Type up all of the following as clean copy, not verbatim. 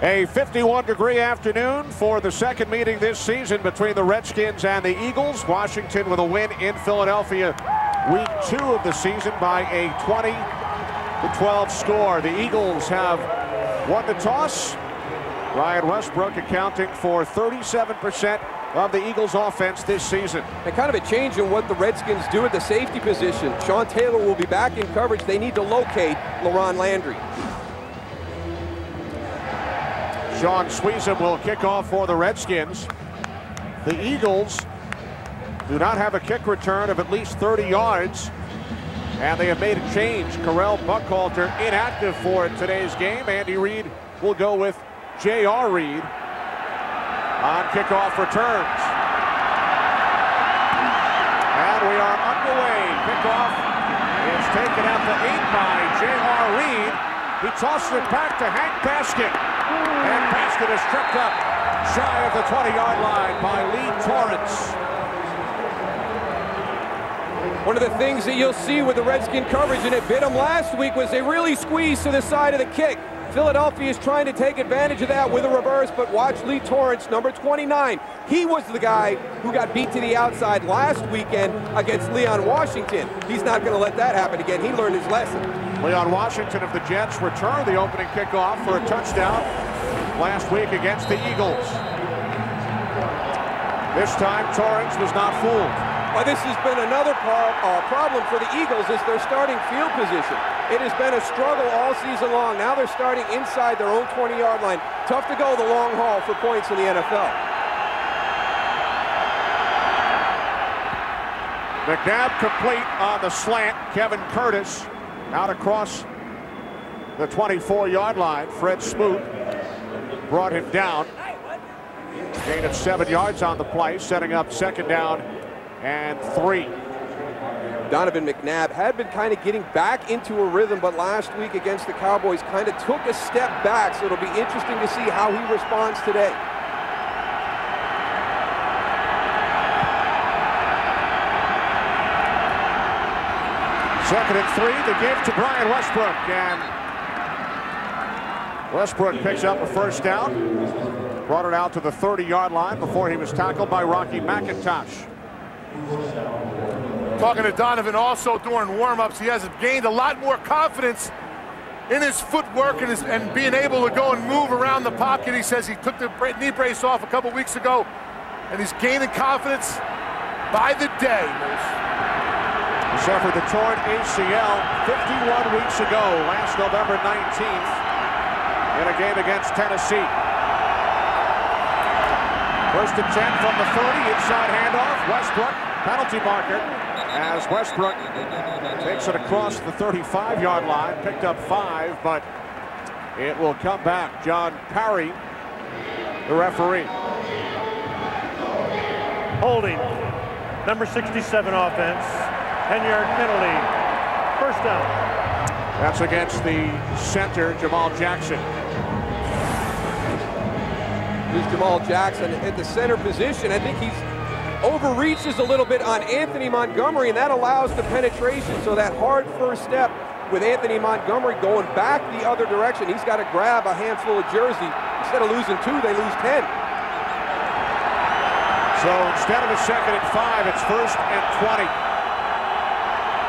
A 51-degree afternoon for the second meeting this season between the Redskins and the Eagles. Washington with a win in Philadelphia week 2 of the season by a 20-12 score. The Eagles have won the toss. Ryan Westbrook accounting for 37% of the Eagles' offense this season. And kind of a change in what the Redskins do at the safety position. Sean Taylor will be back in coverage. They need to locate LaRon Landry. Sean Sweezum will kick off for the Redskins. The Eagles do not have a kick return of at least 30 yards. And they have made a change. Karel Buckhalter inactive for today's game. Andy Reid will go with J.R. Reid on kickoff returns. And we are underway. Kickoff is taken at the 8 by J.R. Reid. He tosses it back to Hank Baskett. And Baskett is tripped up shy of the 20-yard line by Lee Torrance. One of the things that you'll see with the Redskin coverage, and it bit them last week, was they really squeezed to the side of the kick. Philadelphia is trying to take advantage of that with a reverse, but watch Lee Torrance, number 29. He was the guy who got beat to the outside last weekend against Leon Washington. He's not going to let that happen again. He learned his lesson. Leon Washington of the Jets returned the opening kickoff for a touchdown last week against the Eagles. This time, Torrance was not fooled. Well, this has been another problem for the Eagles is their starting field position. It has been a struggle all season long. Now they're starting inside their own 20-yard line. Tough to go the long haul for points in the NFL. McNabb complete on the slant. Kevin Curtis out across the 24-yard line. Fred Smoot brought him down. Gain of 7 yards on the play, setting up second down and 3. Donovan McNabb had been kind of getting back into a rhythm, but last week against the Cowboys kind of took a step back, so it'll be interesting to see how he responds today. Second and 3, the give to Brian Westbrook, and Westbrook picks up a first down, brought it out to the 30-yard line before he was tackled by Rocky McIntosh. Talking to Donovan also during warm-ups, he has gained a lot more confidence in his footwork and being able to go and move around the pocket. He says he took the knee brace off a couple weeks ago, and he's gaining confidence by the day. He suffered the torn ACL 51 weeks ago, last November 19th, in a game against Tennessee. First and 10 from the 30, inside handoff. Westbrook, penalty marker, as Westbrook takes it across the 35-yard line. Picked up 5, but it will come back. John Parry, the referee. Holding, number 67 offense, 10-yard penalty, first down. That's against the center, Jamal Jackson. Here's Jamal Jackson at the center position. I think he's overreaches a little bit on Anthony Montgomery, and that allows the penetration. So that hard first step with Anthony Montgomery going back the other direction. He's got to grab a handful of jersey. Instead of losing 2, they lose 10. So instead of a second and 5, it's first and 20.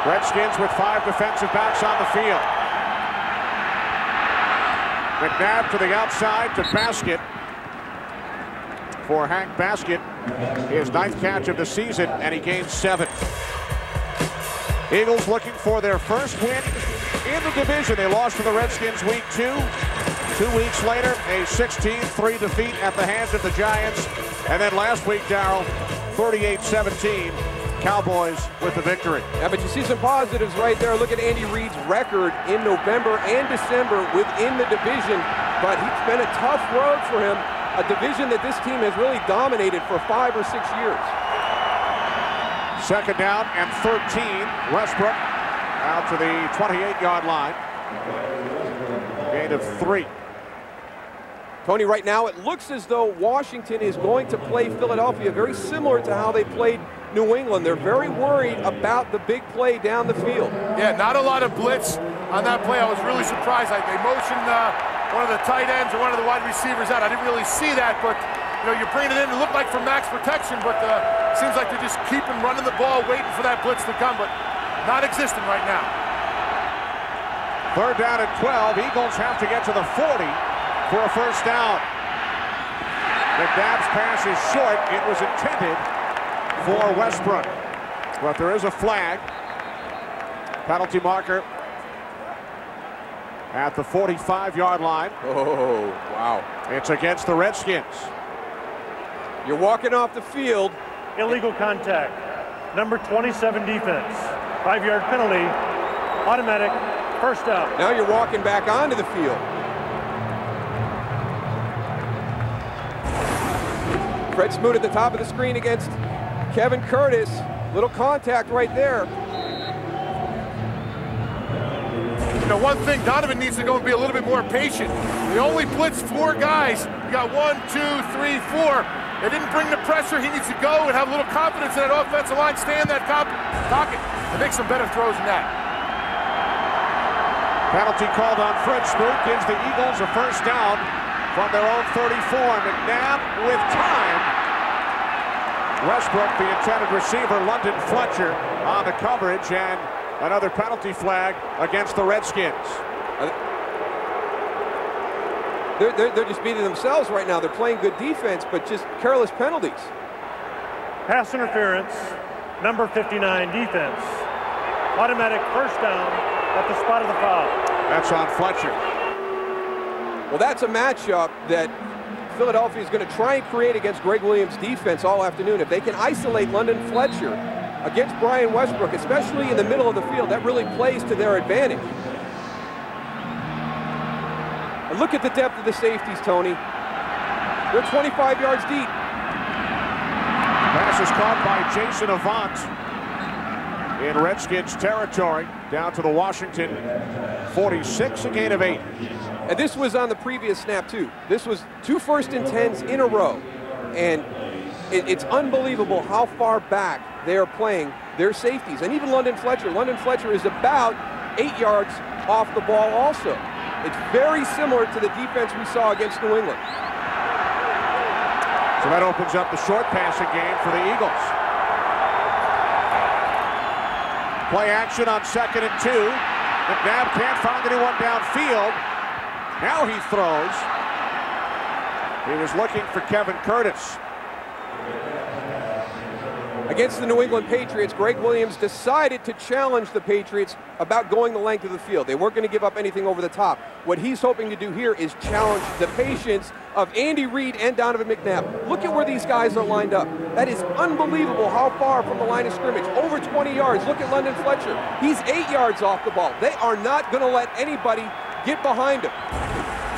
Redskins with 5 defensive backs on the field. McNabb to the outside to Baskett. For Hank Baskett, his 9th catch of the season, and he gains 7. Eagles looking for their first win in the division. They lost to the Redskins week 2. 2 weeks later, a 16-3 defeat at the hands of the Giants. And then last week, Darryl, 38-17, Cowboys with the victory. Yeah, but you see some positives right there. Look at Andy Reid's record in November and December within the division. But it's been a tough road for him. A division that this team has really dominated for 5 or 6 years. Second down and 13. Westbrook out to the 28-yard line. Gain of 3. Tony, right now it looks as though Washington is going to play Philadelphia very similar to how they played New England. They're very worried about the big play down the field. Yeah, not a lot of blitz on that play. I was really surprised. They motioned one of the tight ends or one of the wide receivers out. I didn't really see that, but you know, you're bringing it in to look like for max protection, but seems like they're just keeping running the ball, waiting for that blitz to come, but not existing right now. Third down at 12. Eagles have to get to the 40 for a first down. McNabb's pass is short. It was intended for Westbrook, but there is a flag. Penalty marker at the 45-yard line. Oh, wow. It's against the Redskins. You're walking off the field. Illegal contact. Number 27 defense. 5-yard penalty. Automatic. First down. Now you're walking back onto the field. Fred Smoot at the top of the screen against Kevin Curtis. Little contact right there. You know, one thing, Donovan needs to go and be a little bit more patient. They only blitzed 4 guys. You got 1, 2, 3, 4. They didn't bring the pressure. He needs to go and have a little confidence in that offensive line, stay in that pocket, and make some better throws than that. Penalty called on Fred Smoot gives the Eagles a first down from their own 34. McNabb with time. Westbrook, the intended receiver, London Fletcher on the coverage, and another penalty flag against the Redskins. They're just beating themselves right now. They're playing good defense, but just careless penalties. Pass interference. Number 59 defense. Automatic first down at the spot of the foul. That's on Fletcher. Well, that's a matchup that Philadelphia is going to try and create against Greg Williams' defense all afternoon. If they can isolate London Fletcher against Brian Westbrook, especially in the middle of the field, that really plays to their advantage. And look at the depth of the safeties, Tony. They're 25 yards deep. Pass is caught by Jason Avant in Redskins territory, down to the Washington 46, a gain of 8. And this was on the previous snap, too. This was 2 first and 10s in a row. And it's unbelievable how far back they are playing their safeties. And even London Fletcher. London Fletcher is about 8 yards off the ball also. It's very similar to the defense we saw against New England. So that opens up the short passing game for the Eagles. Play action on 2nd and 2. McNabb can't find anyone downfield. Now he throws. He was looking for Kevin Curtis. Against the New England Patriots, Greg Williams decided to challenge the Patriots about going the length of the field. They weren't going to give up anything over the top. What he's hoping to do here is challenge the patience of Andy Reid and Donovan McNabb. Look at where these guys are lined up. That is unbelievable how far from the line of scrimmage. Over 20 yards. Look at London Fletcher. He's 8 yards off the ball. They are not going to let anybody get behind him.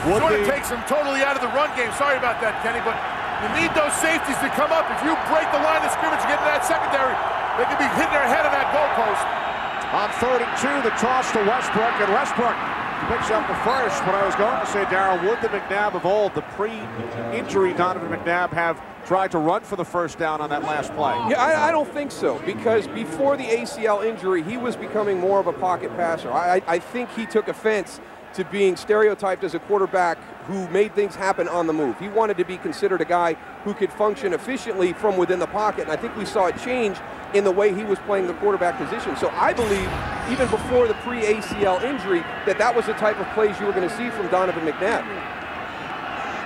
Sort of takes him totally out of the run game. Sorry about that, Kenny, but you need those safeties to come up. If you break the line of scrimmage and get to that secondary, they can be hitting their head on that goalpost. On 3rd and 2, the toss to Westbrook, and Westbrook picks up the first. What I was going to say, Darryl, would the McNabb of old, the pre-injury Donovan McNabb, have tried to run for the first down on that last play? Yeah, I don't think so, because before the ACL injury, he was becoming more of a pocket passer. I think he took offense to being stereotyped as a quarterback who made things happen on the move. He wanted to be considered a guy who could function efficiently from within the pocket, and I think we saw a change in the way he was playing the quarterback position. So I believe, even before the pre-ACL injury, that was the type of plays you were going to see from Donovan McNabb.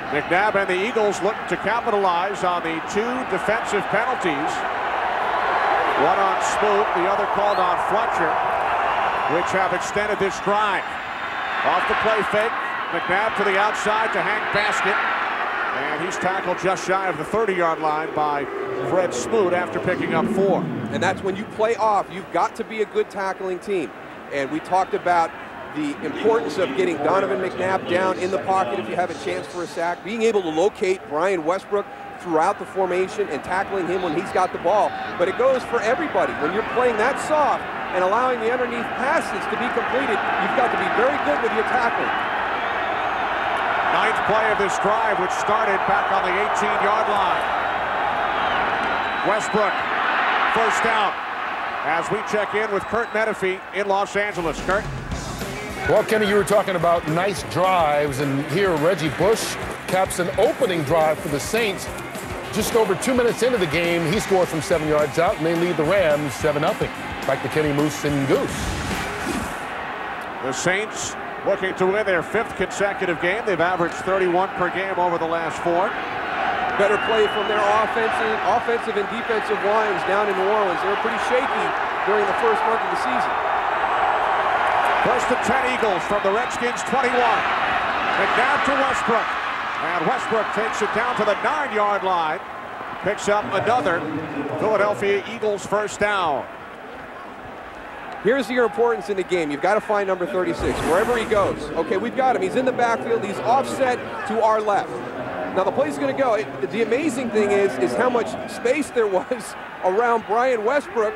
McNabb and the Eagles look to capitalize on the 2 defensive penalties. One on Smoot, the other called on Fletcher, which have extended this drive. Off the play fake, McNabb to the outside to Hank Baskett. And he's tackled just shy of the 30-yard line by Fred Smoot after picking up 4. And that's when you play off. You've got to be a good tackling team. And we talked about the importance of getting Donovan McNabb down in the pocket if you have a chance for a sack, being able to locate Brian Westbrook throughout the formation and tackling him when he's got the ball. But it goes for everybody. When you're playing that soft and allowing the underneath passes to be completed, you've got to be very good with your tackling. 9th play of this drive, which started back on the 18-yard line. Westbrook, first down, as we check in with Kurt Menefee in Los Angeles. Kurt? Well, Kenny, you were talking about nice drives, and here Reggie Bush caps an opening drive for the Saints. Just over 2 minutes into the game, he scores from 7 yards out, and they lead the Rams 7-0. Back to Kenny, Moose, and Goose. The Saints looking to win their 5th consecutive game. They've averaged 31 per game over the last 4. Better play from their offensive and defensive lines down in New Orleans. They were pretty shaky during the first month of the season. 1st and 10 Eagles from the Redskins 21. And down to Westbrook. And Westbrook takes it down to the 9-yard line. Picks up another Philadelphia Eagles first down. Here's your importance in the game. You've got to find number 36, wherever he goes. Okay, we've got him. He's in the backfield. He's offset to our left. Now, the play's going to go. The amazing thing is how much space there was around Brian Westbrook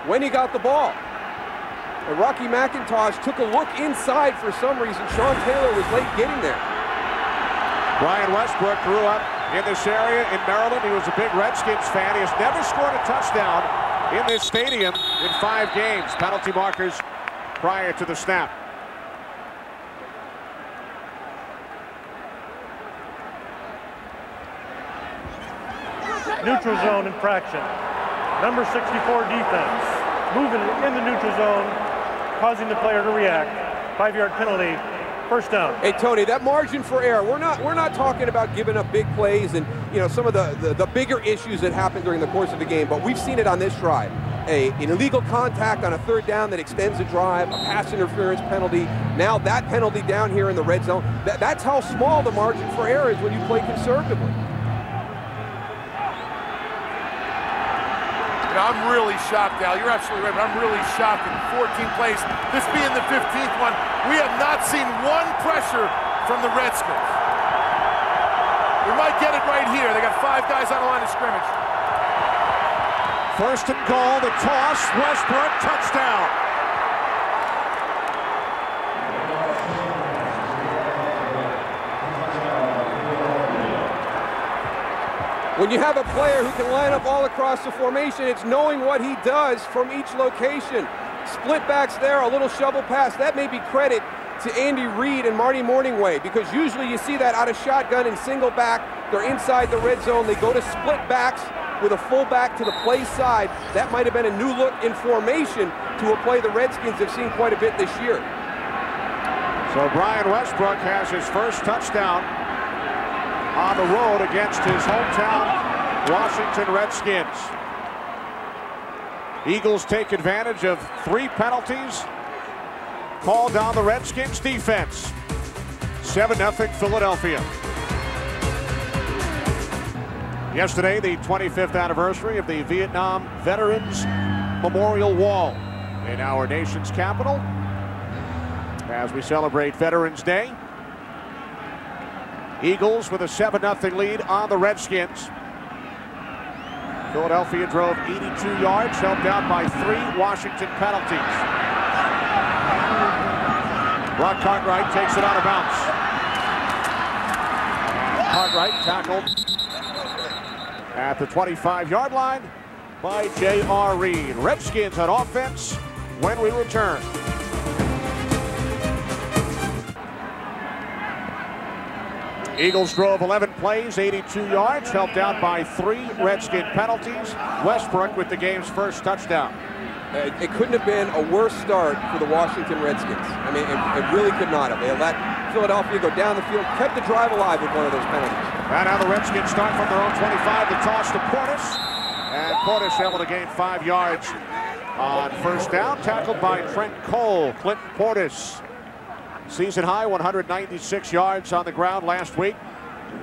when he got the ball. And Rocky McIntosh took a look inside for some reason. Sean Taylor was late getting there. Brian Westbrook grew up in this area in Maryland. He was a big Redskins fan. He has never scored a touchdown in this stadium in 5 games. Penalty markers prior to the snap. Neutral zone infraction. Number 64 defense. Moving in the neutral zone, causing the player to react. 5-yard penalty. First down. Hey, Tony, that margin for error, we're not talking about giving up big plays and, you know, some of the bigger issues that happen during the course of the game, but we've seen it on this drive. An illegal contact on a 3rd down that extends the drive, a pass interference penalty, now that penalty down here in the red zone. That's how small the margin for error is when you play conservatively. I'm really shocked, Al. You're absolutely right, but I'm really shocked in 14 plays, this being the 15th one, we have not seen one pressure from the Redskins. We might get it right here. They got 5 guys on the line of scrimmage. 1st and goal, the toss, Westbrook, touchdown. When you have a player who can line up all across the formation, it's knowing what he does from each location. Split backs there, a little shovel pass. That may be credit to Andy Reid and Marty Morningway, because usually you see that out of shotgun and single back. They're inside the red zone. They go to split backs with a fullback to the play side. That might have been a new look in formation to a play the Redskins have seen quite a bit this year. So Brian Westbrook has his first touchdown on the road against his hometown Washington Redskins. Eagles take advantage of 3 penalties called on the Redskins defense. 7-0 Philadelphia. Yesterday, the 25th anniversary of the Vietnam Veterans Memorial Wall in our nation's capital as we celebrate Veterans Day. Eagles with a 7-0 lead on the Redskins. Philadelphia drove 82 yards, helped out by 3 Washington penalties. Brock Cartwright takes it out of bounds. And Cartwright tackled at the 25-yard line by J.R. Reed. Redskins on offense when we return. Eagles drove 11 plays, 82 yards, helped out by 3 Redskin penalties. Westbrook with the game's first touchdown. It couldn't have been a worse start for the Washington Redskins. I mean, it really could not have. They let Philadelphia go down the field, kept the drive alive with one of those penalties. And now the Redskins start from their own 25. The toss to Portis. And Portis able to gain 5 yards on first down, tackled by Trent Cole. Clinton Portis, season high 196 yards on the ground last week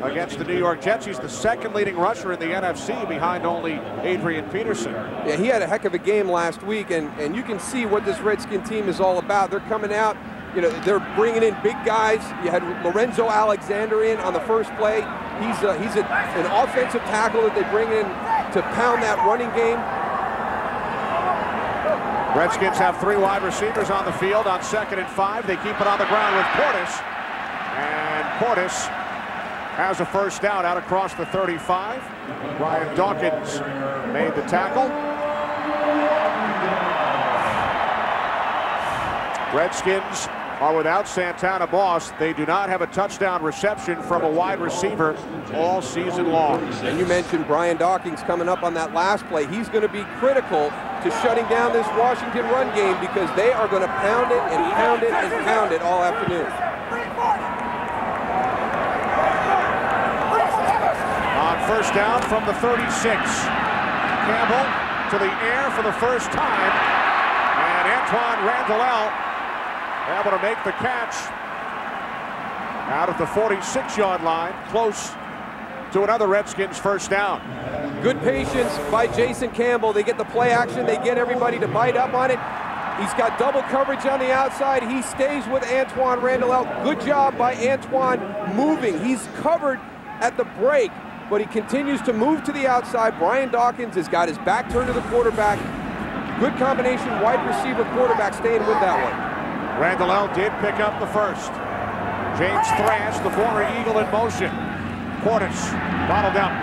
against the New York Jets. He's the 2nd leading rusher in the NFC behind only Adrian Peterson. Yeah, he had a heck of a game last week, and you can see what this Redskin team is all about. They're coming out, you know, they're bringing in big guys. You had Lorenzo Alexander in on the first play. He's an offensive tackle that they bring in to pound that running game. Redskins have 3 wide receivers on the field on 2nd and 5. They keep it on the ground with Portis. And Portis has a first down out across the 35. Brian Dawkins made the tackle. Redskins are without Santana Moss. They do not have a touchdown reception from a wide receiver all season long. And you mentioned Brian Dawkins coming up on that last play. He's going to be critical to shutting down this Washington run game because they are going to pound it and pound it and pound it all afternoon. On first down from the 36. Campbell to the air for the first time. And Antoine Randall able to make the catch out of the 46-yard line, close to another Redskins first down. Good patience by Jason Campbell. They get the play action. They get everybody to bite up on it. He's got double coverage on the outside. He stays with Antoine Randall. Good job by Antoine moving. He's covered at the break, but he continues to move to the outside. Brian Dawkins has got his back turned to the quarterback. Good combination, wide receiver, quarterback staying with that one. Randall did pick up the first. James Thrash, the former Eagle, in motion. Portis bottled up.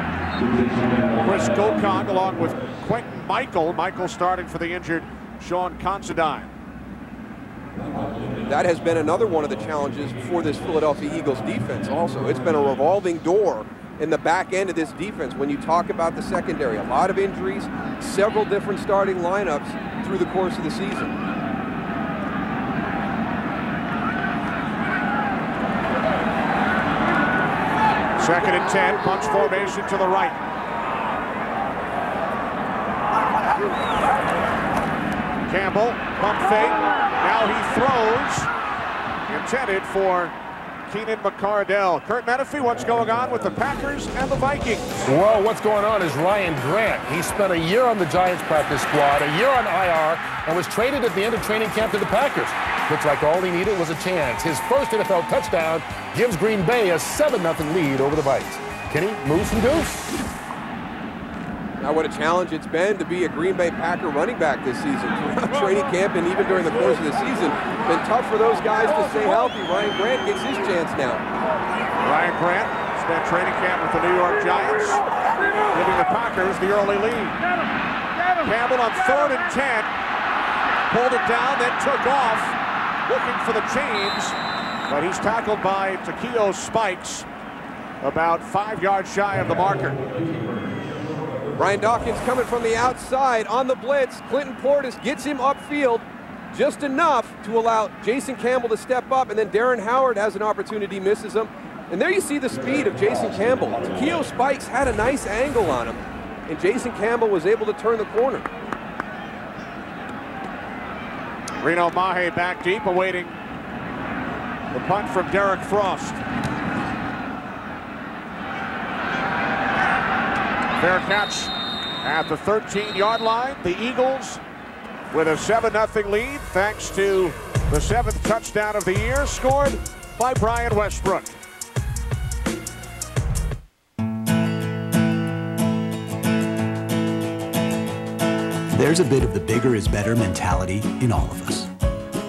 Chris Gokong along with Quentin Michael. Michael starting for the injured Sean Considine. That has been another one of the challenges for this Philadelphia Eagles defense also. It's been a revolving door in the back end of this defense when you talk about the secondary. A lot of injuries, several different starting lineups through the course of the season. Second and 10, punch formation to the right. Campbell, pump fake. Now he throws. Intended for Keenan McCardell. Kurt Menefee, what's going on with the Packers and the Vikings? Well, what's going on is Ryan Grant. He spent a year on the Giants practice squad, a year on IR, and was traded at the end of training camp to the Packers. Looks like all he needed was a chance. His first NFL touchdown gives Green Bay a 7-0 lead over the Vikes. Kenny, Moose and Goose. Now what a challenge it's been to be a Green Bay Packer running back this season. Training camp and even during the course of the season, been tough for those guys to stay healthy. Ryan Grant gets his chance now. Ryan Grant spent training camp with the New York Giants, giving the Packers the early lead. Campbell on 3rd and 10, pulled it down, then took off, looking for the chains, but he's tackled by Takeo Spikes, about 5 yards shy of the marker. Brian Dawkins coming from the outside on the blitz. Clinton Portis gets him upfield just enough to allow Jason Campbell to step up, and then Darren Howard has an opportunity, misses him. And there you see the speed of Jason Campbell. Takeo Spikes had a nice angle on him, and Jason Campbell was able to turn the corner. Reno Mahe back deep, awaiting the punt from Derek Frost. Fair catch at the 13-yard line. The Eagles with a 7-0 lead thanks to the 7th touchdown of the year scored by Brian Westbrook. There's a bit of the bigger is better mentality in all of us.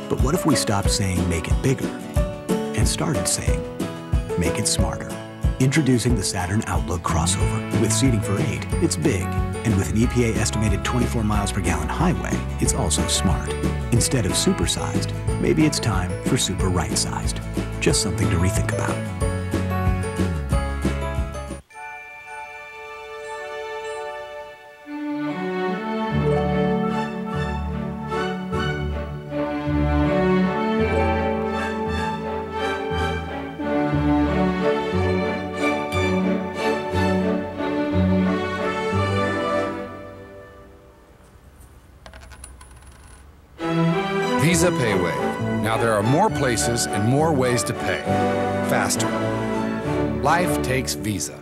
But what if we stopped saying make it bigger and started saying make it smarter? Introducing the Saturn Outlook crossover. With seating for 8, it's big. And with an EPA estimated 24 miles per gallon highway, it's also smart. Instead of supersized, maybe it's time for super right-sized. Just something to rethink about. Visa PayWave. Now there are more places and more ways to pay. Faster. Life takes Visa.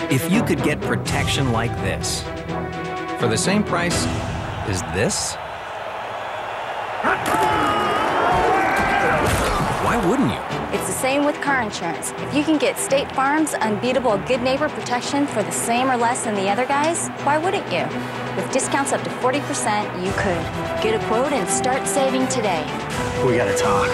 If you could get protection like this for the same price as this, why wouldn't you? It's the same with car insurance. If you can get State Farm's unbeatable Good Neighbor protection for the same or less than the other guys, why wouldn't you? With discounts up to 40%, you could. Get a quote and start saving today. We gotta talk.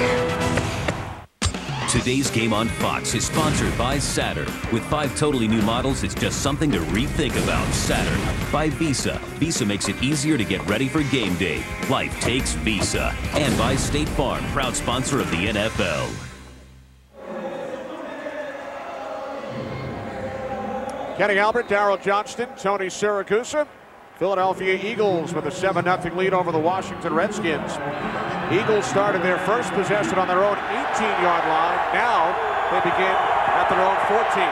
Today's Game on Fox is sponsored by Saturn. With 5 totally new models, it's just something to rethink about. Saturn by Visa. Visa makes it easier to get ready for game day. Life takes Visa. And by State Farm, proud sponsor of the NFL. Kenny Albert, Darryl Johnston, Tony Siragusa. Philadelphia Eagles with a 7-0 lead over the Washington Redskins. Eagles started their first possession on their own 18-yard line. Now they begin at their own 14.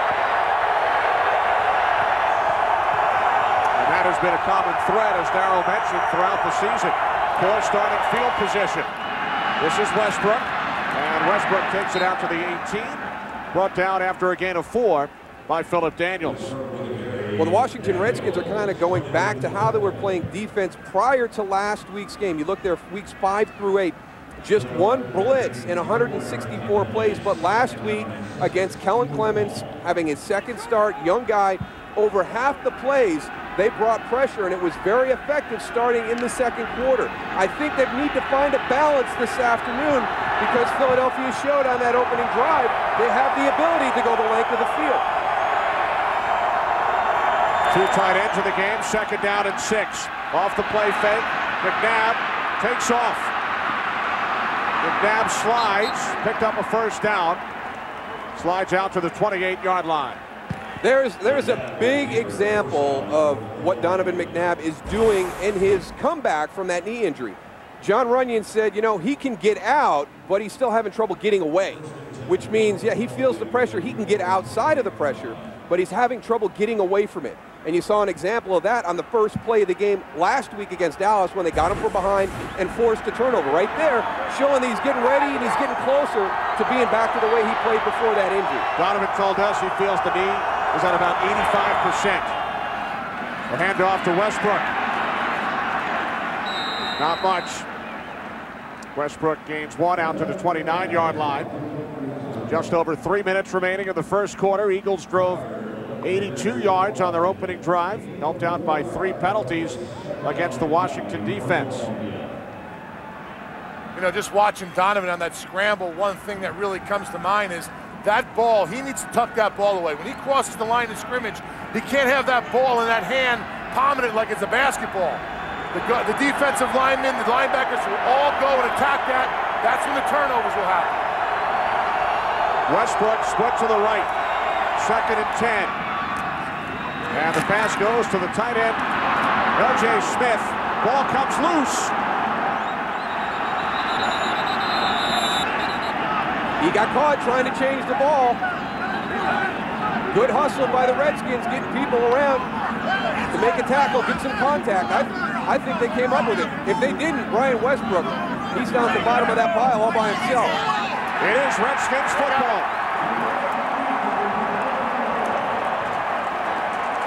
And that has been a common thread, as Darryl mentioned, throughout the season. Poor starting field position. This is Westbrook, and Westbrook takes it out to the 18. Brought down after a gain of 4 by Phillip Daniels. Well, the Washington Redskins are kind of going back to how they were playing defense prior to last week's game. You look there, weeks 5 through 8, just 1 blitz in 164 plays. But last week against Kellen Clemens, having his second start, young guy, over half the plays, they brought pressure, and it was very effective starting in the second quarter. I think they need to find a balance this afternoon, because Philadelphia showed on that opening drive they have the ability to go the length of the field. 2 tight ends in the game, 2nd down and 6. Off the play fake, McNabb takes off. McNabb slides, picked up a 1st down. Slides out to the 28-yard line. There's a big example of what Donovan McNabb is doing in his comeback from that knee injury. John Runyon said, you know, he can get out, but he's still having trouble getting away, which means, yeah, he feels the pressure. He can get outside of the pressure, but he's having trouble getting away from it. And you saw an example of that on the first play of the game last week against Dallas, when they got him from behind and forced a turnover. Right there, showing that he's getting ready and he's getting closer to being back to the way he played before that injury. Donovan told us he feels the knee is at about 85%. The handoff to Westbrook. Not much. Westbrook gains 1 out to the 29-yard line. Just over 3 minutes remaining in the first quarter. Eagles drove 82 yards on their opening drive, helped out by 3 penalties against the Washington defense. You know, just watching Donovan on that scramble, one thing that really comes to mind is that ball, he needs to tuck that ball away. When he crosses the line of scrimmage, he can't have that ball in that hand, palming it like it's a basketball. The defensive linemen, the linebackers will all go and attack that. That's when the turnovers will happen. Westbrook split to the right. 2nd and 10. And the pass goes to the tight end, L.J. Smith. Ball comes loose. He got caught trying to change the ball. Good hustle by the Redskins, getting people around to make a tackle, get some contact. I think they came up with it. If they didn't, Brian Westbrook, he's down at the bottom of that pile all by himself. It is Redskins football.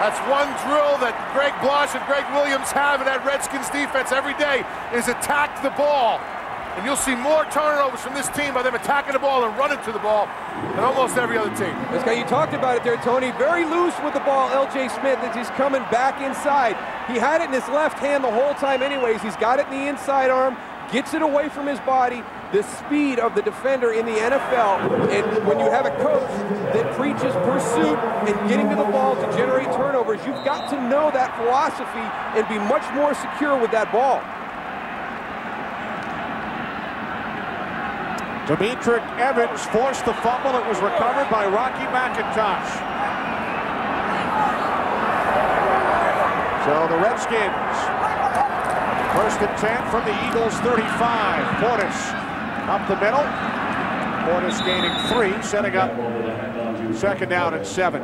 That's one drill that Greg Blosh and Greg Williams have in that Redskins defense every day, is attack the ball. And you'll see more turnovers from this team by them attacking the ball and running to the ball than almost every other team. This guy, you talked about it there, Tony. Very loose with the ball, L.J. Smith, as he's coming back inside. He had it in his left hand the whole time anyways. He's got it in the inside arm, gets it away from his body. The speed of the defender in the NFL, and when you have a coach that preaches pursuit and getting to the ball to generate turnovers, you've got to know that philosophy and be much more secure with that ball. Demetric Evans forced the fumble. It was recovered by Rocky McIntosh. So the Redskins, 1st and 10 from the Eagles 35. Portis up the middle. Portis gaining 3, setting up 2nd down and 7.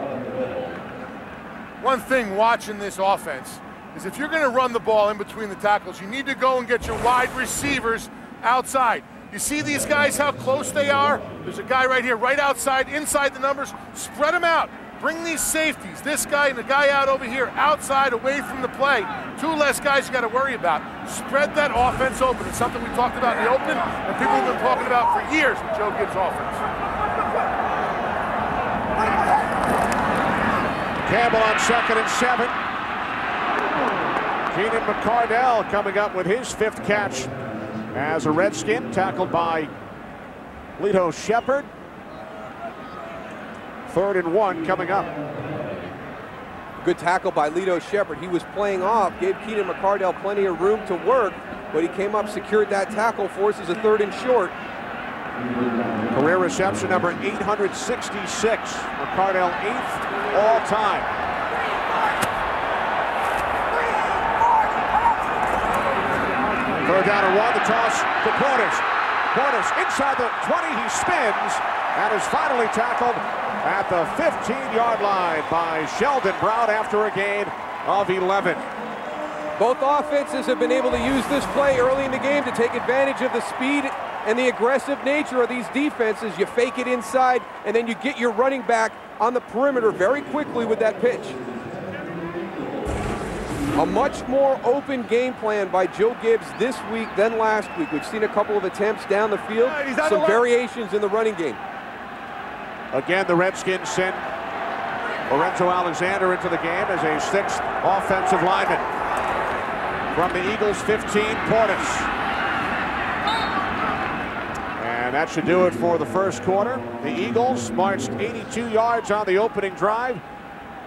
One thing watching this offense is if you're going to run the ball in between the tackles, you need to go and get your wide receivers outside. You see these guys, how close they are? There's a guy right here, right outside, inside the numbers. Spread them out. Bring these safeties, this guy and the guy out over here, outside, away from the play. 2 less guys you got to worry about. Spread that offense open. It's something we talked about in the open, and people have been talking about for years with Joe Gibbs' offense. Campbell on 2nd and 7. Keenan McCardell coming up with his 5th catch as a Redskin, tackled by Lito Shepard. 3rd and 1 coming up. Good tackle by Lito Shepard. He was playing off, gave Keenan McCardell plenty of room to work, but he came up, secured that tackle, forces a 3rd and short. Career reception number 866. McCardell 8th all time. Third down and 1, the toss to Portis. Portis inside the 20, he spins and is finally tackled at the 15-yard line by Sheldon Brown after a gain of 11. Both offenses have been able to use this play early in the game to take advantage of the speed and the aggressive nature of these defenses. You fake it inside, and then you get your running back on the perimeter very quickly with that pitch. A much more open game plan by Joe Gibbs this week than last week. We've seen a couple of attempts down the field, some variations in the running game. Again, the Redskins send Lorenzo Alexander into the game as a 6th offensive lineman. From the Eagles, 15, Portis. And that should do it for the first quarter. The Eagles marched 82 yards on the opening drive.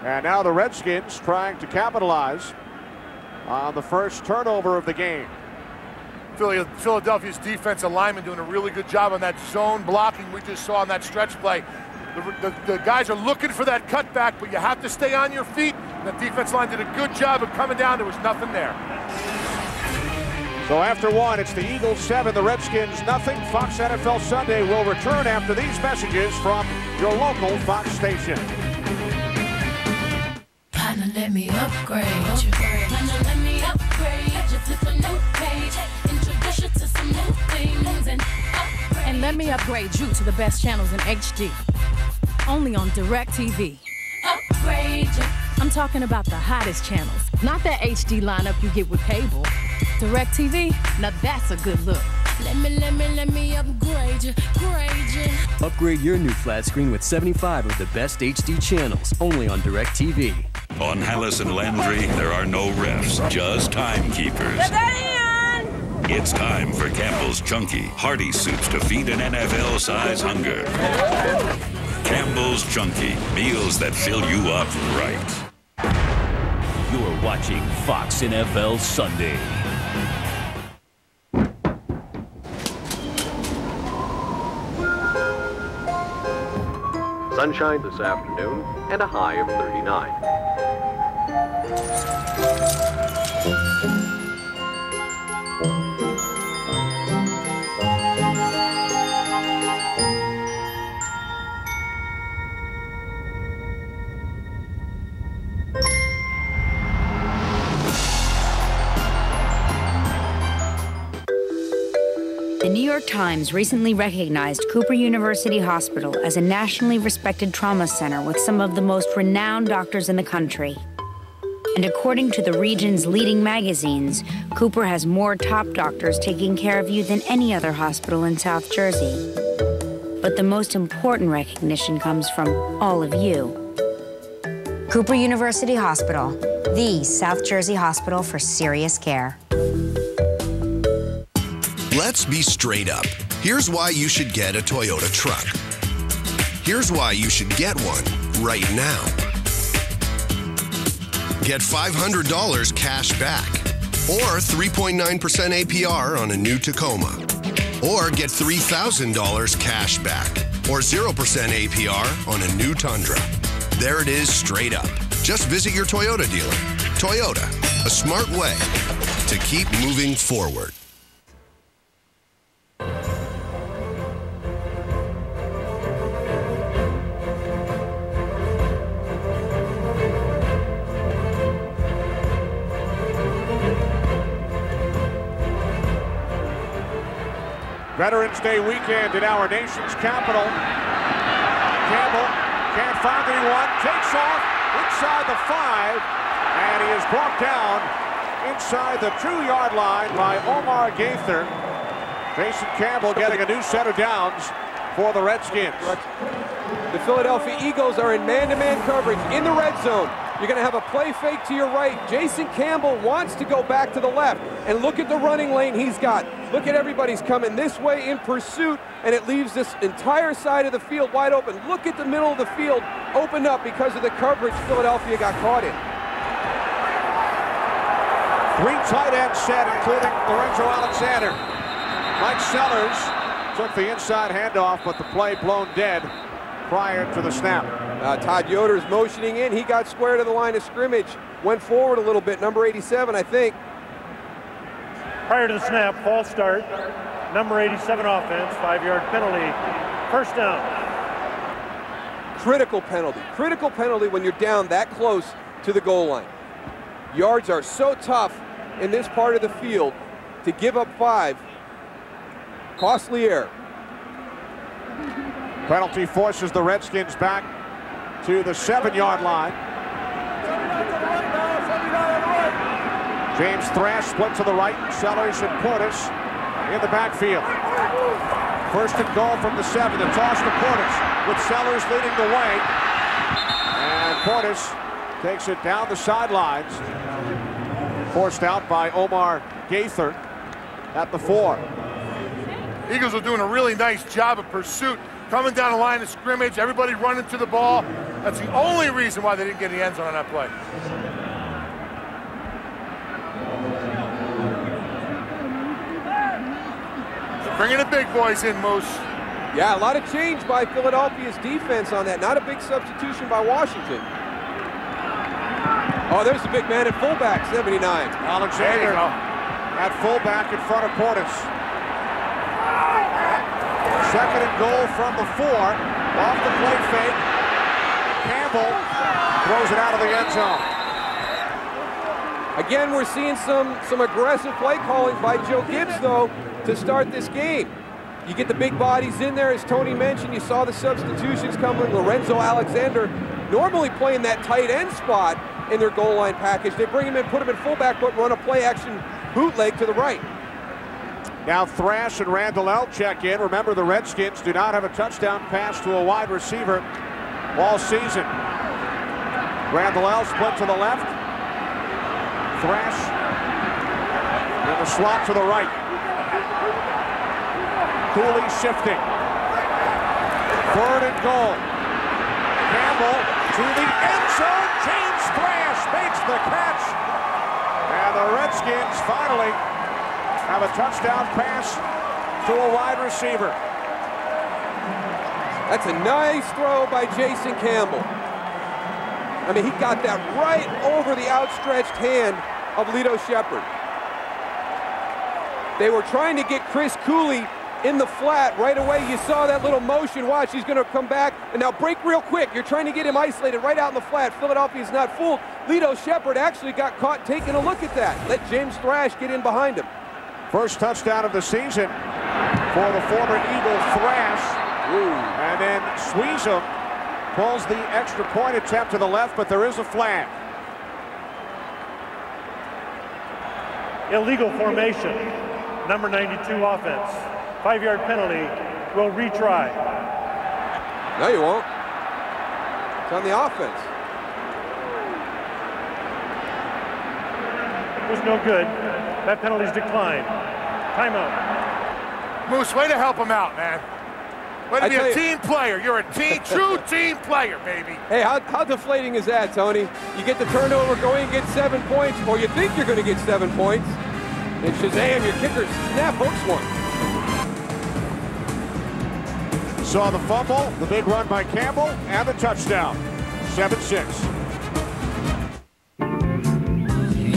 And now the Redskins trying to capitalize on the first turnover of the game. Philadelphia's defensive linemen doing a really good job on that zone blocking we just saw on that stretch play. The guys are looking for that cutback, but you have to stay on your feet. And the defense line did a good job of coming down. There was nothing there. So after 1, it's the Eagles 7, the Redskins nothing. Fox NFL Sunday will return after these messages from your local Fox station. Partner, let me upgrade you. Partner, let me upgrade you. Flip a new page. Introduce you to some new things and let me upgrade you to the best channels in HD. Only on DirecTV. Upgrade you. I'm talking about the hottest channels, not that HD lineup you get with cable. DirecTV, now that's a good look. Let me upgrade you, grade you. Upgrade your new flat screen with 75 of the best HD channels, only on DirecTV. On Hallis and Landry, there are no refs, just timekeepers. It's time for Campbell's Chunky, hearty soups to feed an NFL-size hunger. Campbell's Chunky, meals that fill you up right. You're watching Fox NFL Sunday. Sunshine this afternoon and a high of 39. The New York Times recently recognized Cooper University Hospital as a nationally respected trauma center with some of the most renowned doctors in the country. And according to the region's leading magazines, Cooper has more top doctors taking care of you than any other hospital in South Jersey. But the most important recognition comes from all of you. Cooper University Hospital, the South Jersey hospital for serious care. Let's be straight up. Here's why you should get a Toyota truck. Here's why you should get one right now. Get $500 cash back, or 3.9% APR on a new Tacoma. Or get $3,000 cash back, or 0% APR on a new Tundra. There it is, straight up. Just visit your Toyota dealer. Toyota, a smart way to keep moving forward. Veterans Day weekend in our nation's capital. Campbell can't find anyone, takes off inside the 5, and he is brought down inside the 2-yard line by Omar Gaither. Jason Campbell getting a new set of downs for the Redskins. The Philadelphia Eagles are in man-to-man coverage in the red zone. You're going to have a play fake to your right. Jason Campbell wants to go back to the left. And look at the running lane he's got. Look at everybody's coming this way in pursuit, and it leaves this entire side of the field wide open. Look at the middle of the field opened up because of the coverage Philadelphia got caught in. 3 tight ends set, including Lorenzo Alexander. Mike Sellers took the inside handoff, but the play blown dead prior to the snap. Todd Yoder's motioning in. He got square to the line of scrimmage. Went forward a little bit. Number 87, I think. Prior to the snap, false start. Number 87 offense, 5-yard penalty. First down. Critical penalty. Critical penalty when you're down that close to the goal line. Yards are so tough in this part of the field. To give up 5, costly error. Penalty forces the Redskins back to the 7-yard line. James Thrash split to the right. Sellers and Portis in the backfield. First and goal from the 7. The toss to Portis with Sellers leading the way. And Portis takes it down the sidelines. Forced out by Omar Gaither at the 4. Eagles are doing a really nice job of pursuit. Coming down the line of scrimmage, everybody running to the ball. That's the only reason why they didn't get the end zone on that play. They're bringing the big boys in, Moose. Yeah, a lot of change by Philadelphia's defense on that. Not a big substitution by Washington. Oh, there's the big man at fullback, 79. Alexander at fullback in front of Portis. Second and goal from the 4. Off the play fake. Campbell throws it out of the end zone. Again, we're seeing some aggressive play calling by Joe Gibbs, though, to start this game. You get the big bodies in there, as Tony mentioned. You saw the substitutions coming. Lorenzo Alexander normally playing that tight end spot in their goal line package. They bring him in, put him in fullback, but run a play action bootleg to the right. Now Thrash and Randall L check in. Remember, the Redskins do not have a touchdown pass to a wide receiver all season. Randall L split to the left. Thrash in the slot to the right. Cooley shifting. 3rd and goal. Campbell to the end zone. James Thrash makes the catch. And the Redskins finally have a touchdown pass to a wide receiver. That's a nice throw by Jason Campbell. I mean, he got that right over the outstretched hand of Lito Shepherd. They were trying to get Chris Cooley in the flat right away. You saw that little motion. Watch, he's going to come back and now break real quick. You're trying to get him isolated right out in the flat. Philadelphia's not fooled. Lito Shepherd actually got caught taking a look at that. Let James Thrash get in behind him. First touchdown of the season for the former Eagle Thrash. And then Sweezum pulls the extra point attempt to the left, but there is a flag. Illegal formation. Number 92 offense. 5-yard penalty. Will retry. No, you won't. It's on the offense. It was no good. That penalty's declined. Timeout. Moose, way to help him out, man. Way to be a team player. You're a true team player, baby. Hey, how deflating is that, Tony? You get the turnover, go in and get 7 points, or you think you're going to get 7 points, and Shazam, your kicker, snap hooks one. Saw the fumble, the big run by Campbell, and the touchdown. 7-6.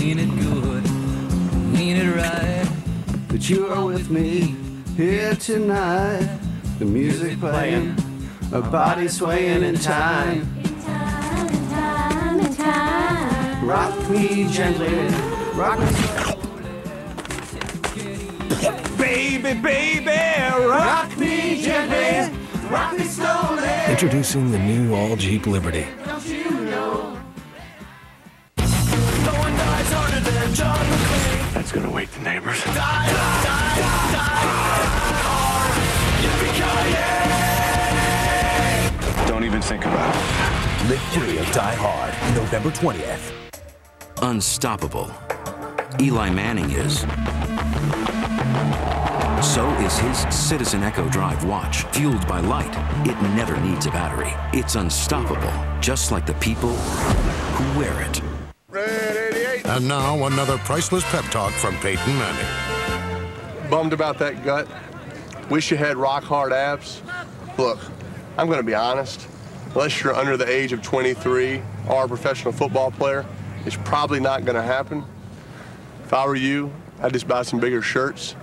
Ain't it good? Ain't it right that you are with me here tonight? The music playing, a body swaying in time. In time. Rock me gently, rock me slowly. Baby, baby, rock me gently, rock me slowly. Introducing the new all Jeep Liberty. Don't you know? No one dies harder than John McClane. That's gonna wake the neighbors. Don't even think about it. Live free or die hard, November 20th. Unstoppable. Eli Manning is. So is his Citizen Echo Drive watch, fueled by light. It never needs a battery. It's unstoppable, just like the people who wear it. And now another priceless pep talk from Peyton Manning. Bummed about that gut. Wish you had rock hard abs. Look, I'm going to be honest. Unless you're under the age of 23 or a professional football player, it's probably not going to happen. If I were you, I'd just buy some bigger shirts.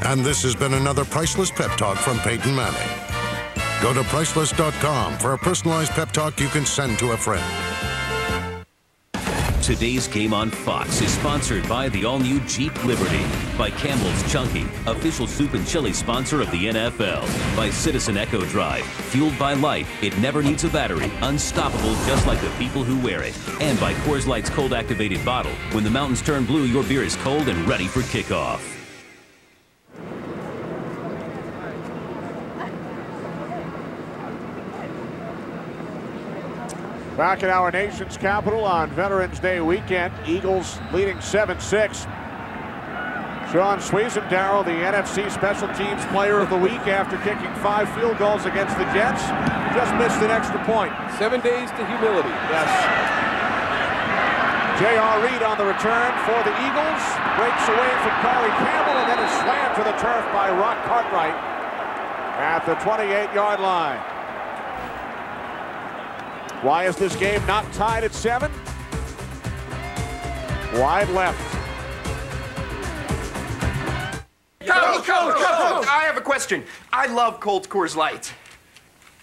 And this has been another priceless pep talk from Peyton Manning. Go to priceless.com for a personalized pep talk you can send to a friend. Today's game on Fox is sponsored by the all-new Jeep Liberty, by Campbell's Chunky, official soup and chili sponsor of the NFL, by Citizen Echo Drive, fueled by light, it never needs a battery, unstoppable just like the people who wear it, and by Coors Light's cold-activated bottle. When the mountains turn blue, your beer is cold and ready for kickoff. Back in our nation's capital on Veterans Day weekend, Eagles leading 7-6. Sean Sweezendaro, the NFC Special Teams Player of the Week after kicking 5 field goals against the Jets. Just missed an extra point. 7 days to humility. Yes. J.R. Reed on the return for the Eagles. Breaks away from Corey Campbell and then is slammed to the turf by Rock Cartwright at the 28-yard line. Why is this game not tied at 7? Wide left. Coach, I have a question. I love Colt Coors Light.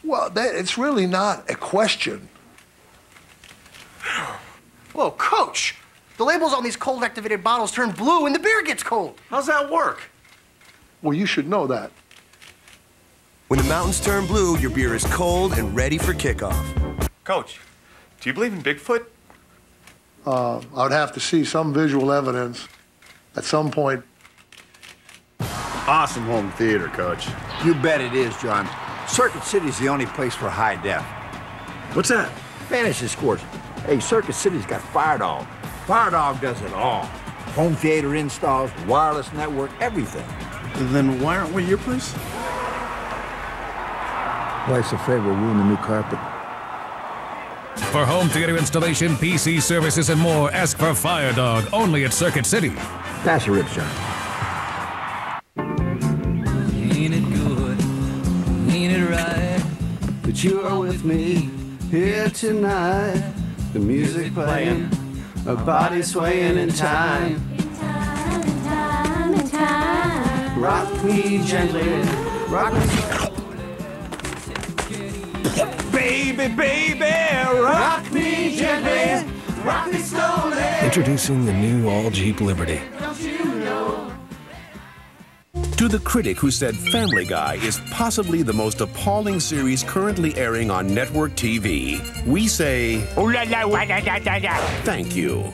Well, it's really not a question. Whoa, Coach, the labels on these cold-activated bottles turn blue and the beer gets cold. How's that work? Well, you should know that. When the mountains turn blue, your beer is cold and ready for kickoff. Coach, do you believe in Bigfoot? I would have to see some visual evidence at some point. Awesome home theater, Coach. You bet it is, John. Circuit City's the only place for high def. What's that? Fantasy scores. Hey, Circuit City's got Firedog. Firedog does it all. Home theater installs, wireless network, everything. Then why aren't we your place? Wife's afraid we'll ruin the new carpet. For home theater installation, PC services, and more, ask for Firedog, only at Circuit City. Pass the ribs, John. Ain't it good? Ain't it right? That you are with me here tonight. The music playing, a body swaying in time. In time. Rock me gently, rock me. Baby, baby, rock me gently, rock me slowly. Introducing the new all-Jeep Liberty. Don't you know? To the critic who said Family Guy is possibly the most appalling series currently airing on network TV, we say, ooh la la, wa da da da da. Thank you.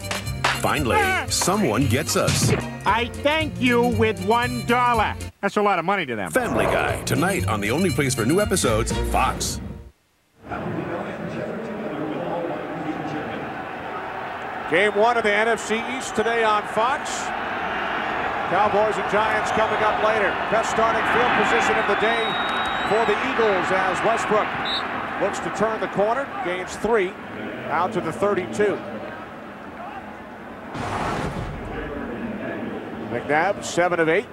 Finally, someone gets us. I thank you with $1. That's a lot of money to them. Family Guy, tonight on the only place for new episodes, Fox. Game 1 of the NFC East today on Fox. Cowboys and Giants coming up later. Best starting field position of the day for the Eagles as Westbrook looks to turn the corner. Gains 3 out to the 32. McNabb 7 of 8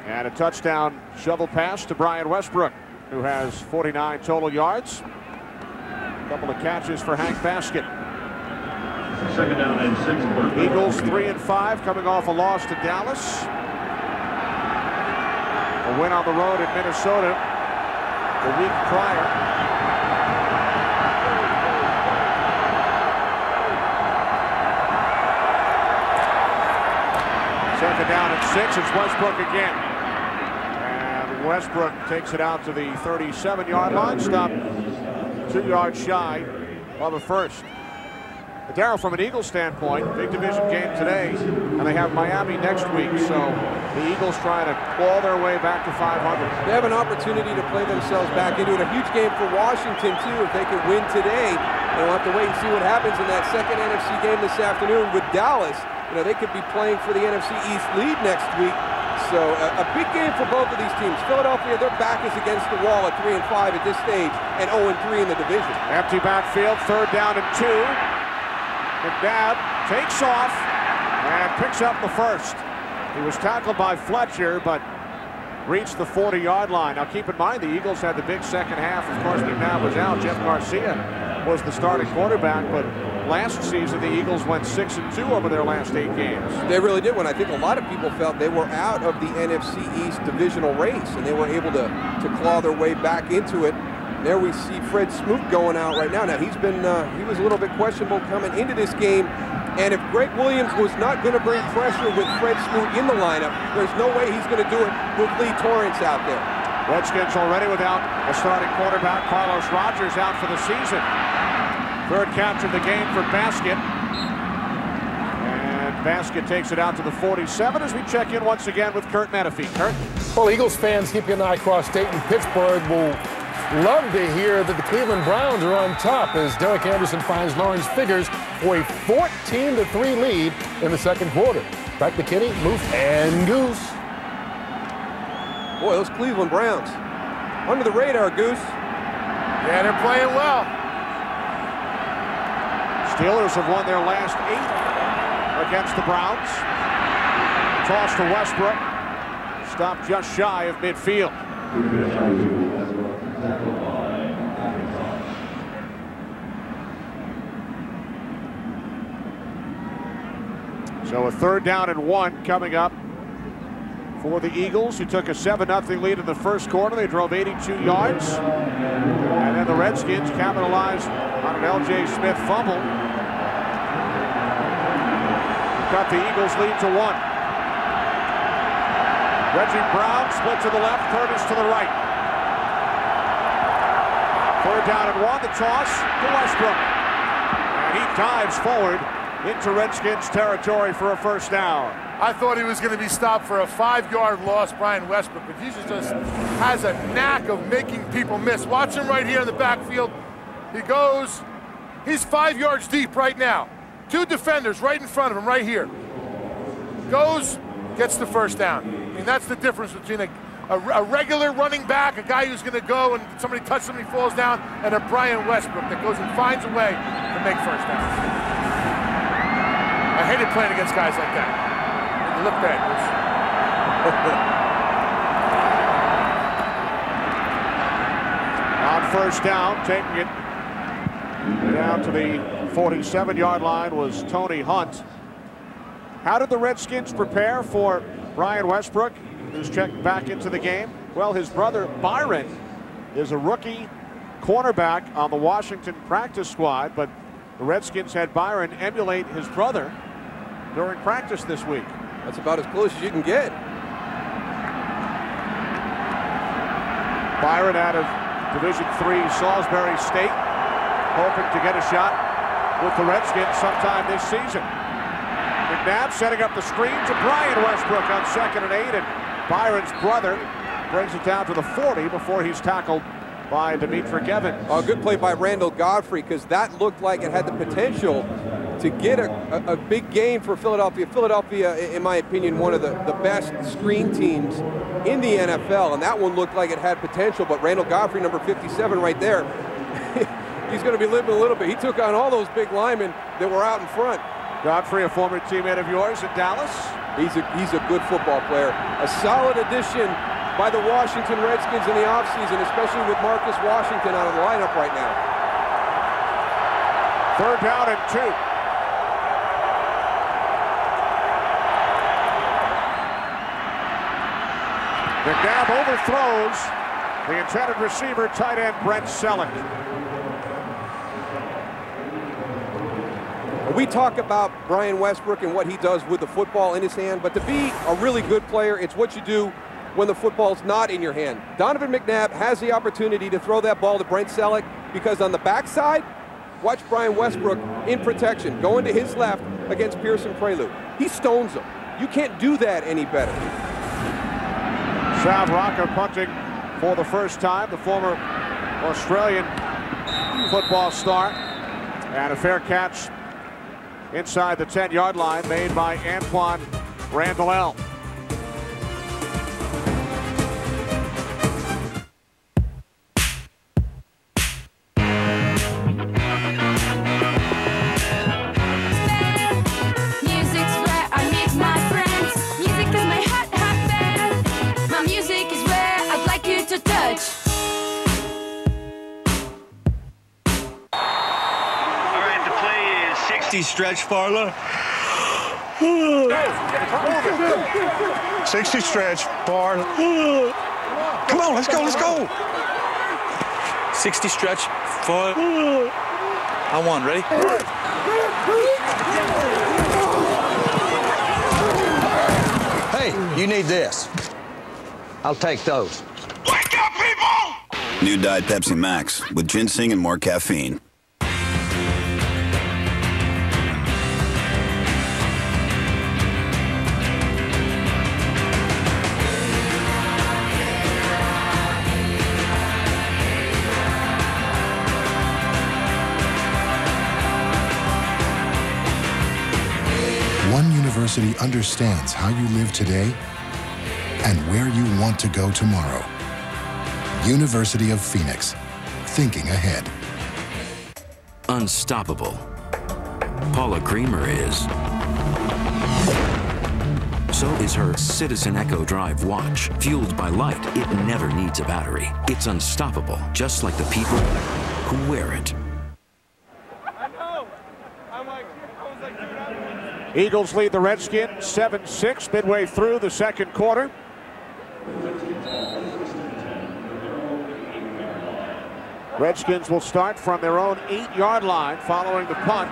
and a touchdown shovel pass to Brian Westbrook, who has 49 total yards. A couple of catches for Hank Baskett. Second down and 6. Eagles 3 and 5, coming off a loss to Dallas. A win on the road in Minnesota the week prior. Second down and 6. It's Westbrook again. And Westbrook takes it out to the 37-yard line. Stopped 2 yards shy of a first. Darryl, from an Eagles standpoint, big division game today, and they have Miami next week, so the Eagles trying to claw their way back to 500. They have an opportunity to play themselves back into it. A huge game for Washington, too, if they can win today. They'll have to wait and see what happens in that second NFC game this afternoon with Dallas. You know, they could be playing for the NFC East lead next week. So a big game for both of these teams. Philadelphia, their back is against the wall at 3-5 at this stage, and 0-3 in the division. Empty backfield, 3rd down and 2. McNabb takes off and picks up the first. He was tackled by Fletcher, but reached the 40-yard line. Now keep in mind, the Eagles had the big second half. Of course, McNabb was out. Jeff Garcia was the starting quarterback, but last season the Eagles went 6-2 over their last 8 games. They really did, when I think a lot of people felt they were out of the NFC East divisional race, and they were able to claw their way back into it. There we see Fred Smoot going out right now. Now he was a little bit questionable coming into this game, and if Greg Williams was not going to bring pressure with Fred Smoot in the lineup, there's no way he's going to do it with Lee Torrance out there. Redskins already without a starting quarterback. Carlos Rogers out for the season. 3rd catch of the game for Baskett. And Baskett takes it out to the 47 as we check in once again with Kurt Menefee. Kurt? Well, Eagles fans keeping an eye across state, and Pittsburgh will love to hear that the Cleveland Browns are on top as Derek Anderson finds Lawrence figures for a 14-3 lead in the second quarter. Back to Kenny, Moose, and Goose. Boy, those Cleveland Browns. Under the radar, Goose. Yeah, they're playing well. Steelers have won their last 8 against the Browns. Toss to Westbrook. Stopped just shy of midfield. So a 3rd down and 1 coming up for the Eagles, who took a 7-0 lead in the first quarter. They drove 82 yards. And then the Redskins capitalized on an L.J. Smith fumble. Cut the Eagles' lead to 1. Reggie Brown split to the left, Curtis to the right. 3rd down and 1, the toss to Westbrook. And he dives forward into Redskins territory for a first down. I thought he was going to be stopped for a 5-yard loss, Brian Westbrook, but he just has a knack of making people miss. Watch him right here in the backfield. He goes, he's 5 yards deep right now. 2 defenders right in front of him right here. Goes, gets the first down. I mean, that's the difference between a regular running back, a guy who's going to go and somebody touches him, he falls down, and a Brian Westbrook that goes and finds a way to make first downs. I hated playing against guys like that. You look bad, On first down, taking it down to the 47-yard line was Tony Hunt. How did the Redskins prepare for Brian Westbrook, who's checked back into the game? Well, his brother Byron is a rookie cornerback on the Washington practice squad, but the Redskins had Byron emulate his brother during practice this week. That's about as close as you can get. Byron out of Division III Salisbury State, hoping to get a shot with the Redskins sometime this season. McNabb setting up the screen to Brian Westbrook on 2nd and 8, and Byron's brother brings it down to the 40 before he's tackled by Demetric Evans. A good play by Randall Godfrey, because that looked like it had the potential to get a big game for Philadelphia. Philadelphia, in my opinion, one of the best screen teams in the NFL, and that one looked like it had potential, but Randall Godfrey, number 57 right there, he's going to be living a little bit. He took on all those big linemen that were out in front. Godfrey, a former teammate of yours in Dallas. He's a good football player. A solid addition by the Washington Redskins in the offseason, especially with Marcus Washington out of the lineup right now. 3rd down and 2. McNabb overthrows the intended receiver, tight end Brent Selleck. We talk about Brian Westbrook and what he does with the football in his hand, but to be a really good player, it's what you do when the football's not in your hand. Donovan McNabb has the opportunity to throw that ball to Brent Selleck because on the backside, Watch Brian Westbrook in protection, going to his left against Pearson Prelude. He stones him. You can't do that any better. Sam Rocker punting for the first time, the former Australian football star. And a fair catch inside the 10-yard line made by Antoine Randall. Stretch parlor. 60 stretch parlor. Come on, let's go, let's go. 60 stretch for. I won, ready? Hey, you need this. I'll take those. Wake up, people! New Diet Pepsi Max with ginseng and more caffeine. One university understands how you live today and where you want to go tomorrow. University of Phoenix, thinking ahead. Unstoppable. Paula Creamer is. So is her Citizen Echo Drive watch. Fueled by light, it never needs a battery. It's unstoppable, just like the people who wear it. Eagles lead the Redskins 7-6 midway through the second quarter. Redskins will start from their own 8-yard line following the punt.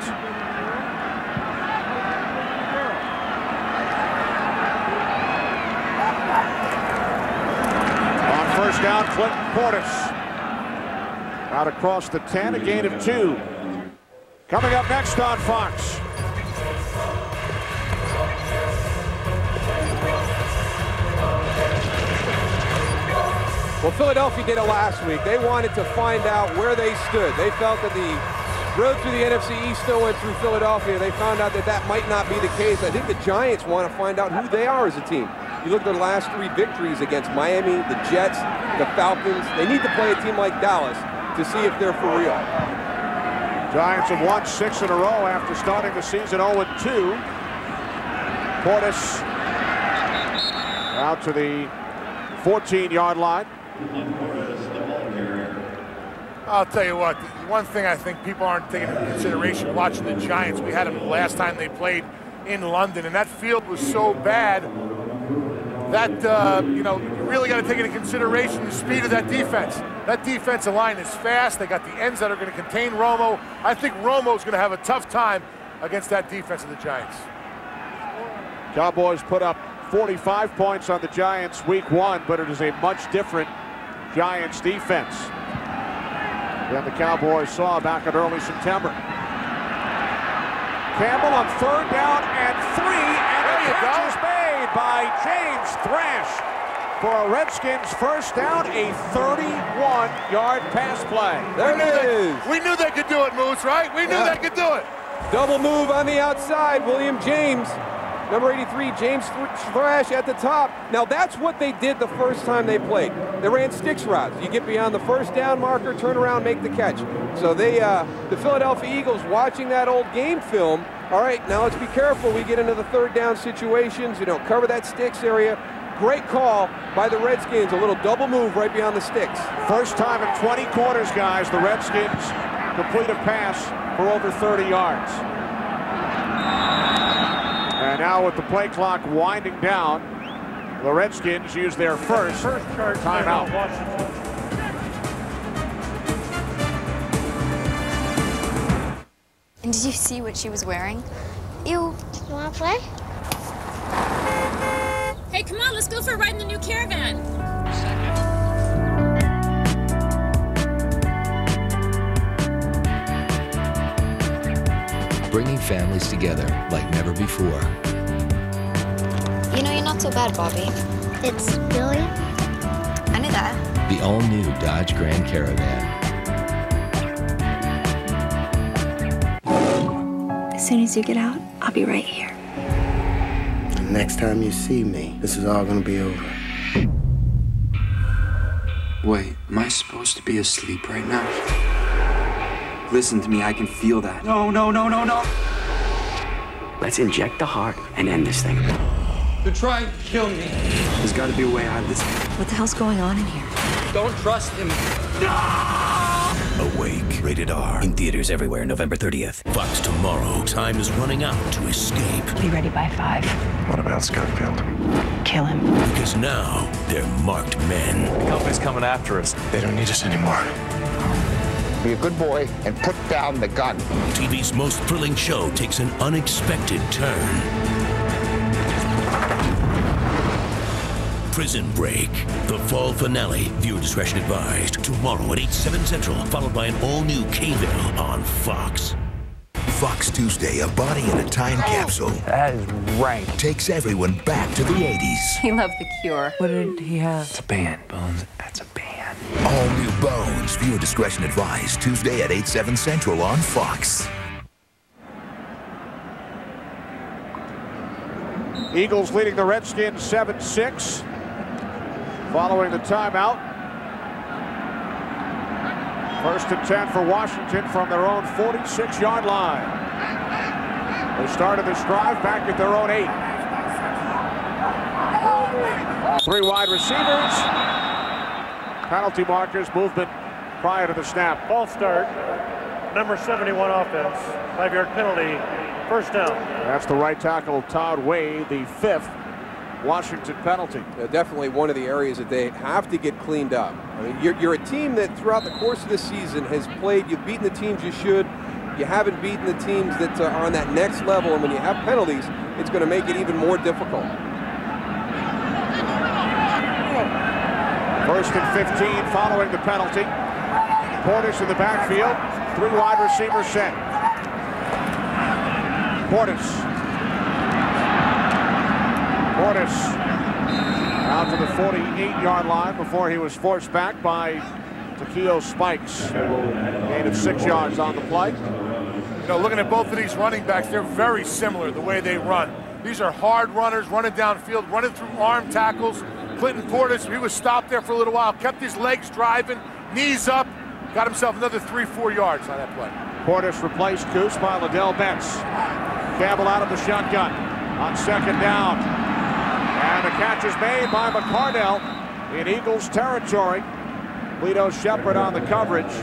On first down, Clinton Portis. Out across the 10, a gain of 2. Coming up next on Fox. Well, Philadelphia did it last week. They wanted to find out where they stood. They felt that the road through the NFC East still went through Philadelphia. They found out that that might not be the case. I think the Giants want to find out who they are as a team. You look at their last 3 victories against Miami, the Jets, the Falcons. They need to play a team like Dallas to see if they're for real. Giants have won 6 in a row after starting the season 0-2. Portis out to the 14-yard line. I'll tell you what, one thing I think people aren't taking into consideration watching the Giants, we had them last time they played in London, and that field was so bad that, you know, you really got to take into consideration the speed of that defense. That defensive line is fast. They got the ends that are going to contain Romo. I think Romo's going to have a tough time against that defense of the Giants. Cowboys put up 45 points on the Giants week 1, but it is a much different Giants defense than the Cowboys saw back in early September. Campbell on third down and 3, and the catch is made by James Thrash for a Redskins first down, a 31-yard pass play. There it is. We knew they could do it, Moose, right? We knew they could do it. Double move on the outside, William James. Number 83, James Thrash at the top. Now that's what they did the first time they played. They ran sticks routes. You get beyond the first down marker, turn around, make the catch. So they, the Philadelphia Eagles, watching that old game film. All right, now let's be careful. We get into the third down situations. You know, cover that sticks area. Great call by the Redskins. A little double move right beyond the sticks. First time in 20 quarters, guys, the Redskins complete a pass for over 30 yards. And now with the play clock winding down, the Redskins use their first timeout. And did you see what she was wearing? Ew. You want to play? Hey, come on, let's go for a ride in the new Caravan. bringing families together like never before. You know, you're not so bad, Bobby. It's Billy. I knew that. The all-new Dodge Grand Caravan. As soon as you get out, I'll be right here. Next time you see me, this is all gonna be over. Wait, am I supposed to be asleep right now? Listen to me, I can feel that. No, no, no, no, no. Let's inject the heart and end this thing. They're trying to kill me. There's got to be a way out of this. What the hell's going on in here? Don't trust him. Awake. Rated R. In theaters everywhere November 30th. Fox tomorrow. Time is running out to escape. Be ready by 5. What about Schofield? Kill him. Because now they're marked men. The company's coming after us. They don't need us anymore. Be a good boy and put down the gun. TV's most thrilling show takes an unexpected turn. Prison Break, the fall finale. Viewer discretion advised. Tomorrow at 8, 7 Central, followed by an all-new K-Ville on Fox. Fox Tuesday, a body in a time capsule. That is rank. Takes everyone back to the 80s. He loved The Cure. What did he have? It's a band, Bones. That's a band. All new Bones. Viewer discretion advised. Tuesday at 8, 7 Central on Fox. Eagles leading the Redskins 7-6. Following the timeout. 1st and 10 for Washington from their own 46-yard line. They started this drive back at their own 8. 3 wide receivers. Penalty markers, movement prior to the snap. Ball start. Number 71 offense. 5-yard penalty. First down. That's the right tackle, Todd Wade, the 5th Washington penalty. Definitely one of the areas that they have to get cleaned up. I mean, you're a team that throughout the course of the season has played, you've beaten the teams you should, you haven't beaten the teams that are on that next level, and when you have penalties, it's going to make it even more difficult. 1st and 15 following the penalty. Portis in the backfield, 3 wide receivers set. Portis out to the 48-yard line before he was forced back by Takeo Spikes. Gain of 6 yards on the play. You know, looking at both of these running backs, they're very similar the way they run. These are hard runners, running downfield, running through arm tackles. Clinton Portis, he was stopped there for a little while, kept his legs driving, knees up, got himself another 3-4 yards on that play. Portis replaced Coos by Liddell Betts. Campbell out of the shotgun on 2nd down. And the catch is made by McCardell in Eagles territory. Lito Shepard on the coverage.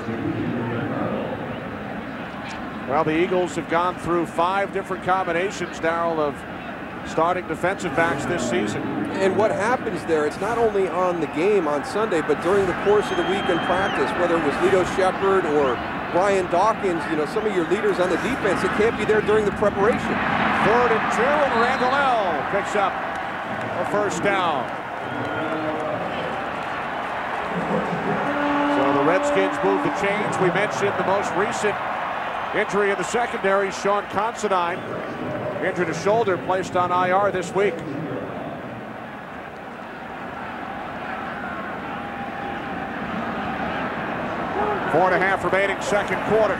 Well, the Eagles have gone through 5 different combinations, Darryl, of starting defensive backs this season. And what happens there, it's not only on the game on Sunday, but during the course of the week in practice, whether it was Lito Shepard or Brian Dawkins, you know, some of your leaders on the defense that can't be there during the preparation. 3rd and 2, and Randall L. picks up a 1st down. So the Redskins move the chains. We mentioned the most recent injury in the secondary, Sean Considine, injured his shoulder, placed on IR this week. Four and a half remaining, 2nd quarter.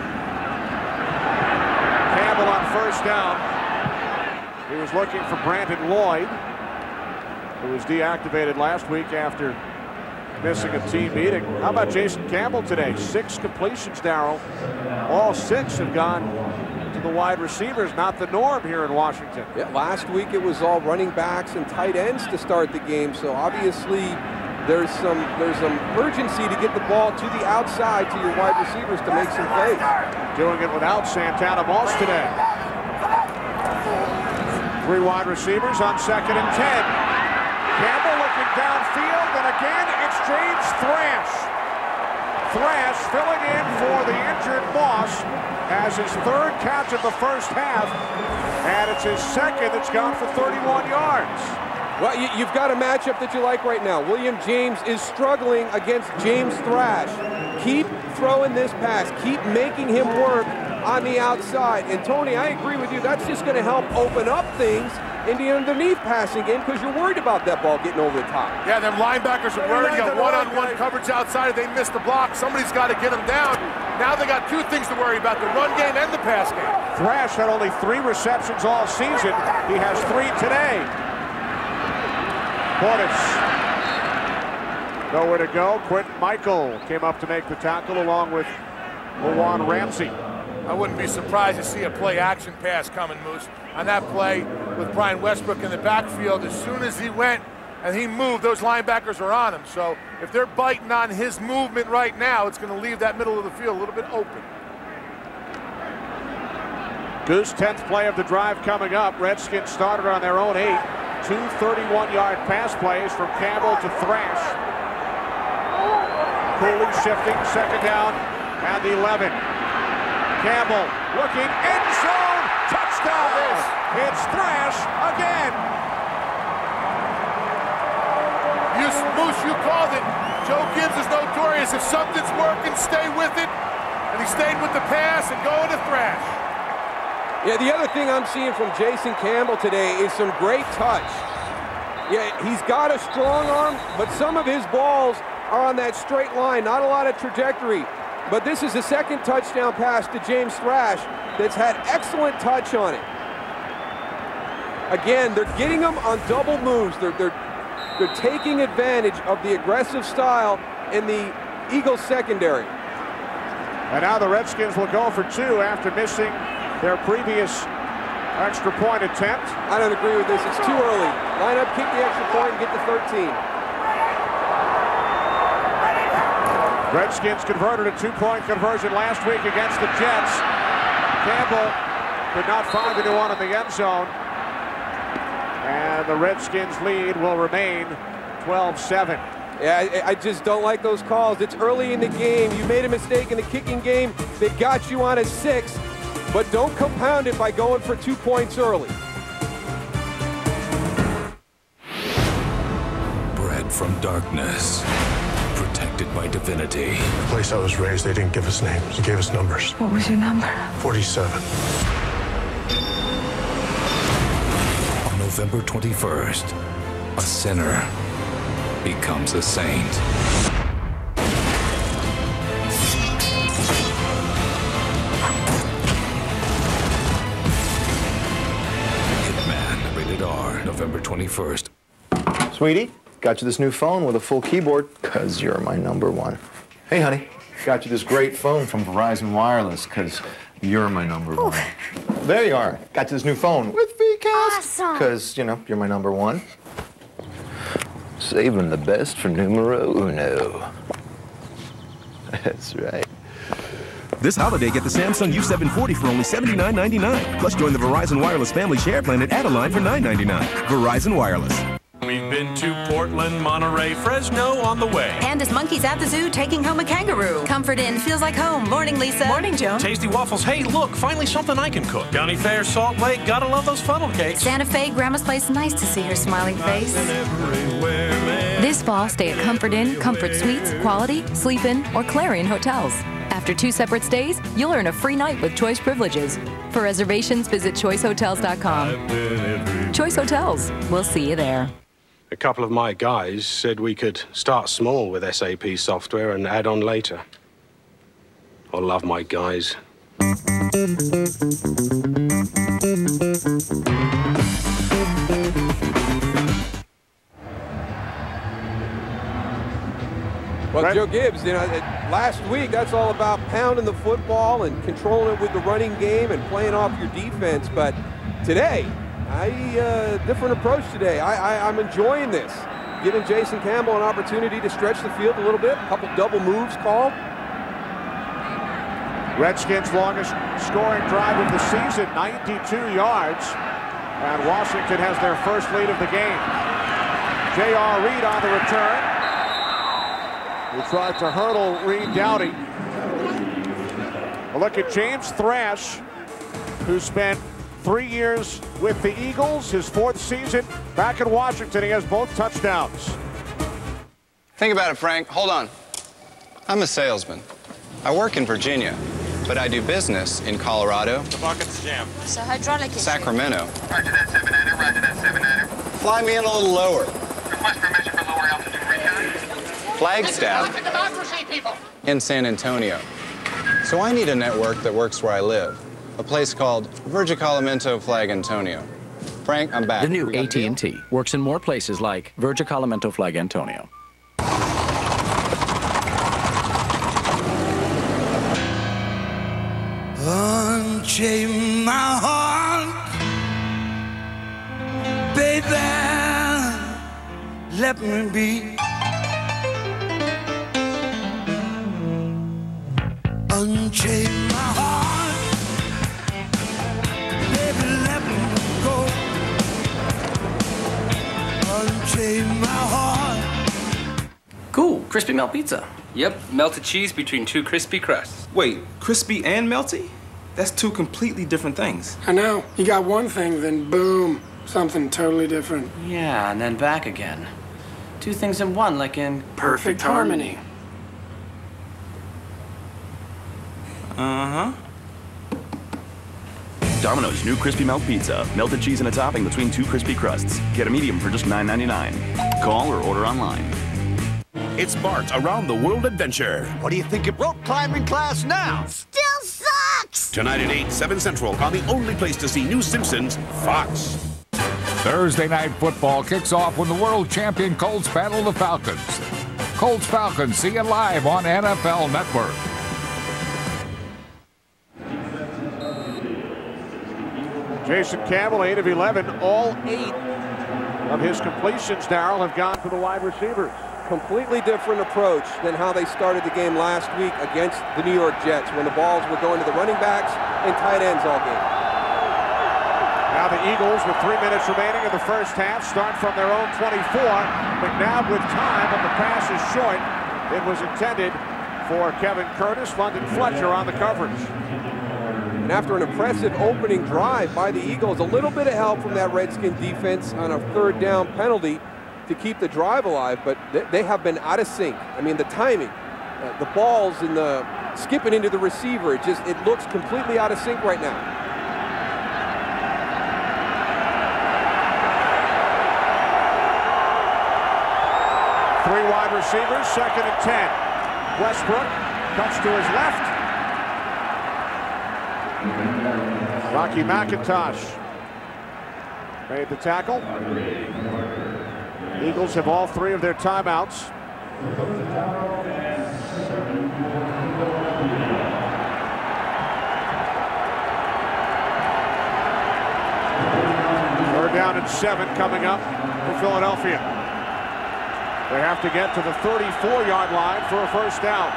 Campbell on 1st down. He was looking for Brandon Lloyd, who was deactivated last week after missing a team meeting. How about Jason Campbell today? 6 completions, Darryl. All 6 have gone to the wide receivers, not the norm here in Washington. Yeah, last week it was all running backs and tight ends to start the game, so obviously there's some urgency to get the ball to the outside to your wide receivers to make some plays. Doing it without Santana Moss today. 3 wide receivers on 2nd and 10. Campbell looking downfield, and again it's James Thrash. Thrash filling in for the injured Moss as his 3rd catch of the 1st half, and it's his 2nd that's gone for 31 yards. Well, you've got a matchup that you like right now. William James is struggling against James Thrash. Keep throwing this pass. Keep making him work on the outside. And Tony, I agree with you. That's just going to help open up things in the underneath passing game because you're worried about that ball getting over the top. Yeah, them linebackers are worried. You got one-on-one coverage outside. They missed the block. Somebody's got to get them down. Now they got two things to worry about, the run game and the pass game. Thrash had only 3 receptions all season. He has 3 today. Portis. Nowhere to go. Quentin Michael came up to make the tackle along with Lawan Ramsey. I wouldn't be surprised to see a play-action pass coming, Moose. On that play with Brian Westbrook in the backfield, as soon as he went and he moved, those linebackers are on him. So if they're biting on his movement right now, it's going to leave that middle of the field a little bit open. Goose, 10th play of the drive coming up. Redskins started on their own 8. 2 31-yard pass plays from Campbell to Thrash. Cooley shifting, second down and 11. Campbell looking, end zone, touchdown! It's Thrash again. Moose, you called it. Joe Gibbs is notorious. If something's working, stay with it. And he stayed with the pass and going to Thrash. Yeah, the other thing I'm seeing from Jason Campbell today is some great touch. Yeah, he's got a strong arm, but some of his balls are on that straight line, not a lot of trajectory. But this is the second touchdown pass to James Thrash that's had excellent touch on it. Again, they're getting them on double moves. They're taking advantage of the aggressive style in the Eagles secondary. And now the Redskins will go for 2 after missing their previous extra point attempt. I don't agree with this. It's too early. Line up, kick the extra point, and get to 13. Redskins converted a 2-point conversion last week against the Jets. Campbell could not find the one in the end zone. And the Redskins lead will remain 12-7. Yeah, I just don't like those calls. It's early in the game. You made a mistake in the kicking game. They got you on a 6, but don't compound it by going for 2 points early. Bred from darkness, protected by divinity. The place I was raised, they didn't give us names. They gave us numbers. What was your number? 47. On November 21st, a sinner becomes a saint. Hitman, rated R, November 21st. Sweetie, got you this new phone with a full keyboard, 'cause you're my number 1. Hey, honey, got you this great phone from Verizon Wireless, 'cause you're my number 1. There you are. Got you this new phone with VCast, Awesome. 'cause, you know, you're my number 1. Saving the best for numero uno. That's right. This holiday, get the Samsung U740 for only $79.99. Plus, join the Verizon Wireless Family Share Plan and add a line for $9.99. Verizon Wireless. We've been to Portland, Monterey, Fresno on the way. Panda's monkeys at the zoo taking home a kangaroo. Comfort Inn feels like home. Morning, Lisa. Morning, Joan. Tasty waffles. Hey, look, finally something I can cook. County Fair, Salt Lake, gotta love those funnel cakes. Santa Fe, Grandma's place. Nice to see her smiling face. This fall, stay at Comfort Inn, Comfort Suites, Quality, Sleep Inn, or Clarion Hotels. After 2 separate stays, you'll earn a free night with Choice Privileges. For reservations, visit choicehotels.com. Choice Hotels. We'll see you there. A couple of my guys said we could start small with SAP software and add on later. I love my guys. Well, Joe Gibbs, you know, last week, that's all about pounding the football and controlling it with the running game and playing off your defense. But today, different approach today. I'm enjoying this, giving Jason Campbell an opportunity to stretch the field a little bit. A couple double moves called. Redskins' longest scoring drive of the season, 92 yards. And Washington has their first lead of the game. J.R. Reed on the return. He tried to hurdle Reed Dowdy. A look at James Thrash, who spent 3 years with the Eagles, his 4th season back in Washington. He has both touchdowns. Think about it, Frank. Hold on. I'm a salesman. I work in Virginia. but I do business in Colorado, The bucket's jammed. So hydraulic issue. Sacramento. Roger that, 7-9er. Roger that, 7-9er. Fly me in a little lower. Request permission for lower altitude return. Flagstaff Democracy, people. in San Antonio. So I need a network that works where I live. A place called Virgicalamento Flag Antonio. Frank, I'm back. The new AT&T works in more places like Virgicalamento Flag Antonio. Unchain my heart, baby, let me be. Unchain my heart, baby, let me go. Unchain my heart. Cool, crispy melt pizza. Yep, melted cheese between two crispy crusts. Wait, crispy and melty? That's two completely different things. I know. You got one thing, then boom, something totally different. Yeah, and then back again. Two things in one, like in Perfect harmony. Uh-huh. Domino's new crispy melt pizza. Melted cheese and a topping between two crispy crusts. Get a medium for just $9.99. Call or order online. It's Bart's Around the World Adventure. What do you think of rope climbing class now? Still sucks! Tonight at 8, 7 Central on the only place to see new Simpsons, Fox. Thursday Night Football kicks off when the world champion Colts battle the Falcons. Colts-Falcons, see it live on NFL Network. Jason Campbell, 8 of 11. All 8 of his completions, Darrell, have gone to the wide receivers. Completely different approach than how they started the game last week against the New York Jets when the balls were going to the running backs and tight ends all game. Now the Eagles, with 3 minutes remaining in the first half, start from their own 24. McNabb with time, but the pass is short. It was intended for Kevin Curtis. London Fletcher on the coverage. And after an impressive opening drive by the Eagles, a little bit of help from that Redskin defense on a third down penalty to keep the drive alive, but they have been out of sync. I mean, the timing, the balls and the skipping into the receiver, it looks completely out of sync right now. Three wide receivers, 2nd and 10. Westbrook cuts to his left. Rocky McIntosh made the tackle. Eagles have all 3 of their timeouts. Third down and 7 coming up for Philadelphia. They have to get to the 34-yard line for a first down.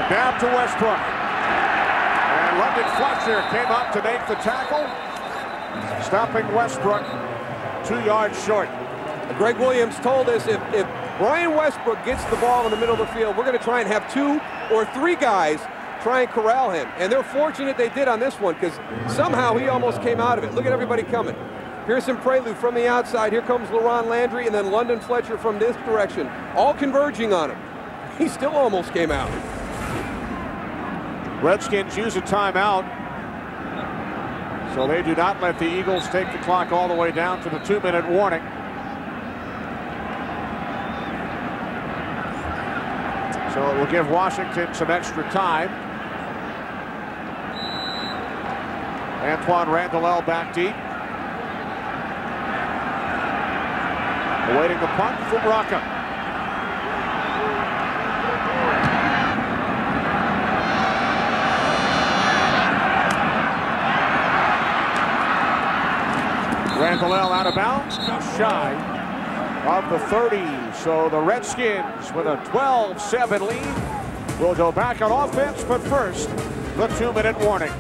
Down to Westbrook. And London Fletcher came up to make the tackle, stopping Westbrook 2 yards short. Greg Williams told us if Brian Westbrook gets the ball in the middle of the field, we're going to try and have 2 or 3 guys try and corral him. And they're fortunate they did on this one because somehow he almost came out of it. Look at everybody coming. Pearson Prelude from the outside. Here comes LaRon Landry and then London Fletcher from this direction. All converging on him. He still almost came out. Redskins use a timeout, so they do not let the Eagles take the clock all the way down to the 2-minute warning. So it will give Washington some extra time. Antoine Randall back deep. Awaiting the punt from Rocca. Randall out of bounds, just shy of the 30. So the Redskins with a 12-7 lead will go back on offense, but first, the 2-minute warning.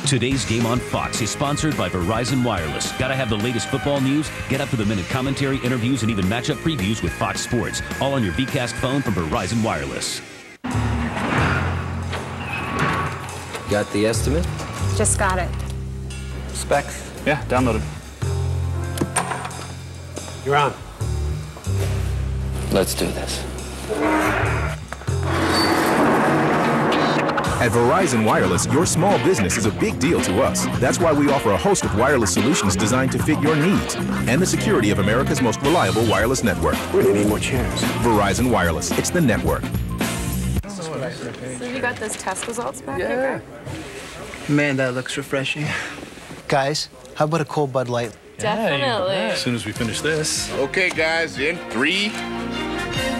Today's game on Fox is sponsored by Verizon Wireless. Gotta have the latest football news, get up-to-the-minute commentary, interviews, and even matchup previews with Fox Sports. All on your VCast phone from Verizon Wireless. Got the estimate? Just got it. Specs? Yeah, downloaded. You're on. Let's do this. At Verizon Wireless, your small business is a big deal to us. That's why we offer a host of wireless solutions designed to fit your needs and the security of America's most reliable wireless network. We're gonna need more chairs. Verizon Wireless, it's the network. So you got those test results back here? Man, that looks refreshing. Guys, how about a cold Bud Light? Definitely. As soon as we finish this. Okay, guys, in 3.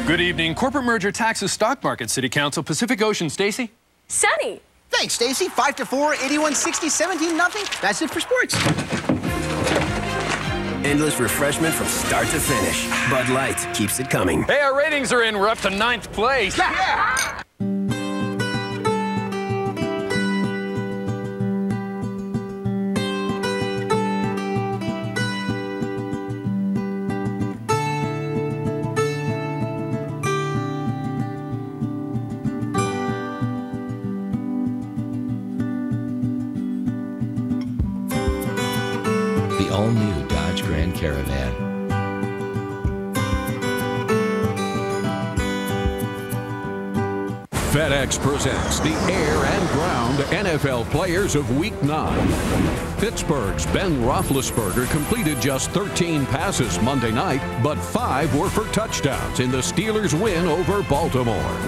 Good evening. Corporate merger taxes stock market. City Council, Pacific Ocean. Stacy? Sunny. Thanks, Stacy. 5-4, 81-60, 17-0. That's it for sports. Endless refreshment from start to finish. Bud Light keeps it coming. Hey, our ratings are in. We're up to 9th place. Yeah. The all-new Dodge Grand Caravan. FedEx presents the air and ground NFL players of Week 9. Pittsburgh's Ben Roethlisberger completed just 13 passes Monday night, but 5 were for touchdowns in the Steelers' win over Baltimore.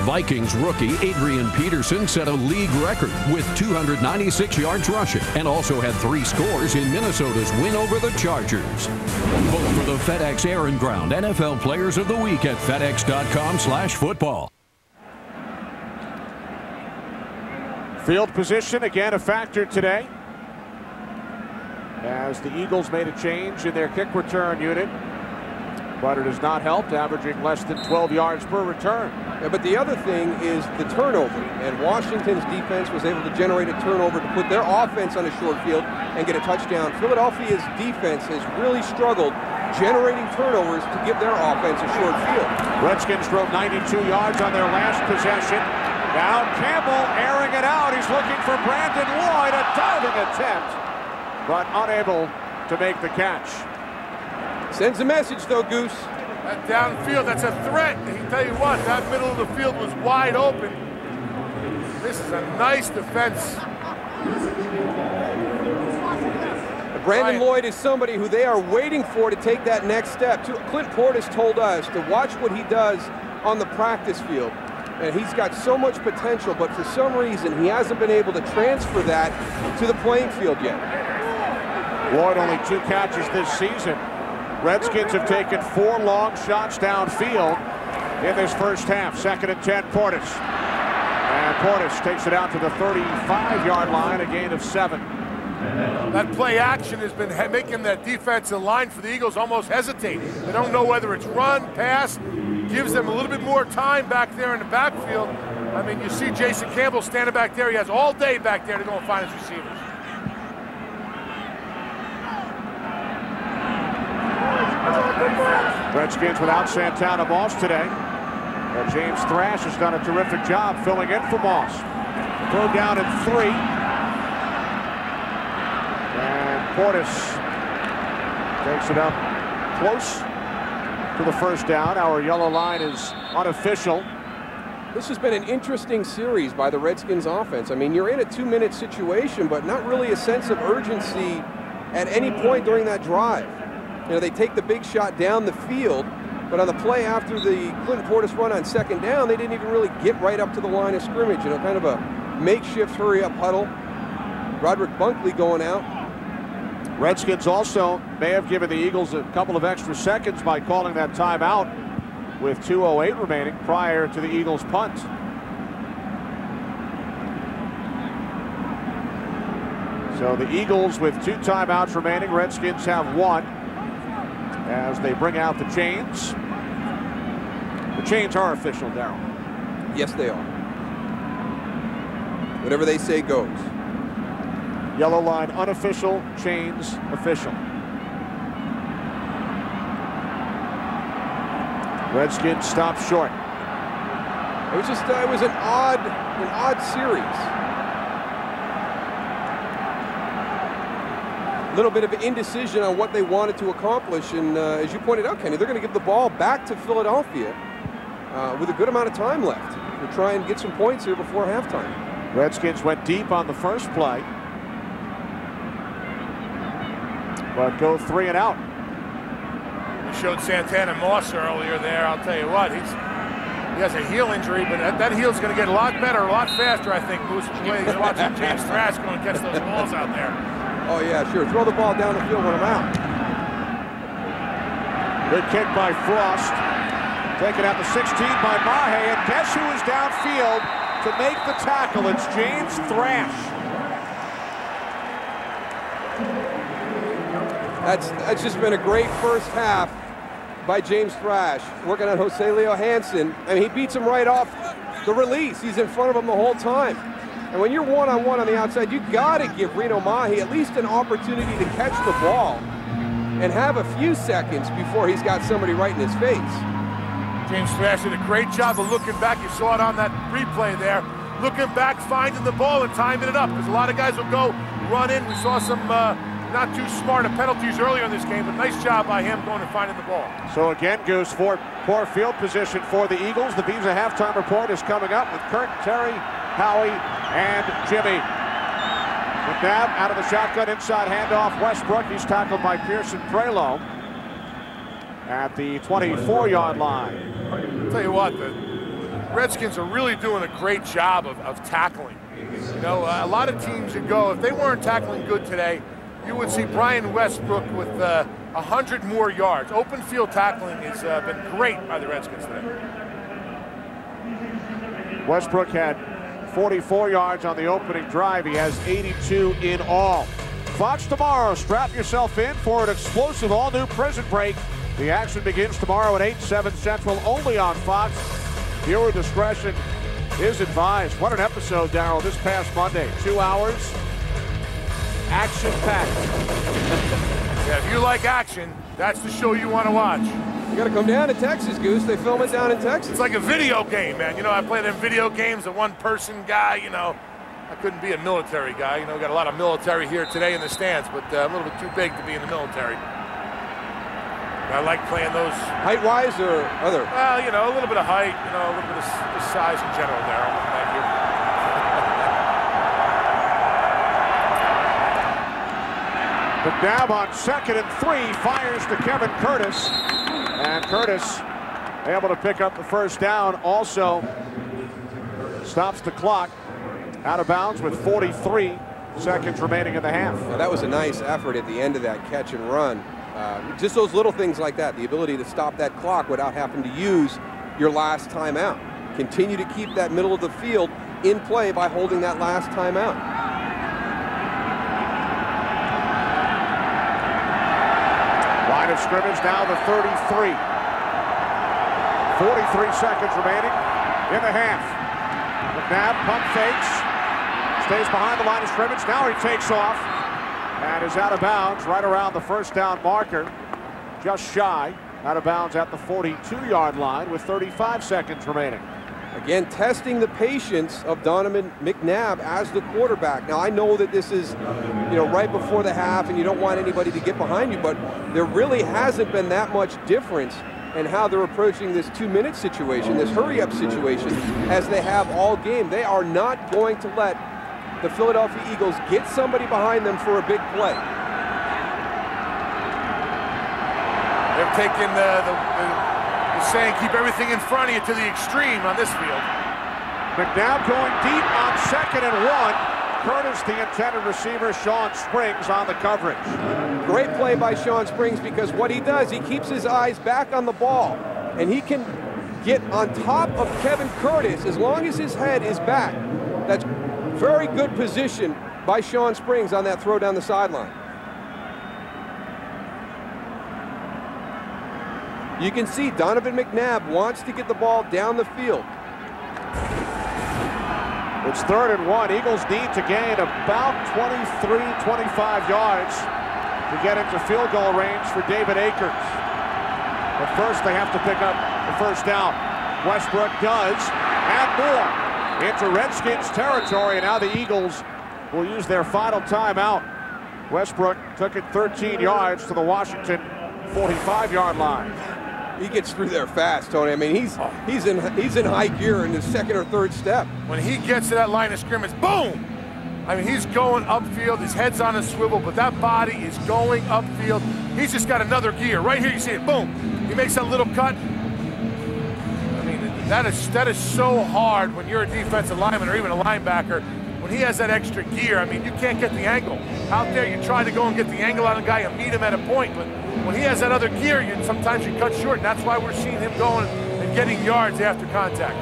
Vikings rookie Adrian Peterson set a league record with 296 yards rushing and also had 3 scores in Minnesota's win over the Chargers. Vote for the FedEx Air and Ground NFL Players of the Week at FedEx.com/football. Field position, again, a factor today, as the Eagles made a change in their kick return unit, but it has not helped, averaging less than 12 yards per return. Yeah, but the other thing is the turnover, and Washington's defense was able to generate a turnover to put their offense on a short field and get a touchdown. Philadelphia's defense has really struggled generating turnovers to give their offense a short field. Redskins drove 92 yards on their last possession. Now Campbell airing it out. He's looking for Brandon Lloyd, a diving attempt, but unable to make the catch. Sends a message, though, Goose. That downfield, that's a threat. I can tell you what, that middle of the field was wide open. This is a nice defense. Brandon Lloyd is somebody who they are waiting for to take that next step. Clint Portis told us to watch what he does on the practice field. And he's got so much potential, but for some reason, he hasn't been able to transfer that to the playing field yet. Lloyd only 2 catches this season. Redskins have taken 4 long shots downfield in this first half. 2nd and 10, Portis. And Portis takes it out to the 35-yard line, a gain of 7. That play action has been making that defensive line for the Eagles almost hesitate. They don't know whether it's run, pass, gives them a little bit more time back there in the backfield. I mean, you see Jason Campbell standing back there. He has all day back there to go and find his receivers. Redskins without Santana Moss today. And James Thrash has done a terrific job filling in for Moss. Throw down at 3. And Portis takes it up close to the first down. Our yellow line is unofficial. This has been an interesting series by the Redskins offense. I mean, you're in a 2-minute situation, but not really a sense of urgency at any point during that drive. You know, they take the big shot down the field, but on the play after the Clinton Portis run on 2nd down, they didn't even really get right up to the line of scrimmage. You know, kind of a makeshift hurry-up huddle. Roderick Bunkley going out. Redskins also may have given the Eagles a couple of extra seconds by calling that timeout with 2:08 remaining prior to the Eagles' punt. So the Eagles with 2 timeouts remaining. Redskins have 1 as they bring out the chains. The chains are official, Darryl. Yes, they are. Whatever they say goes. Yellow line unofficial, chains official. Redskins stop short. It was just it was an odd series. little bit of indecision on what they wanted to accomplish. And as you pointed out, Kenny, they're going to give the ball back to Philadelphia with a good amount of time left to try and get some points here before halftime. Redskins went deep on the first play, but go 3 and out. We showed Santana Moss earlier there. I'll tell you what, he has a heel injury, but that heel's going to get a lot better, a lot faster, I think. Moose is watching James Thrash go and catch those balls out there. Oh, yeah, sure. Throw the ball down the field when I'm out. Good kick by Frost. Taken out the 16 by Mahe, and guess who is downfield to make the tackle? It's James Thrash. That's just been a great first half by James Thrash, working on Jose Leo Hansen. I mean, he beats him right off the release. He's in front of him the whole time. And when you're one-on-one on the outside, you got to give Reno Mahe at least an opportunity to catch the ball and have a few seconds before he's got somebody right in his face. James Thrash did a great job of looking back. You saw it on that replay there. Looking back, finding the ball and timing it up. Because a lot of guys will go run in. We saw some not too smart penalties earlier in this game, but nice job by him going and finding the ball. So again, Goose, for poor field position for the Eagles. The Visa halftime report is coming up with Kurt, Terry, Howie, and Jimmy. McNabb out of the shotgun, inside handoff. Westbrook, he's tackled by Pearson Prelo at the 24-yard line. I'll tell you what, the Redskins are really doing a great job of tackling. You know, a lot of teams that go, if they weren't tackling good today, you would see Brian Westbrook with 100 more yards. Open field tackling has been great by the Redskins today. Westbrook had 44 yards on the opening drive. He has 82 in all. Fox tomorrow. Strap yourself in for an explosive all-new Prison Break. The action begins tomorrow at 8, 7 Central, only on Fox. Viewer discretion is advised. What an episode, Darryl, this past Monday. 2 hours, action-packed. Yeah, if you like action, that's the show you want to watch. You got to come down to Texas, Goose. They film it down in Texas. It's like a video game, man. You know, I play them video games, a one-person guy, you know. I couldn't be a military guy. You know, we got a lot of military here today in the stands, but a little bit too big to be in the military. I like playing those. Height-wise or other? Well, you know, a little bit of height, you know, a little bit of size in general, Darryl. Thank you. McNabb on 2nd and 3 fires to Kevin Curtis. And Curtis able to pick up the first down. Also stops the clock out of bounds with 43 seconds remaining in the half. Now, that was a nice effort at the end of that catch and run. Just those little things like that, the ability to stop that clock without having to use your last timeout. Continue to keep that middle of the field in play by holding that last timeout. Line of scrimmage now the 33. 43 seconds remaining in the half. McNabb pump fakes. Stays behind the line of scrimmage. Now he takes off and is out of bounds right around the first down marker. Just shy. Out of bounds at the 42-yard line with 35 seconds remaining. Again, testing the patience of Donovan McNabb as the quarterback. Now, I know that this is, you know, right before the half and you don't want anybody to get behind you, but there really hasn't been that much difference in how they're approaching this 2-minute situation, this hurry-up situation, as they have all game. They are not going to let the Philadelphia Eagles get somebody behind them for a big play. They're taking the saying, keep everything in front of you to the extreme on this field. McNabb going deep on 2nd and 1. Curtis, the intended receiver, Sean Springs on the coverage. Great play by Sean Springs, because what he does, he keeps his eyes back on the ball, and he can get on top of Kevin Curtis as long as his head is back. That's very good position by Sean Springs on that throw down the sideline. You can see Donovan McNabb wants to get the ball down the field. It's 3rd and 1. Eagles need to gain about 23, 25 yards to get into field goal range for David Akers. But first they have to pick up the first down. Westbrook does, and more into Redskins territory, and now the Eagles will use their final timeout Westbrook took it 13 yards to the Washington 45-yard line. He gets through there fast, Tony. I mean, he's in high gear in his second or third step. When he gets to that line of scrimmage, boom! I mean, he's going upfield. His head's on a swivel, but that body is going upfield. He's just got another gear. Right here, you see it. Boom! He makes that little cut. I mean, that is so hard when you're a defensive lineman or even a linebacker. When he has that extra gear, I mean, you can't get the angle. Out there, you try to go and get the angle on a guy and meet him at a point, but when he has that other gear, sometimes you cut short, and that's why we're seeing him going and getting yards after contact.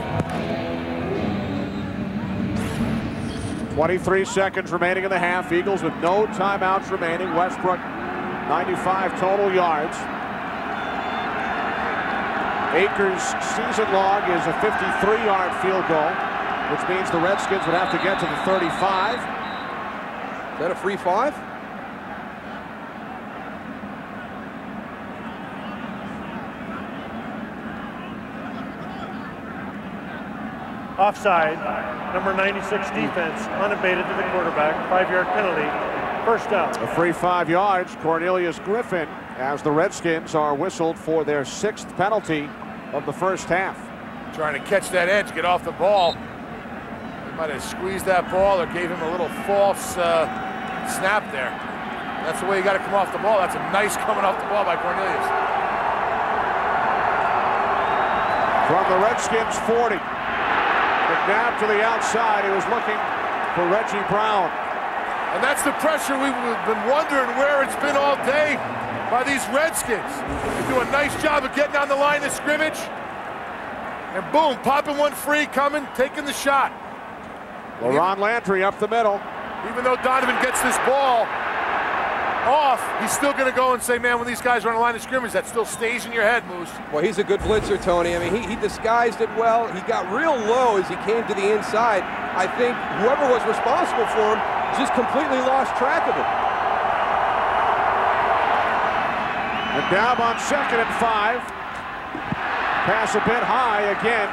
23 seconds remaining in the half. Eagles with no timeouts remaining. Westbrook, 95 total yards. Akers' season log is a 53-yard field goal, which means the Redskins would have to get to the 35. Is that a free 5? Offside, number 96 defense, unabated to the quarterback, 5-yard penalty, first down. A free 5 yards. Cornelius Griffin, as the Redskins are whistled for their 6th penalty of the first half. Trying to catch that edge, get off the ball. He might have squeezed that ball or gave him a little false snap there. That's the way you got to come off the ball. That's a nice coming off the ball by Cornelius. From the Redskins 40. McNabb to the outside. He was looking for Reggie Brown. And that's the pressure we've been wondering where it's been all day by these Redskins. They do a nice job of getting on the line of scrimmage. And boom, popping one free, coming, taking the shot. LaRon Landry up the middle. Even though Donovan gets this ball off, he's still going to go and say, man, when these guys are on the line of scrimmage, that still stays in your head, Moose. Well, he's a good blitzer, Tony. I mean, he disguised it well. He got real low as he came to the inside. I think whoever was responsible for him just completely lost track of him. McNabb on 2nd and 5. Pass a bit high again.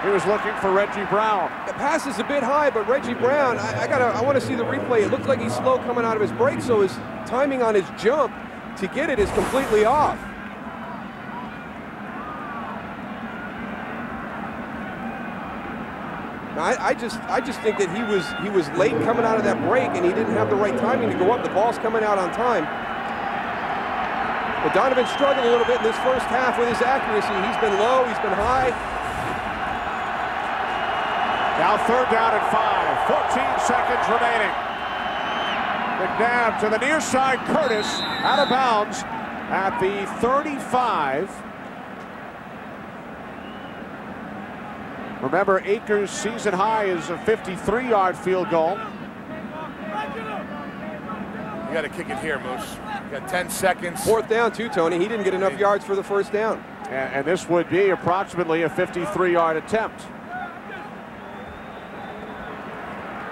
He was looking for Reggie Brown. The pass is a bit high, but Reggie Brown, I want to see the replay. It looks like he's slow coming out of his break, so his timing on his jump to get it is completely off. Now, I just think that he was late coming out of that break, and he didn't have the right timing to go up. The ball's coming out on time. But Donovan struggled a little bit in this first half with his accuracy. He's been low, he's been high. Now 3rd down and 5, 14 seconds remaining. McNabb to the near side, Curtis out of bounds at the 35. Remember, Akers' season high is a 53-yard field goal. You got to kick it here, Moose. You got 10 seconds. 4th down too, Tony. He didn't get enough yards for the first down. And this would be approximately a 53-yard attempt.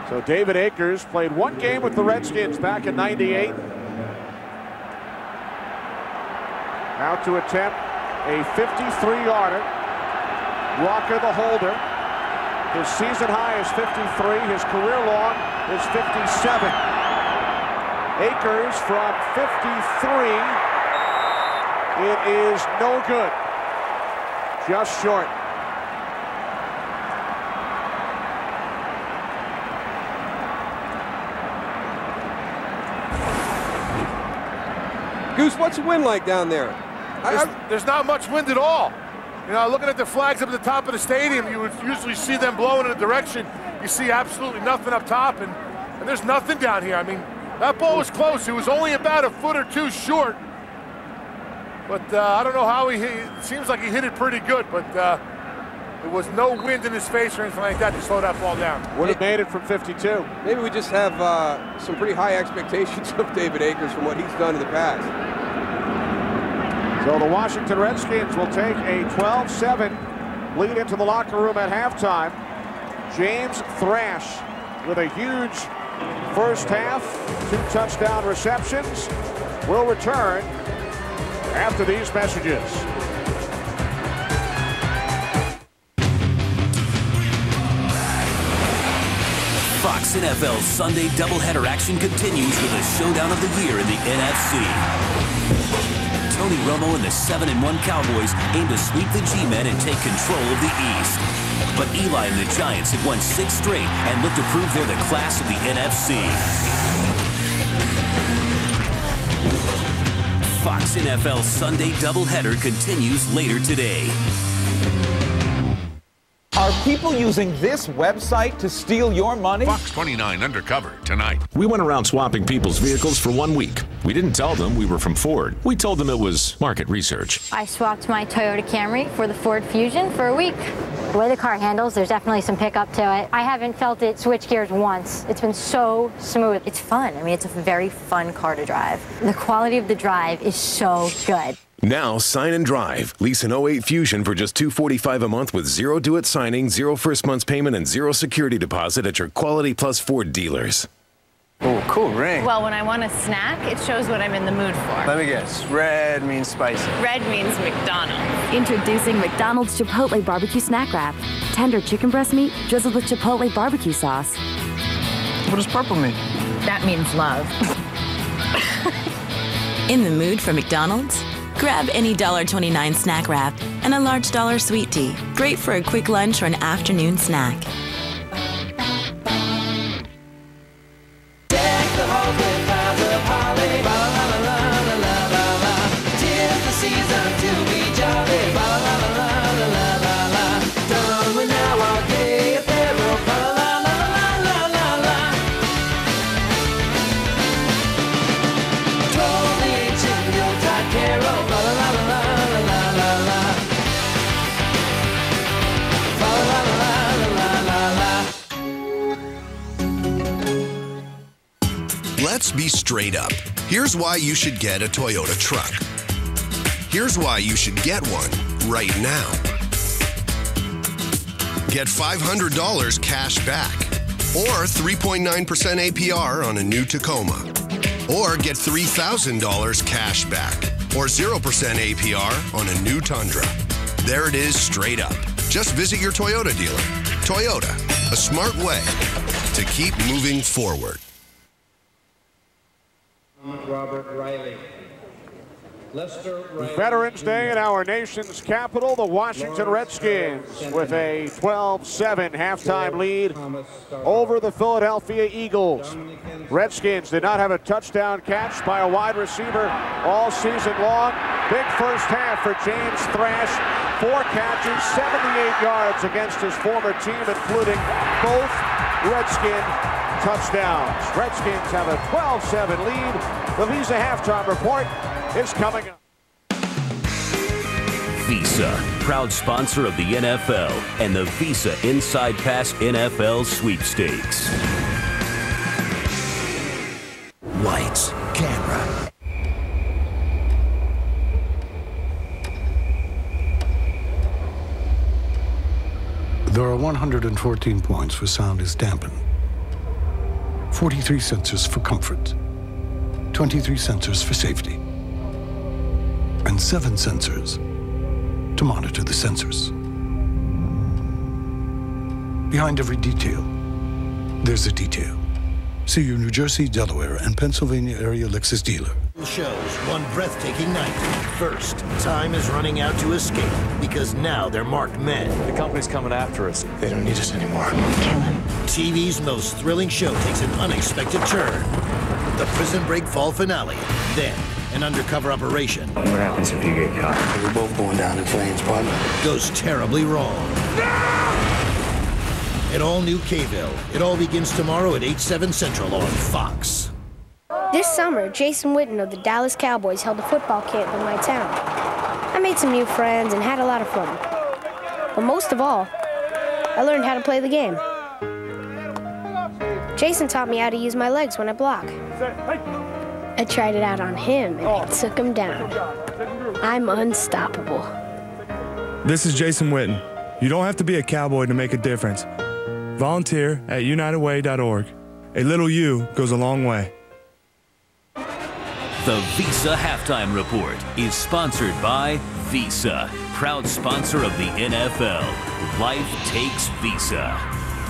So David Akers played one game with the Redskins back in '98. Now to attempt a 53-yarder. Walker the holder. His season high is 53. His career long is 57. Akers from 53. It is no good. Just short. Goose, what's the wind like down there? There's not much wind at all. You know, looking at the flags up at the top of the stadium, you would usually see them blowing in a direction. You see absolutely nothing up top, and there's nothing down here. I mean, that ball was close. It was only about a foot or two short. But I don't know how he hit it. It seems like he hit it pretty good, but there was no wind in his face or anything like that to slow that ball down. Would have made it from 52. Maybe we just have some pretty high expectations of David Akers from what he's done in the past. So the Washington Redskins will take a 12-7 lead into the locker room at halftime. James Thrash with a huge first half, 2 touchdown receptions, will return after these messages. Fox Fox NFL Sunday doubleheader action continues with a showdown of the year in the NFC. Tony Romo and the 7-1 Cowboys aim to sweep the G-Men and take control of the East. But Eli and the Giants have won 6 straight and look to prove they're the class of the NFC. Fox NFL Sunday doubleheader continues later today. Are people using this website to steal your money? Fox 29 Undercover tonight. We went around swapping people's vehicles for 1 week. We didn't tell them we were from Ford. We told them it was market research. I swapped my Toyota Camry for the Ford Fusion for a week. The way the car handles, there's definitely some pickup to it. I haven't felt it switch gears once. It's been so smooth. It's fun. I mean, it's a very fun car to drive. The quality of the drive is so good. Now sign and drive. Lease an 08 Fusion for just $245 a month with 0 due at signing, 0 first month's payment, and 0 security deposit at your Quality Plus Ford dealers. Oh, cool ring. Well, when I want a snack, it shows what I'm in the mood for. Let me guess. Red means spicy. Red means McDonald's. Introducing McDonald's Chipotle Barbecue Snack Wrap. Tender chicken breast meat drizzled with Chipotle barbecue sauce. What does purple mean? That means love. In the mood for McDonald's? Grab any $1.29 snack wrap and a large $1 sweet tea. Great for a quick lunch or an afternoon snack. Deck the halls with boughs of holly. Ba la la la la la la la. 'Tis the season to be jolly. Ba la la la la la la la. Done with now our gay apparel. Ba la la la la la la. Told the ancient Yuletide carol. Ba la la la la la la la. Ba la la la la la la. Let's be straight up. Here's why you should get a Toyota truck. Here's why you should get one right now. Get $500 cash back, or 3.9% APR on a new Tacoma. Or get $3,000 cash back, or 0% APR on a new Tundra. There it is, straight up. Just visit your Toyota dealer. Toyota, a smart way to keep moving forward. Robert Riley. Veterans Day in our nation's capital, the Washington Redskins with a 12-7 halftime lead over the Philadelphia Eagles. Redskins did not have a touchdown catch by a wide receiver all season long. Big first half for James Thrash. 4 catches, 78 yards against his former team, including both Redskin touchdowns. Redskins have a 12-7 lead. The Visa halftime report is coming up. Visa, proud sponsor of the NFL and the Visa Inside Pass NFL Sweepstakes. Lights, camera. There are 114 points where sound is dampened, 43 sensors for comfort, 23 sensors for safety, and 7 sensors to monitor the sensors. Behind every detail, there's a detail. See your New Jersey, Delaware, and Pennsylvania area Lexus dealer. Shows one breathtaking night. First, time is running out to escape because now they're marked men. The company's coming after us. They don't need us anymore. Kill him. TV's most thrilling show takes an unexpected turn. The Prison Break fall finale. Then, an undercover operation. What happens if you get caught? We're both going down in flames, bud. Goes terribly wrong. An all-new K-ville. It all begins tomorrow at 8/7 Central on Fox. This summer, Jason Witten of the Dallas Cowboys held a football camp in my town. I made some new friends and had a lot of fun. But most of all, I learned how to play the game. Jason taught me how to use my legs when I block. I tried it out on him and I took him down. I'm unstoppable. This is Jason Witten. You don't have to be a cowboy to make a difference. Volunteer at unitedway.org. A little you goes a long way. The Visa Halftime Report is sponsored by Visa, proud sponsor of the NFL. Life takes Visa.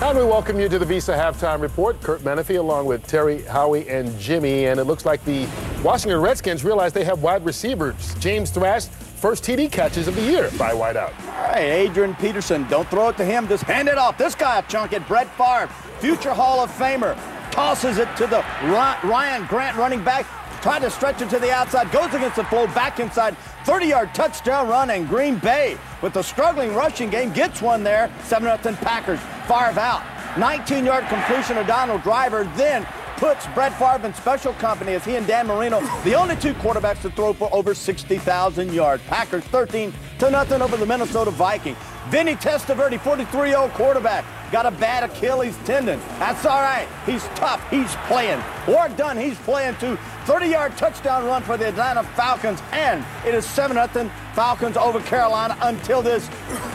And we welcome you to the Visa Halftime Report. Kurt Menefee along with Terry, Howie, and Jimmy. And it looks like the Washington Redskins realize they have wide receivers. James Thrash, first TD catches of the year by wideout. Hey, Adrian Peterson, don't throw it to him. Just hand it off. This guy will chunk it. Brett Favre, future Hall of Famer, tosses it to the Ryan Grant running back. Tried to stretch it to the outside, goes against the flow, back inside, 30-yard touchdown run, and Green Bay, with the struggling rushing game, gets one there, 7-0 Packers. Favre out. 19-yard completion of Donald Driver, then puts Brett Favre in special company as he and Dan Marino, the only two quarterbacks to throw for over 60,000 yards. Packers 13-0 over the Minnesota Vikings. Vinny Testaverde, 43-year-old quarterback, got a bad Achilles tendon. That's all right. He's tough. He's playing. Ward Dunn, he's playing too. 30-yard touchdown run for the Atlanta Falcons, and it is 7-0 Falcons over Carolina until this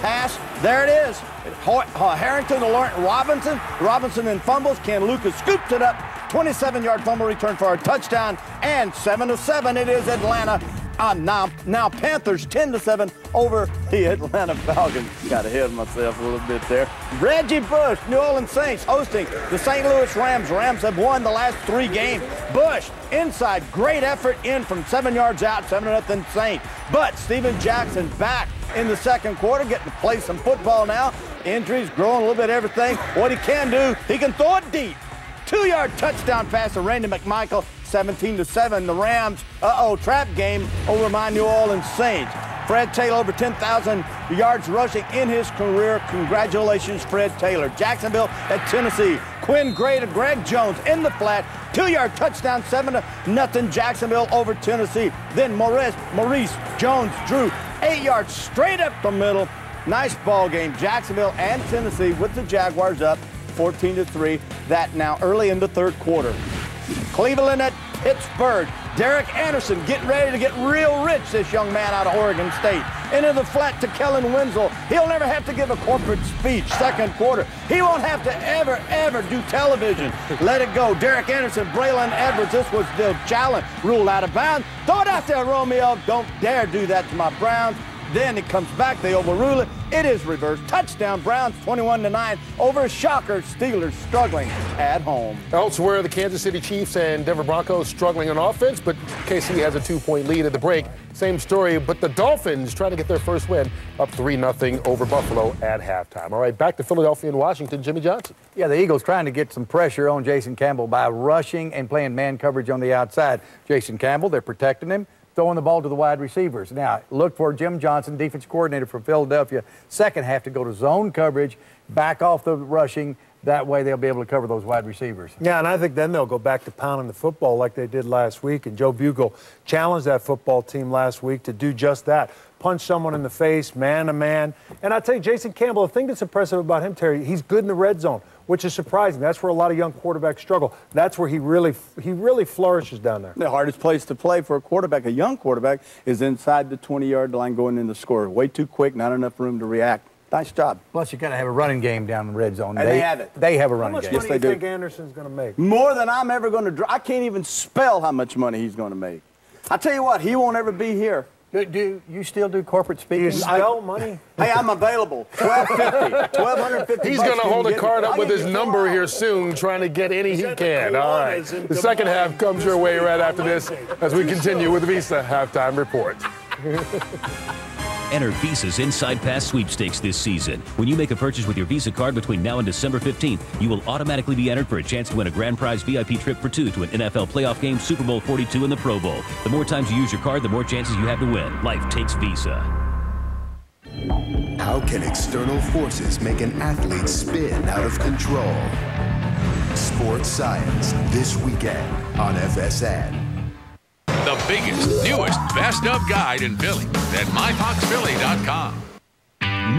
pass. There it is. Harrington to Robinson. Robinson then fumbles. Ken Lucas scoops it up. 27-yard fumble return for a touchdown, and 7-7 it is Atlanta. Now Panthers 10-7 over the Atlanta Falcons. Got ahead of myself a little bit there. Reggie Bush, New Orleans Saints hosting the St. Louis Rams. Rams have won the last 3 games. Bush inside, great effort in from 7 yards out, 7-0 Saints. But Steven Jackson back in the second quarter, getting to play some football now. Injuries, growing a little bit of everything. What he can do, he can throw it deep. 2-yard touchdown pass to Randy McMichael, 17-7. The Rams, trap game over my New Orleans Saints. Fred Taylor over 10,000 yards rushing in his career. Congratulations, Fred Taylor. Jacksonville at Tennessee. Quinn Gray to Greg Jones in the flat. 2-yard touchdown, 7-0 Jacksonville over Tennessee. Then Maurice Jones-Drew, 8 yards straight up the middle. Nice ball game. Jacksonville and Tennessee with the Jaguars up 14-3. That now early in the third quarter. Cleveland at Pittsburgh. Derek Anderson getting ready to get real rich, this young man out of Oregon State. Into the flat to Kellen Winslow. He'll never have to give a corporate speech second quarter. He won't have to ever do television. Let it go. Derek Anderson, Braylon Edwards. This was the challenge. Ruled out of bounds. Throw it out there, Romeo. Don't dare do that to my Browns. Then it comes back. They overrule it. It is reversed. Touchdown, Browns 21-9 over Shocker. Steelers struggling at home. Elsewhere, the Kansas City Chiefs and Denver Broncos struggling on offense, but KC has a 2-point lead at the break. Same story, but the Dolphins trying to get their first win, up 3-0 over Buffalo at halftime. All right, back to Philadelphia and Washington, Jimmy Johnson. Yeah, the Eagles trying to get some pressure on Jason Campbell by rushing and playing man coverage on the outside. Jason Campbell, they're protecting him, throwing the ball to the wide receivers. Now, look for Jim Johnson, defense coordinator from Philadelphia, second half to go to zone coverage, back off the rushing. That way they'll be able to cover those wide receivers. Yeah, and I think then they'll go back to pounding the football like they did last week. And Joe Bugle challenged that football team last week to do just that. Punch someone in the face, man to man. And I'll tell you, Jason Campbell, the thing that's impressive about him, Terry, he's good in the red zone, which is surprising. That's where a lot of young quarterbacks struggle. That's where he really flourishes down there. The hardest place to play for a quarterback, a young quarterback, is inside the 20-yard line going in the score. Way too quick, not enough room to react. Nice job. Plus, you got to have a running game down in the red zone. And they have it. They have a running game. How much money do you think Anderson's going to make? More than I'm ever going to draw. I can't even spell how much money he's going to make. I tell you what, he won't ever be here. Do you still do corporate speaking? Do you spell money? Hey, I'm available. $1,250. He's going to hold a card up with his number here soon, trying to get any he can. All right. The second half comes your way right after this as we continue with the Visa Halftime Report. Enter Visa's Inside Pass sweepstakes this season. When you make a purchase with your Visa card between now and December 15th, you will automatically be entered for a chance to win a grand prize VIP trip for 2 to an NFL playoff game, Super Bowl 42, and the Pro Bowl. The more times you use your card, the more chances you have to win. Life takes Visa. How can external forces make an athlete spin out of control? Sports Science this weekend on FSN. The biggest, newest, best of guide in Philly at myfoxphilly.com.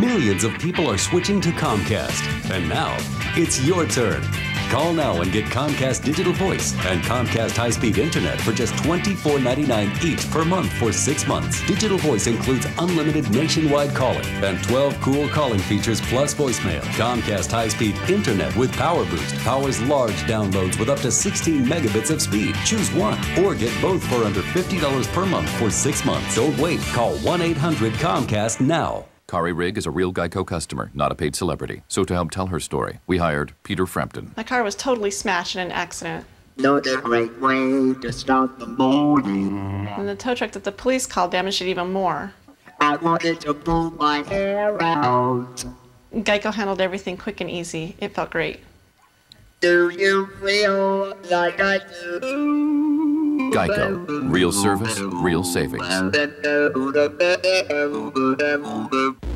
Millions of people are switching to Comcast, and now it's your turn. Call now and get Comcast Digital Voice and Comcast High-Speed Internet for just $24.99 each per month for 6 months. Digital Voice includes unlimited nationwide calling and 12 cool calling features plus voicemail. Comcast High-Speed Internet with Power Boost powers large downloads with up to 16 megabits of speed. Choose one or get both for under $50 per month for 6 months. Don't wait. Call 1-800-COMCAST now. Kari Rigg is a real Geico customer, not a paid celebrity. So to help tell her story, we hired Peter Frampton. My car was totally smashed in an accident. Not a great way to start the morning. And the tow truck that the police called damaged it even more. I wanted to pull my hair out. Geico handled everything quick and easy. It felt great. Do you feel like I do? Geico. Real service, real savings.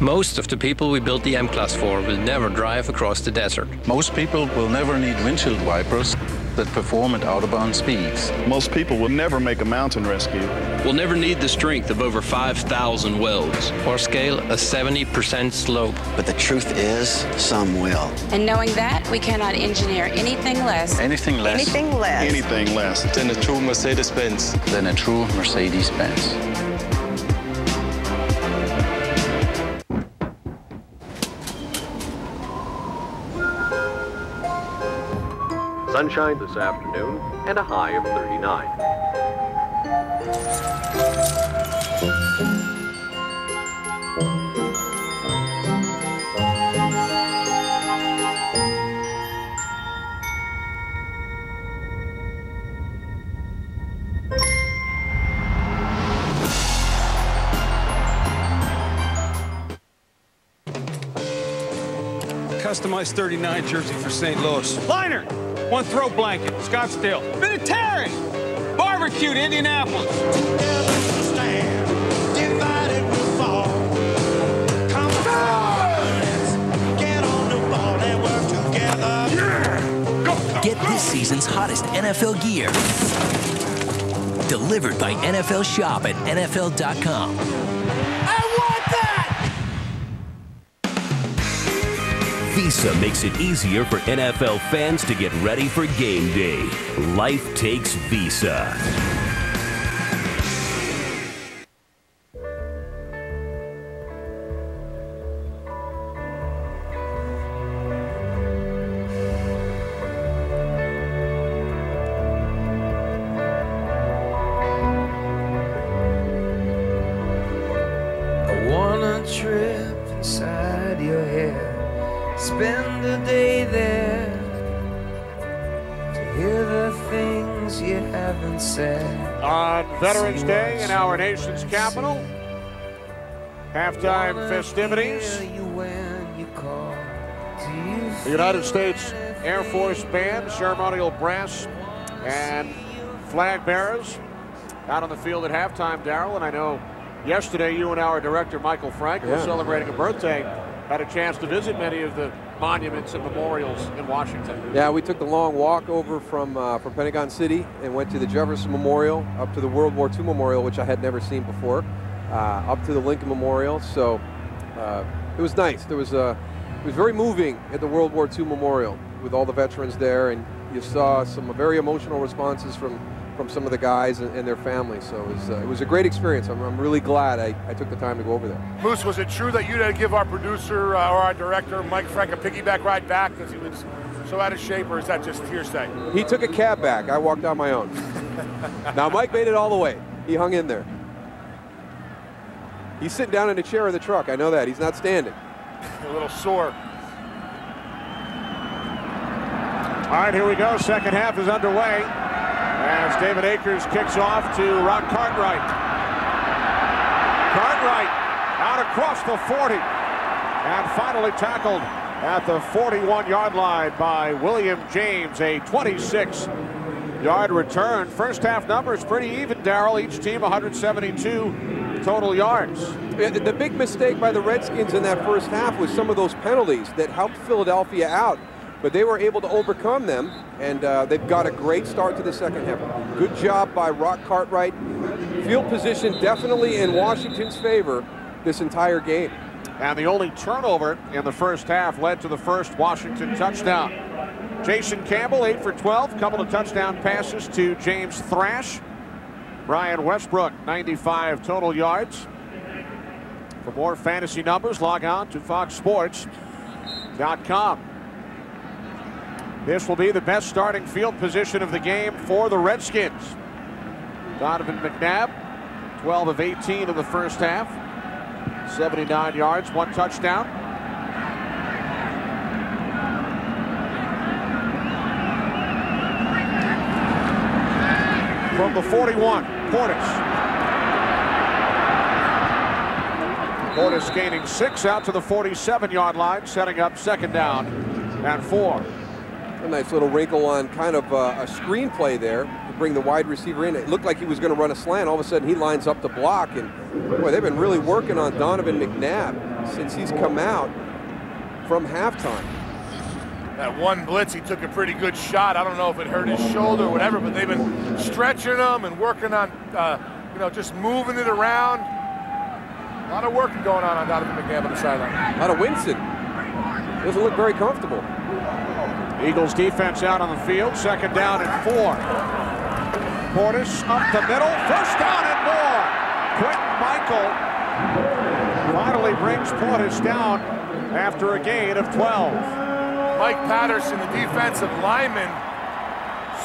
Most of the people we built the M-Class for will never drive across the desert. Most people will never need windshield wipers that perform at Autobahn speeds. Most people will never make a mountain rescue. We'll never need the strength of over 5,000 welds or scale a 70% slope. But the truth is, some will. And knowing that, we cannot engineer anything less. Anything less. Anything less. Anything less. Than a true Mercedes-Benz. Than a true Mercedes-Benz. Sunshine this afternoon and a high of 39. Customized 39 jersey for St. Louis. Liner! One throw blanket, Scottsdale. Bit of Terry! Barbecued, Indianapolis. Get this season's hottest NFL gear. Delivered by NFL Shop at NFL.com. Visa makes it easier for NFL fans to get ready for game day. Life takes Visa. I want a trip inside your head. Spend a day there to hear the things you haven't said. On Veterans Day in our nation's capital, halftime festivities. The United States Air Force Band, ceremonial brass and flag bearers out on the field at halftime, Darrell. And I know yesterday you and our director, Michael Frank, were celebrating a birthday. Had a chance to visit many of the monuments and memorials in Washington. Yeah, we took the long walk over from Pentagon City and went to the Jefferson Memorial, up to the World War II Memorial, which I had never seen before, up to the Lincoln Memorial. So it was nice. It was very moving at the World War II Memorial with all the veterans there, and you saw some very emotional responses from some of the guys and their families. So it was a great experience. I'm really glad I took the time to go over there. Moose, was it true that you had to give our producer or our director, Mike Frank, a piggyback ride back because he was so out of shape, or is that just hearsay? He took a cab back. I walked on my own. Now, Mike made it all the way. He hung in there. He's sitting down in a chair in the truck. I know that. He's not standing. A little sore. All right, here we go. Second half is underway as David Akers kicks off to Rock Cartwright. Cartwright out across the 40 and finally tackled at the 41-yard line by William James, a 26-yard return. First half numbers pretty even, Darrell. Each team 172 total yards. The big mistake by the Redskins in that first half was some of those penalties that helped Philadelphia out. But they were able to overcome them, and they've got a great start to the second half. Good job by Rock Cartwright. Field position definitely in Washington's favor this entire game. And the only turnover in the first half led to the first Washington touchdown. Jason Campbell, 8 for 12, couple of touchdown passes to James Thrash. Brian Westbrook, 95 total yards. For more fantasy numbers, log on to foxsports.com. This will be the best starting field position of the game for the Redskins. Donovan McNabb, 12 of 18 in the first half. 79 yards, 1 touchdown. From the 41, Portis. Portis gaining 6 out to the 47-yard line, setting up 2nd down and 4. A nice little wrinkle on kind of a screenplay there to bring the wide receiver in. It looked like he was going to run a slant. All of a sudden, he lines up to block. And, boy, they've been really working on Donovan McNabb since he's come out from halftime. That one blitz, he took a pretty good shot. I don't know if it hurt his shoulder or whatever, but they've been stretching him and working on, just moving it around. A lot of work going on Donovan McNabb on the sideline. A lot of Winston. Doesn't look very comfortable. Eagles defense out on the field. 2nd down and 4. Portis up the middle. 1st down and more. Quentin Michael finally brings Portis down after a gain of 12. Mike Patterson, the defensive lineman,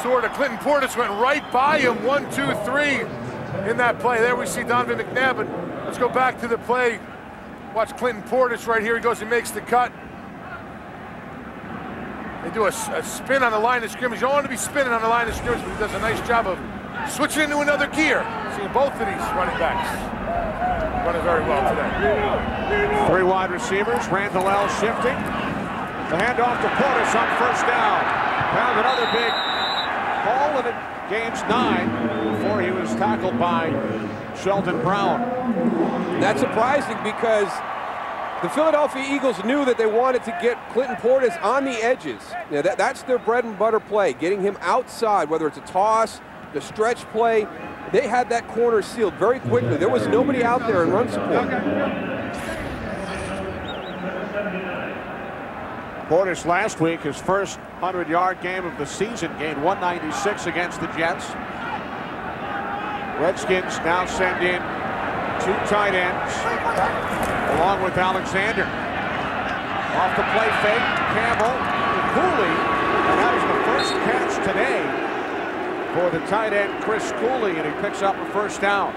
Clinton Portis went right by him. 1, 2, 3 in that play. There we see Donovan McNabb. And let's go back to the play. Watch Clinton Portis right here. He goes and makes the cut. They do a spin on the line of scrimmage. You don't want to be spinning on the line of scrimmage, but he does a nice job of switching into another gear. Seeing both of these running backs running very well today. 3 wide receivers. Randall L. shifting. The handoff to Portis on 1st down. Found another big hole, and it gains 9 before he was tackled by Sheldon Brown. That's surprising because the Philadelphia Eagles knew that they wanted to get Clinton Portis on the edges. Now that's their bread and butter play, getting him outside, whether it's a toss, the stretch play. They had that corner sealed very quickly. There was nobody out there in run support. Portis last week, his first 100-yard game of the season, gained 196 against the Jets. Redskins now send in 2 tight ends, along with Alexander. Off the play fake, Campbell to Cooley, and that is the first catch today for the tight end Chris Cooley, and he picks up a 1st down.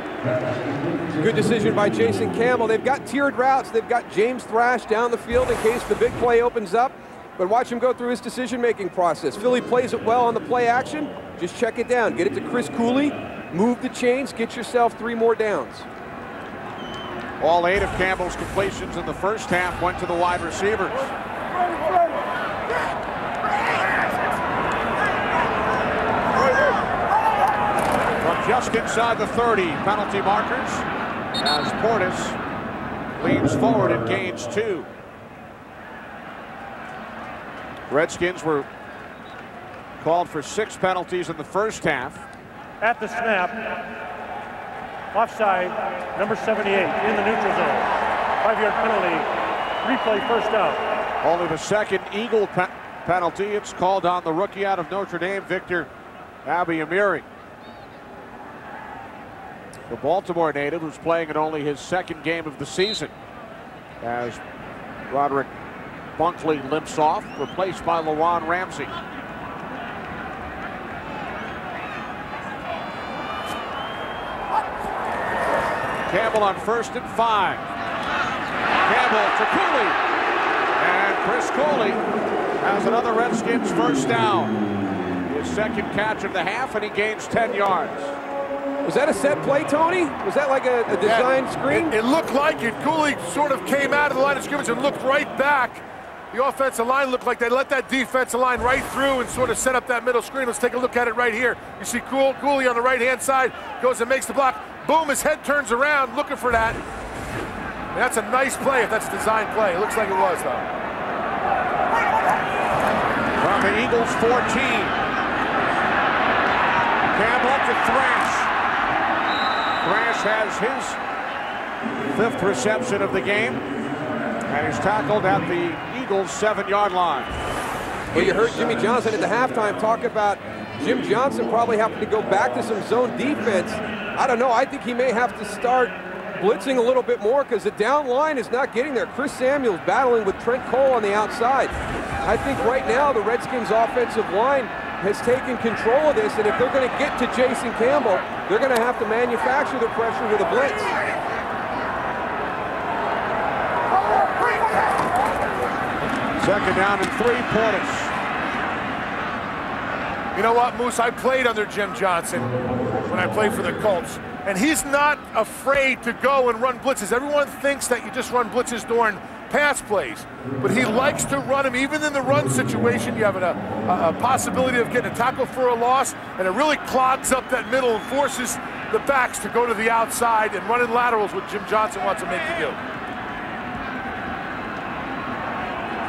Good decision by Jason Campbell. They've got tiered routes. They've got James Thrash down the field in case the big play opens up, but watch him go through his decision-making process. Philly plays it well on the play action. Just check it down. Get it to Chris Cooley, move the chains, get yourself 3 more downs. All 8 of Campbell's completions in the first half went to the wide receivers. From just inside the 30, penalty markers, as Portis leans forward and gains 2. Redskins were called for 6 penalties in the first half. At the snap, offside, number 78 in the neutral zone. 5-yard penalty, replay 1st down. Only the 2nd Eagle penalty. It's called on the rookie out of Notre Dame, Victor Abiamiri. The Baltimore native who's playing in only his 2nd game of the season, as Roderick Bunkley limps off, replaced by LaRon Ramsey. Campbell on 1st and 5. Campbell to Cooley. And Chris Cooley has another Redskins 1st down. His 2nd catch of the half, and he gains 10 yards. Was that a set play, Tony? Was that like a design screen? It looked like it. Cooley sort of came out of the line of scrimmage and looked right back. The offensive line looked like they let that defensive line right through and sort of set up that middle screen. Let's take a look at it right here. You see Cooley on the right-hand side, goes and makes the block. Boom, his head turns around, looking for that. And that's a nice play if that's a design play. It looks like it was, though. From the Eagles 14. Campbell to Thrash. Thrash has his 5th reception of the game, and he's tackled at the Eagles 7-yard line. Well, you heard Jimmy Johnson at the halftime talk about Jim Johnson probably having to go back to some zone defense. I don't know. I think he may have to start blitzing a little bit more because the down line is not getting there. Chris Samuels battling with Trent Cole on the outside. I think right now the Redskins offensive line has taken control of this, and if they're going to get to Jason Campbell, they're going to have to manufacture the pressure with a blitz. Second down and 3, Portis. You know what, Moose? I played under Jim Johnson when I played for the Colts, and he's not afraid to go and run blitzes. Everyone thinks that you just run blitzes during pass plays, but he likes to run them. Even in the run situation, you have a possibility of getting a tackle for a loss, and it really clogs up that middle and forces the backs to go to the outside and running laterals, what Jim Johnson wants to make you do.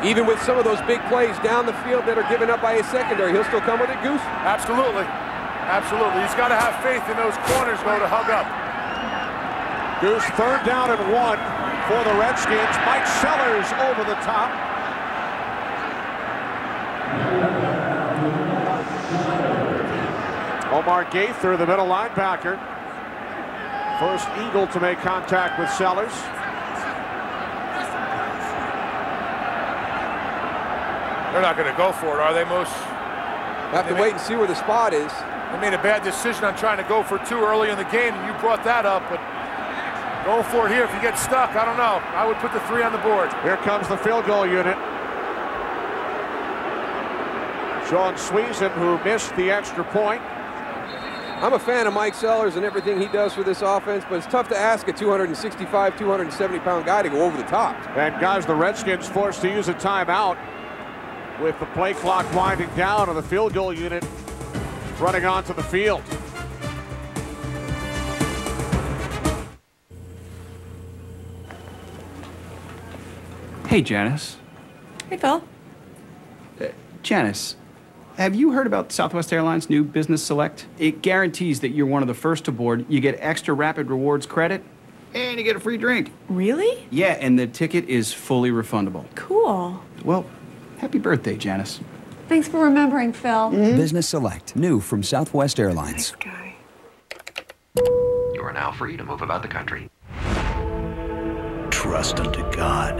Even with some of those big plays down the field that are given up by his secondary, he'll still come with it, Goose? Absolutely. Absolutely. He's got to have faith in those corners, though, to hug up. Goose, 3rd down and 1 for the Redskins. Mike Sellers over the top. Omar Gaither, the middle linebacker. First Eagle to make contact with Sellers. They're not going to go for it, are they, Moose? Have to wait and see where the spot is. They made a bad decision on trying to go for 2 early in the game, and you brought that up, but go for it here. If you get stuck, I don't know. I would put the 3 on the board. Here comes the field goal unit. Sean Sweezum, who missed the extra point. I'm a fan of Mike Sellers and everything he does for this offense, but it's tough to ask a 265, 270-pound guy to go over the top. And guys, the Redskins forced to use a timeout with the play clock winding down and the field goal unit running onto the field. Hey, Janice. Hey, Phil. Janice, have you heard about Southwest Airlines' new Business Select? It guarantees that you're one of the first aboard, you get extra Rapid Rewards credit, and you get a free drink. Really? Yeah, and the ticket is fully refundable. Cool. Well, happy birthday, Janice. Thanks for remembering, Phil. Business Select, new from Southwest Airlines. Nice guy. You are now free to move about the country. Trust unto God,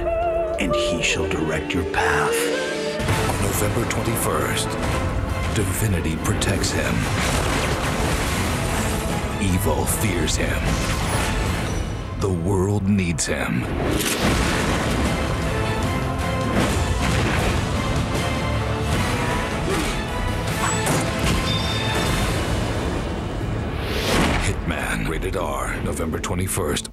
and he shall direct your path. On November 21st, divinity protects him. Evil fears him. The world needs him. Hitman, rated R, November 21st.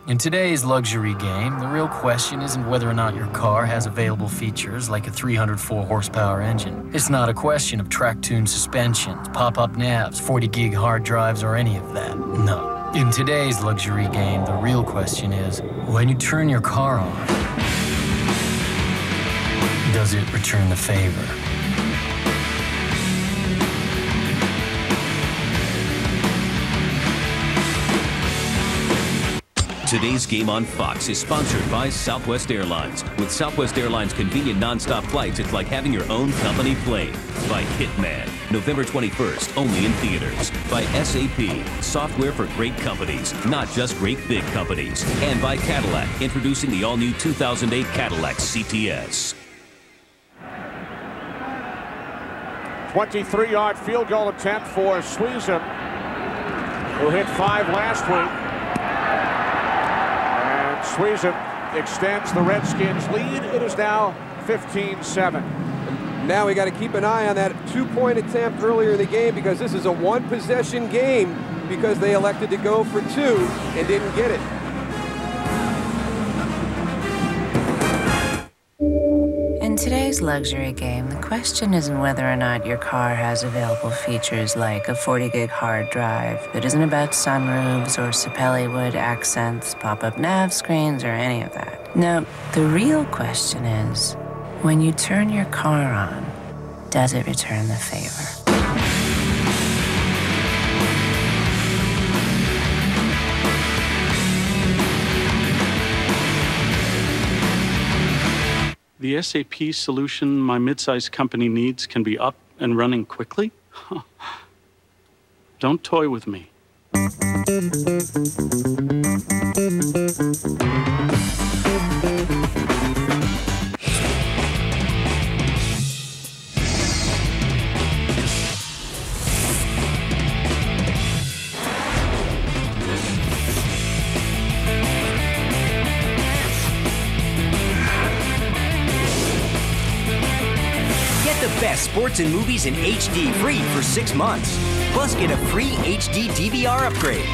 In today's luxury game, the real question isn't whether or not your car has available features like a 304 horsepower engine. It's not a question of track-tuned suspensions, pop-up navs, 40-gig hard drives, or any of that. No. In today's luxury game, the real question is, when you turn your car on, does it return the favor? Today's game on Fox is sponsored by Southwest Airlines. With Southwest Airlines' convenient nonstop flights, it's like having your own company plane. By Hitman, November 21st, only in theaters. By SAP, software for great companies, not just great big companies. And by Cadillac, introducing the all-new 2008 Cadillac CTS. 23-yard field goal attempt for Sweezum, who hit 5 last week. Sweezum extends the Redskins' lead. It is now 15-7. Now we got to keep an eye on that 2-point attempt earlier in the game, because this is a 1-possession game, because they elected to go for 2 and didn't get it. In today's luxury game, the question isn't whether or not your car has available features like a 40-gig hard drive. It isn't about sunroofs or Sapelli wood accents, pop-up nav screens, or any of that. No, the real question is, when you turn your car on, does it return the favor? The SAP solution my mid-sized company needs can be up and running quickly? Don't toy with me. sports and movies in HD free for 6 months. Plus, get a free HD DVR upgrade.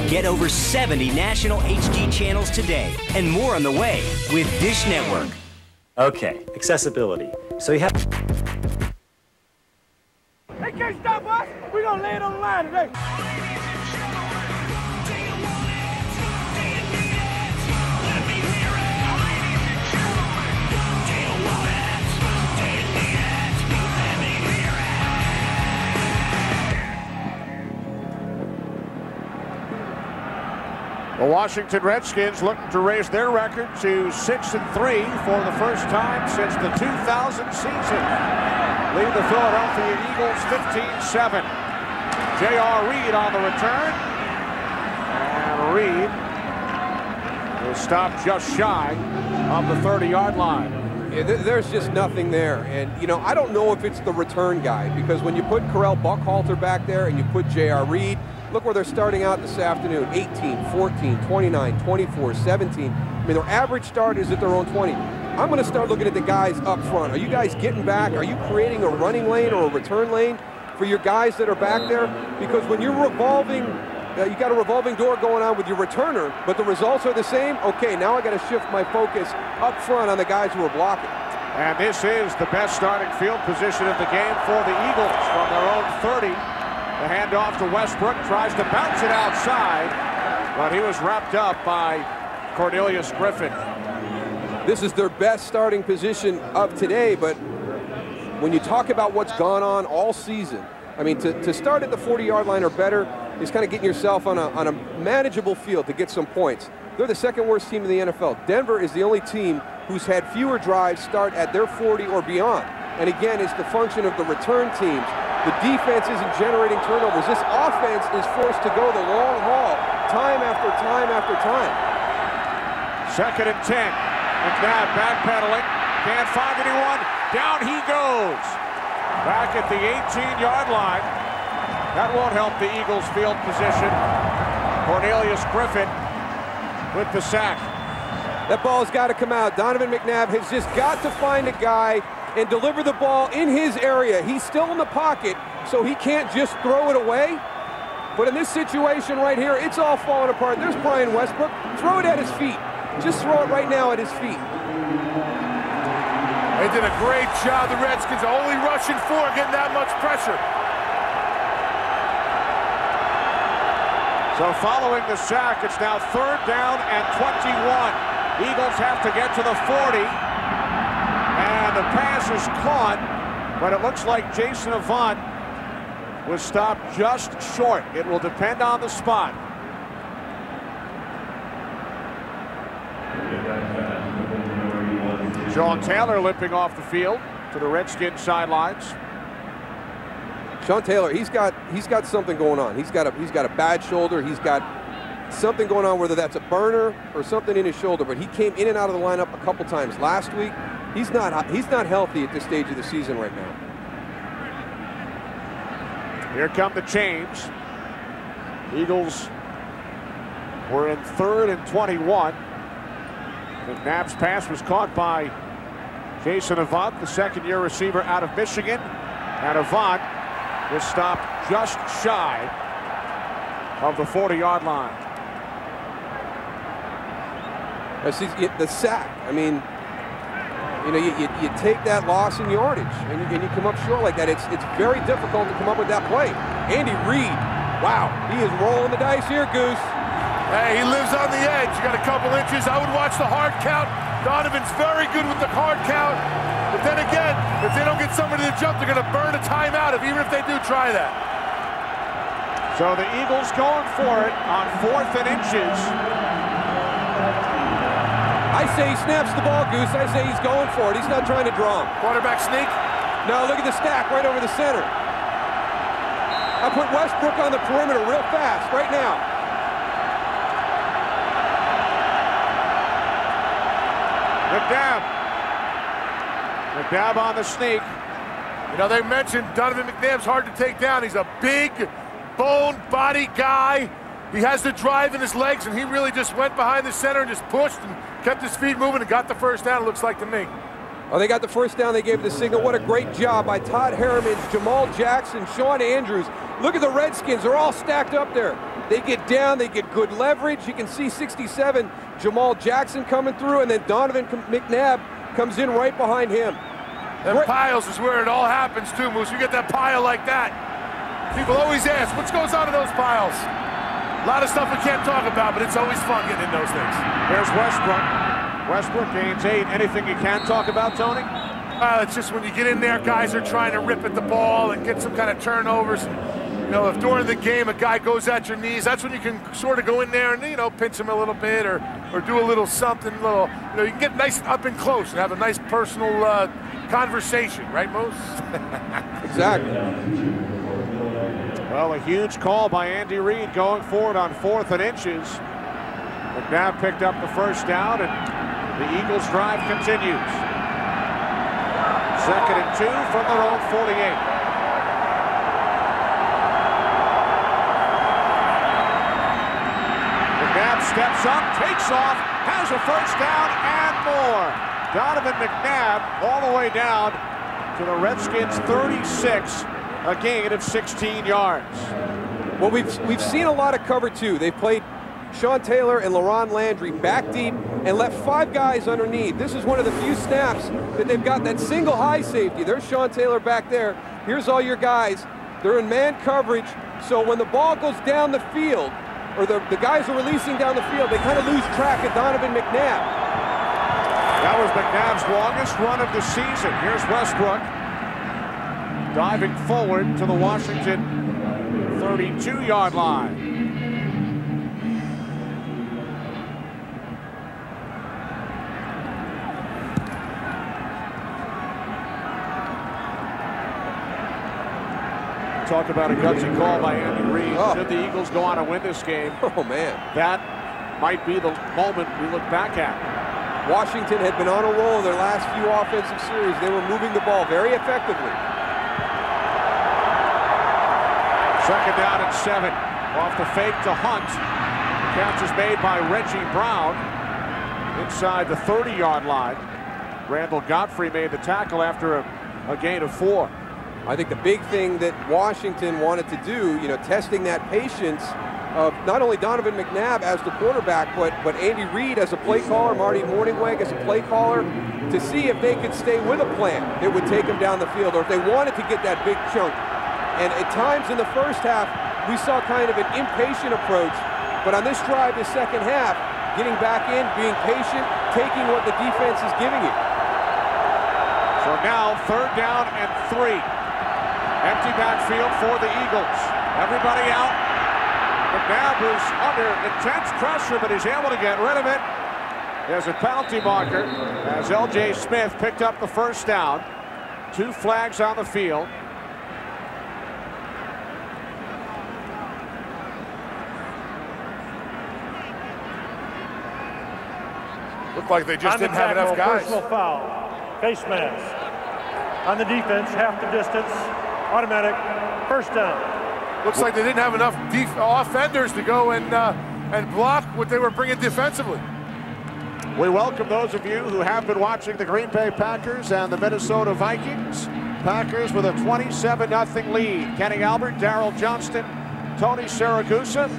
Get over 70 national HD channels today and more on the way with Dish Network. Okay, accessibility. So you have... They can't stop us. We're going to lay it on the line today. The Washington Redskins looking to raise their record to 6-3 for the first time since the 2000 season. Lead the Philadelphia Eagles 15-7. J.R. Reed on the return. And Reed is stopped just shy of the 30-yard line. Yeah, there's just nothing there. And, you know, I don't know if it's the return guy, because when you put Correll Buckhalter back there and you put J.R. Reed, look where they're starting out this afternoon. 18, 14, 29, 24, 17. I mean, their average start is at their own 20. I'm going to start looking at the guys up front. Are you guys getting back? Are you creating a running lane or a return lane for your guys that are back there? Because when you're revolving, you got a revolving door going on with your returner, but the results are the same. Okay, now I got to shift my focus up front on the guys who are blocking. And this is the best starting field position of the game for the Eagles from their own 30. The handoff to Westbrook, tries to bounce it outside, but he was wrapped up by Cornelius Griffin. This is their best starting position of today, but when you talk about what's gone on all season, I mean, to start at the 40-yard line or better is kind of getting yourself on a manageable field to get some points. They're the second worst team in the NFL. Denver is the only team who's had fewer drives start at their 40 or beyond. And again, it's the function of the return teams. The defense isn't generating turnovers. This offense is forced to go the long haul time after time after time. 2nd and 10. McNabb backpedaling. Can't find anyone. Down he goes. Back at the 18-yard line. That won't help the Eagles' field position. Cornelius Griffin with the sack. That ball's got to come out. Donovan McNabb has just got to find a guy and deliver the ball in his area. He's still in the pocket, so he can't just throw it away. But in this situation right here, it's all falling apart. There's Brian Westbrook. Throw it at his feet. Just throw it right now at his feet. They did a great job, the Redskins, only rushing 4, getting that much pressure. So following the sack, it's now 3rd down and 21. Eagles have to get to the 40. And the pass is caught, but it looks like Jason Avant was stopped just short. It will depend on the spot. Sean Taylor limping off the field to the Redskins sidelines. Sean Taylor, he's got something going on. He's got a bad shoulder. He's got something going on, whether that's a burner or something in his shoulder. But he came in and out of the lineup a couple times last week. He's not healthy at this stage of the season right now. Here come the chains. Eagles were in 3rd and 21. McNabb's pass was caught by Jason Avant, the second-year receiver out of Michigan. And Avant was stopped just shy of the 40-yard line. The sack, I mean, you know, you take that loss in yardage and you come up short like that. It's very difficult to come up with that play. Andy Reid, wow, he is rolling the dice here, Goose. Hey, he lives on the edge. You got a couple inches. I would watch the hard count. Donovan's very good with the hard count. But then again, if they don't get somebody to jump, they're going to burn a timeout, even if they do try that. So the Eagles going for it on 4th and inches. I say he snaps the ball, Goose. I say he's going for it. He's not trying to draw him. Quarterback sneak? No, look at the stack right over the center. I put Westbrook on the perimeter real fast right now. McNabb on the sneak. You know, they mentioned Donovan McNabb's hard to take down. He's a big, bone body guy. He has the drive in his legs, and he really just went behind the center and just pushed and kept his feet moving and got the first down, it looks like to me. Oh, they got the first down. They gave the signal. What a great job by Todd Harriman, Jamal Jackson, Sean Andrews. Look at the Redskins. They're all stacked up there. They get down. They get good leverage. You can see 67, Jamal Jackson coming through, and then Donovan McNabb comes in right behind him. And piles is where it all happens, too, Moose. You get that pile like that. People always ask, what goes on in those piles? A lot of stuff we can't talk about, but it's always fun getting in those things. Here's Westbrook. Westbrook gains 8. Anything you can talk about, Tony? It's just when you get in there, guys are trying to rip at the ball and get some kind of turnovers. And, you know, if during the game a guy goes at your knees, that's when you can sort of go in there and, you know, pinch him a little bit or do a little something, you know, you can get nice up and close and have a nice personal conversation, right, Moose? Exactly. Well, a huge call by Andy Reid going forward on 4th and inches. McNabb picked up the first down, and the Eagles' drive continues. 2nd and 2 from their own 48. McNabb steps up, takes off, has a first down and more. Donovan McNabb all the way down to the Redskins' 36, a gain of 16 yards. Well, we've seen a lot of cover 2. They've played Sean Taylor and LaRon Landry back deep and left 5 guys underneath. This is one of the few snaps that they've got that single high safety. There's Sean Taylor back there. Here's all your guys. They're in man coverage, so when the ball goes down the field, or the guys are releasing down the field, they kind of lose track of Donovan McNabb. That was McNabb's longest run of the season. Here's Westbrook diving forward to the Washington 32-yard line. Talk about a gutsy call by Andy Reid. Should the Eagles go on and win this game, oh man, that might be the moment we look back at. Washington had been on a roll their last few offensive series. They were moving the ball very effectively. 2nd down and 7. Off the fake to Hunt. The catch is made by Reggie Brown inside the 30-yard line. Randall Godfrey made the tackle after a gain of 4. I think the big thing that Washington wanted to do, you know, testing that patience of not only Donovan McNabb as the quarterback, but Andy Reid as a play caller, Marty Morningweg as a play caller, to see if they could stay with a plan that would take them down the field, or if they wanted to get that big chunk. And at times in the first half, we saw kind of an impatient approach, but on this drive, the second half, getting back in, being patient, taking what the defense is giving you. So now 3rd down and 3. Empty backfield for the Eagles. Everybody out. McNabb is under intense pressure, but he's able to get rid of it. There's a penalty marker as L.J. Smith picked up the first down. 2 flags on the field. Looked like they just didn't have enough guys. Personal foul. Face mask. On the defense, half the distance. Automatic. First down. Looks like they didn't have enough offenders to go and block what they were bringing defensively. We welcome those of you who have been watching the Green Bay Packers and the Minnesota Vikings. Packers with a 27-0 lead. Kenny Albert, Darryl Johnston, Tony Siragusa.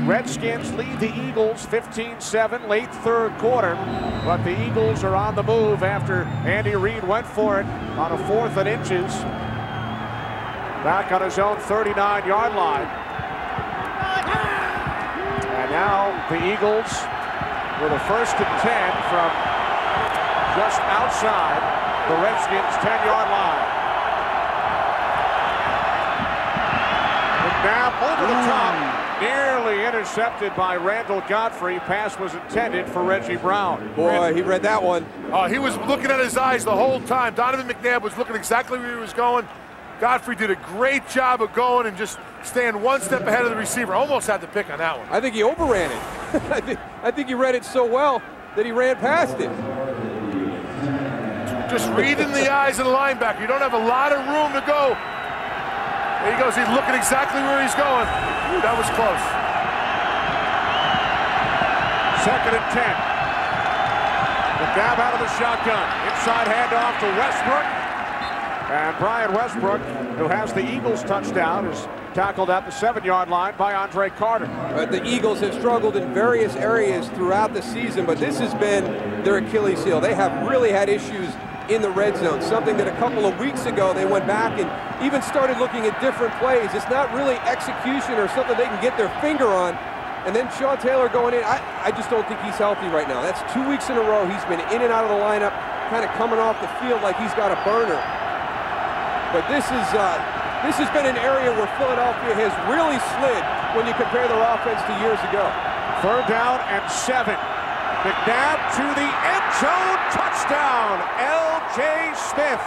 Redskins lead the Eagles 15-7 late 3rd quarter, but the Eagles are on the move after Andy Reid went for it on a 4th and inches. Back on his own 39-yard line. And now the Eagles with a 1st and 10 from just outside the Redskins' 10-yard line. McNabb over the top, nearly intercepted by Randall Godfrey. Pass was intended for Reggie Brown. Boy, he read that one. He was looking at his eyes the whole time. Donovan McNabb was looking exactly where he was going. Godfrey did a great job of going and just staying 1 step ahead of the receiver. Almost had the pick on that one. I think he overran it. I think he read it so well that he ran past it. Just reading the eyes of the linebacker. You don't have a lot of room to go. There he goes. He's looking exactly where he's going. That was close. 2nd and 10. McNabb out of the shotgun. Inside handoff to Westbrook. And Brian Westbrook, who has the Eagles touchdown, is tackled at the 7-yard line by Andre Carter. But the Eagles have struggled in various areas throughout the season, but this has been their Achilles heel. They have really had issues in the red zone, something that a couple of weeks ago they went back and even started looking at different plays. It's not really execution or something they can get their finger on. And then Sean Taylor going in, I just don't think he's healthy right now. That's 2 weeks in a row he's been in and out of the lineup, kind of coming off the field like he's got a burner. But this has been an area where Philadelphia has really slid when you compare their offense to years ago. 3rd down and 7. McNabb to the end zone, touchdown, L.J. Smith.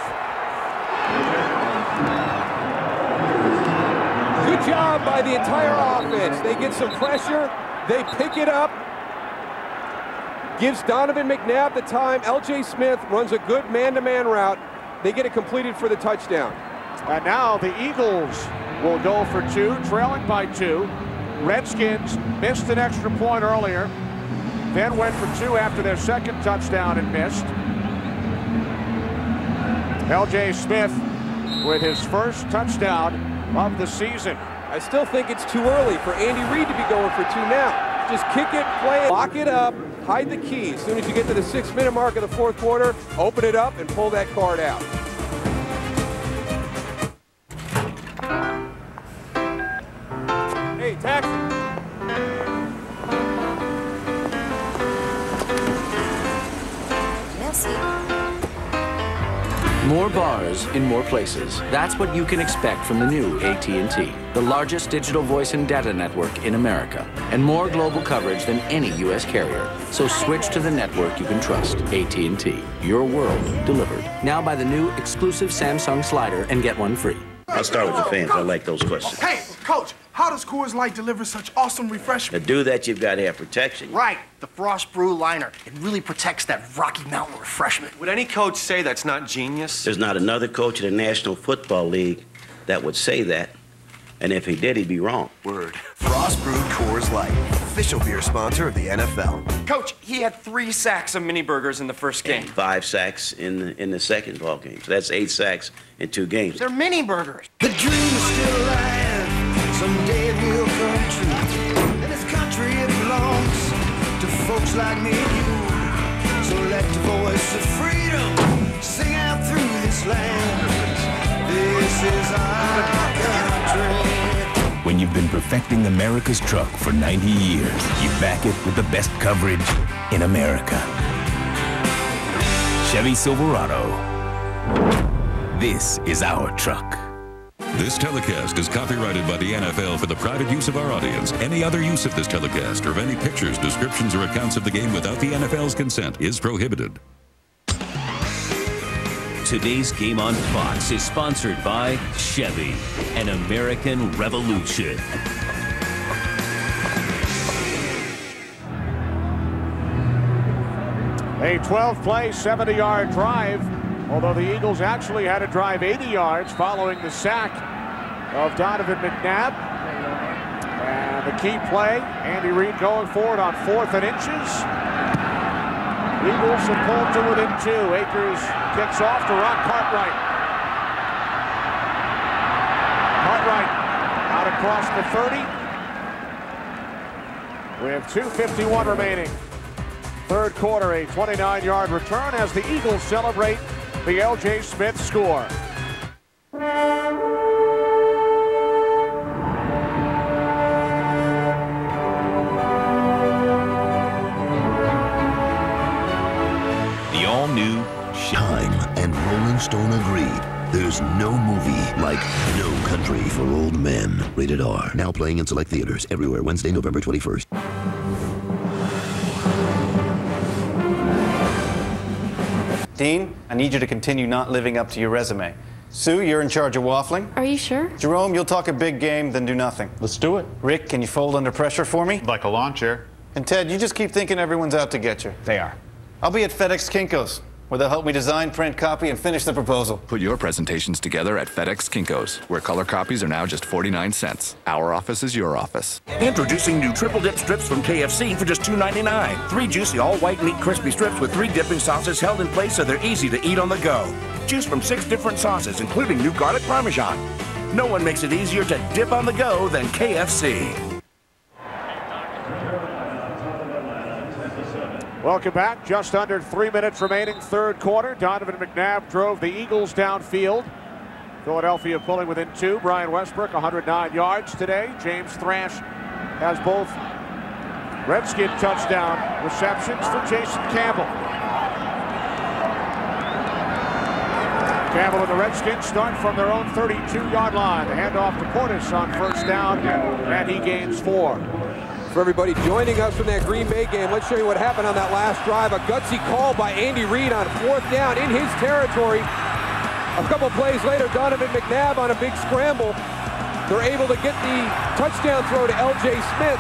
Good job by the entire offense. They get some pressure, they pick it up, gives Donovan McNabb the time. L.J. Smith runs a good man-to-man route. They get it completed for the touchdown. And now the Eagles will go for 2, trailing by 2. Redskins missed an extra point earlier, then went for 2 after their 2nd touchdown and missed. L.J. Smith with his first touchdown of the season. I still think it's too early for Andy Reid to be going for 2 now. Just kick it, play it, lock it up, hide the key. As soon as you get to the 6-minute mark of the 4th quarter, open it up and pull that card out. Hey, taxi. More bars in more places. That's what you can expect from the new AT&T, the largest digital voice and data network in America, and more global coverage than any U.S. carrier. So switch to the network you can trust. AT&T, your world delivered. Now buy the new exclusive Samsung slider and get one free. I'll start with the fans. I like those questions. Hey, Coach, how does Coors Light deliver such awesome refreshment? To do that, you've got to have protection. Right, the Frost Brew Liner. It really protects that Rocky Mountain refreshment. Would any coach say that's not genius? There's not another coach in the National Football League that would say that. And if he did, he'd be wrong. Word. Frost Brewed Coors Light, official beer sponsor of the NFL. Coach, he had 3 sacks of mini burgers in the first game. And 5 sacks in the second ball game. So that's 8 sacks in 2 games. They're mini burgers. The dream is still alive. Someday it will come true. And this country, it belongs to folks like me and you. So let the voice of freedom sing out through this land. This is our country. When you've been perfecting America's truck for 90 years, you back it with the best coverage in America. Chevy Silverado. This is our truck. This telecast is copyrighted by the NFL for the private use of our audience. Any other use of this telecast or of any pictures, descriptions, or accounts of the game without the NFL's consent is prohibited. Today's Game on Fox is sponsored by Chevy, an American Revolution. A 12-play, 70-yard drive, although the Eagles actually had to drive 80 yards following the sack of Donovan McNabb. And the key play, Andy Reid going forward on 4th and inches. Eagles have pulled to within 2. Akers kicks off to Ron Cartwright. Cartwright out across the 30 with 2:51 remaining. 3rd quarter, a 29-yard return as the Eagles celebrate the L.J. Smith score. All-new Time and Rolling Stone agreed. There's no movie like No Country for Old Men. Rated R. Now playing in select theaters everywhere Wednesday, November 21st. Dean, I need you to continue not living up to your resume. Sue, you're in charge of waffling. Are you sure? Jerome, you'll talk a big game, then do nothing. Let's do it. Rick, can you fold under pressure for me? Like a lawn chair. And Ted, you just keep thinking everyone's out to get you. They are. I'll be at FedEx Kinko's. where they'll help me design, print, copy, and finish the proposal. Put your presentations together at FedEx Kinko's, where color copies are now just 49 cents. Our office is your office. Introducing new triple dip strips from KFC for just $2.99. 3 juicy all-white meat crispy strips with 3 dipping sauces held in place so they're easy to eat on the go. Choose from 6 different sauces, including new garlic parmesan. No one makes it easier to dip on the go than KFC. Welcome back. Just under 3 minutes remaining, third quarter. Donovan McNabb drove the Eagles downfield. Philadelphia pulling within 2. Brian Westbrook, 109 yards today. James Thrash has both Redskin touchdown receptions for Jason Campbell. Campbell and the Redskins start from their own 32-yard line. The handoff to Portis on first down, and he gains 4. For everybody joining us from that Green Bay game, let's show you what happened on that last drive. A gutsy call by Andy Reid on 4th down in his territory. A couple plays later, Donovan McNabb on a big scramble. They're able to get the touchdown throw to L.J. Smith.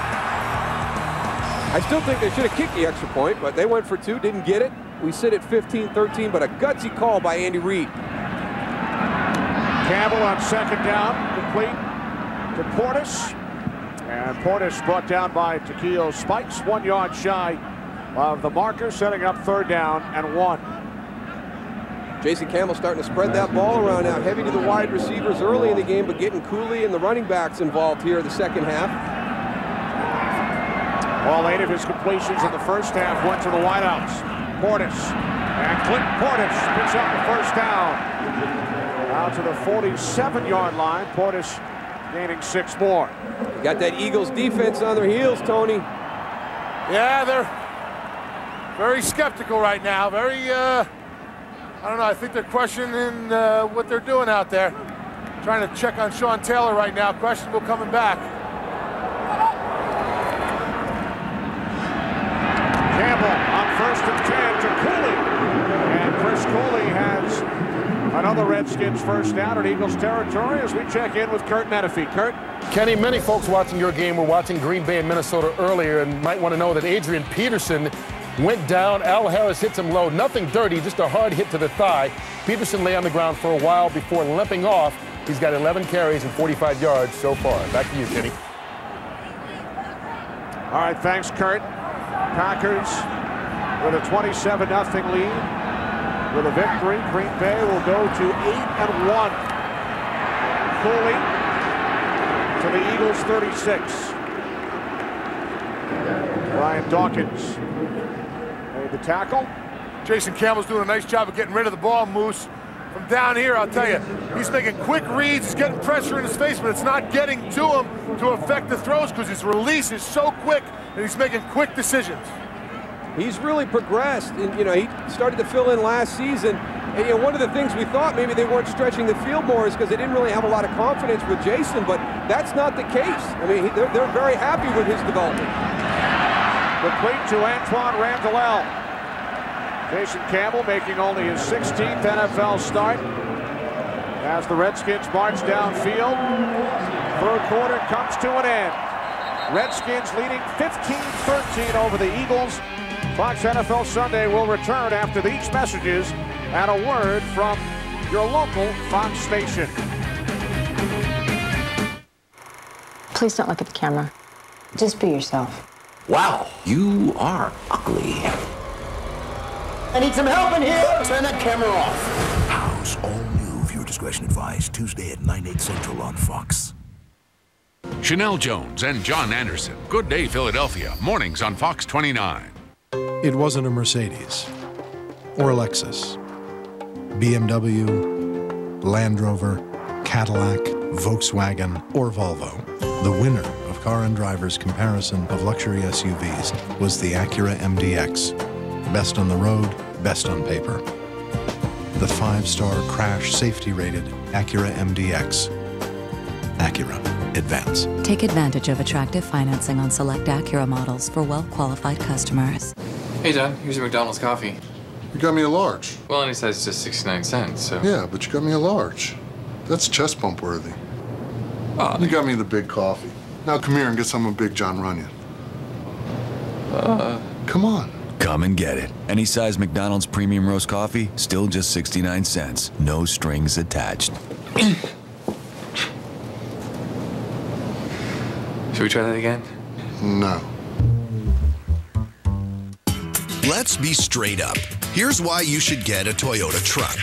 I still think they should have kicked the extra point, but they went for 2, didn't get it. We sit at 15-13, but a gutsy call by Andy Reid. Campbell on second down, complete to Portis. And Portis brought down by Takeo Spikes, 1 yard shy of the marker, setting up third down and 1. Jason Campbell starting to spread that ball around now. Heavy to the wide receivers early in the game, but getting Cooley and the running backs involved here in the second half. All 8 of his completions in the first half went to the wideouts. Portis, and Clint Portis picks up the first down. Out to the 47-yard line. Portis gaining 6 more. You got that Eagles defense on their heels, Tony. Yeah, they're very skeptical right now. Very, I don't know, I think they're questioning what they're doing out there. Trying to check on Sean Taylor right now. Questionable coming back. Campbell on 1st and 10 to Cooley. And Chris Cooley has another Redskins first down in Eagles territory as we check in with Kurt Menefee. Kurt? Kenny, many folks watching your game were watching Green Bay and Minnesota earlier and might want to know that Adrian Peterson went down. Al Harris hits him low. Nothing dirty, just a hard hit to the thigh. Peterson lay on the ground for a while before limping off. He's got 11 carries and 45 yards so far. Back to you, Kenny. All right, thanks, Kurt. Packers with a 27-0 lead. With a victory, Green Bay will go to 8-1. Cooley to the Eagles 36. Ryan Dawkins made the tackle. Jason Campbell's doing a nice job of getting rid of the ball, Moose. From down here, I'll tell you, he's making quick reads, he's getting pressure in his face, but it's not getting to him to affect the throws because his release is so quick and he's making quick decisions. He's really progressed, and he started to fill in last season. And one of the things we thought maybe they weren't stretching the field more is because they didn't really have a lot of confidence with Jason, but that's not the case. I mean, they're very happy with his development. Complete to Antoine Randall. Jason Campbell making only his 16th NFL start as the Redskins march downfield. Third quarter comes to an end. Redskins leading 15-13 over the Eagles. Fox NFL Sunday will return after these messages and a word from your local Fox station. Please don't look at the camera. Just be yourself. Wow, you are ugly. I need some help in here. Turn that camera off. House all new. Viewer discretion advised. Tuesday at 9/8 Central on Fox. Chanel Jones and John Anderson. Good Day Philadelphia. Mornings on Fox 29. It wasn't a Mercedes or a Lexus, BMW, Land Rover, Cadillac, Volkswagen, or Volvo. The winner of Car and Driver's comparison of luxury SUVs was the Acura MDX. Best on the road, best on paper. The 5-star crash safety rated Acura MDX. Acura. Advance. Take advantage of attractive financing on select Acura models for well-qualified customers. Hey, John, here's your McDonald's coffee. You got me a large. Well, any size is just 69 cents, so... Yeah, but you got me a large. That's chest bump worthy. You got me the big coffee. Now come here and get some of Big John Runyon. Come on. Come and get it. Any size McDonald's premium roast coffee, still just 69 cents. No strings attached. Should we try that again? No. Let's be straight up. Here's why you should get a Toyota truck.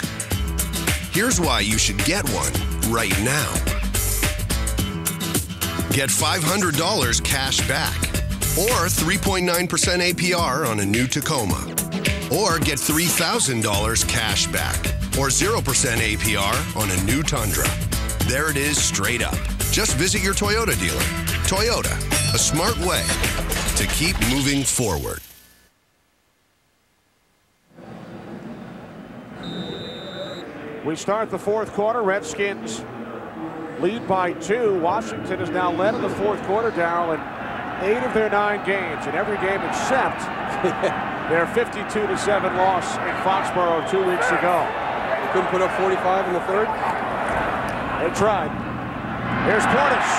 Here's why you should get one right now. Get $500 cash back, or 3.9% APR on a new Tacoma. Or get $3,000 cash back, or 0% APR on a new Tundra. There it is, straight up. Just visit your Toyota dealer. Toyota, a smart way to keep moving forward. We start the fourth quarter. Redskins lead by 2. Washington has now led in the fourth quarter, Darrell, in 8 of their 9 games, in every game except their 52-7 loss in Foxborough 2 weeks ago. They couldn't put up 45 in the third? They tried. Here's Portis.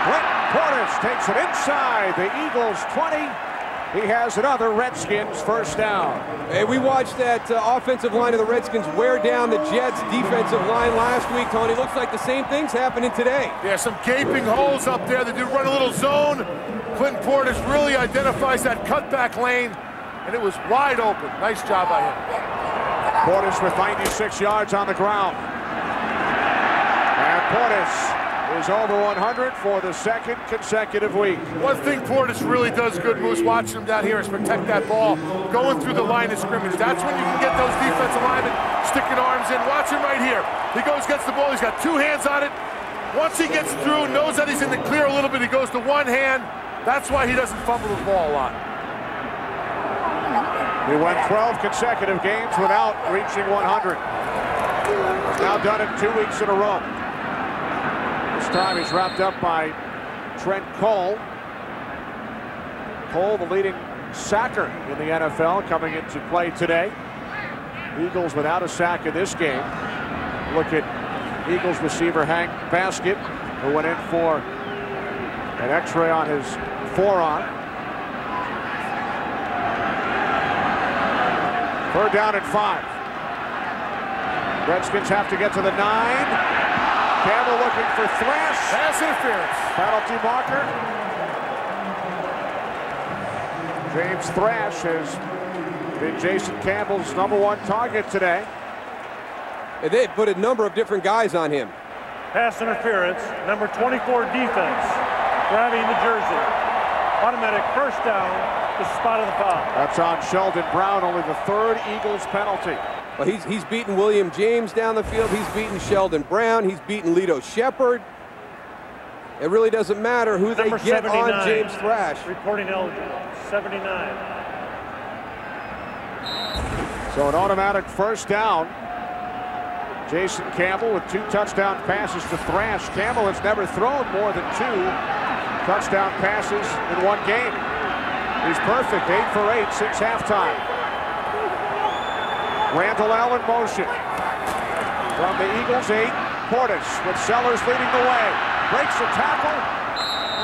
Clint Portis takes it inside the Eagles' 20. He has another Redskins first down. Hey, we watched that offensive line of the Redskins wear down the Jets' defensive line last week, Tony. Looks like the same thing's happening today. Yeah, some gaping holes up there. They do run a little zone. Clinton Portis really identifies that cutback lane, and it was wide open. Nice job by him. Portis with 96 yards on the ground. And Portis is over 100 for the second consecutive week. One thing Portis really does good, Moose, watching him down here, is protect that ball going through the line of scrimmage. That's when you can get those defensive linemen sticking arms in. Watch him right here. He goes, gets the ball. He's got 2 hands on it. Once he gets through, knows that he's in the clear a little bit, he goes to 1 hand. That's why he doesn't fumble the ball a lot. He went 12 consecutive games without reaching 100. Now done it 2 weeks in a row. This time he's wrapped up by Trent Cole. Cole, the leading sacker in the NFL, coming into play today. Eagles without a sack in this game. Look at Eagles receiver Hank Baskett, who went in for an x-ray on his forearm. 3rd down and 5. Redskins have to get to the 9. Campbell looking for Thrash. Pass interference. Penalty marker. James Thrash has been Jason Campbell's #1 target today. And they put a number of different guys on him. Pass interference, number 24 defense, grabbing the jersey. Automatic first down, the spot of the foul. That's on Sheldon Brown, only the 3rd Eagles penalty. Well, he's beaten William James down the field. He's beaten Sheldon Brown. He's beaten Lito Shepard. It really doesn't matter who they get on James Thrash. Reporting eligible, 79. So an automatic first down. Jason Campbell with 2 touchdown passes to Thrash. Campbell has never thrown more than 2 touchdown passes in 1 game. He's perfect, 8 for 8 since halftime. Randall Allen motion. From the Eagles 8, Portis with Sellers leading the way. Breaks a tackle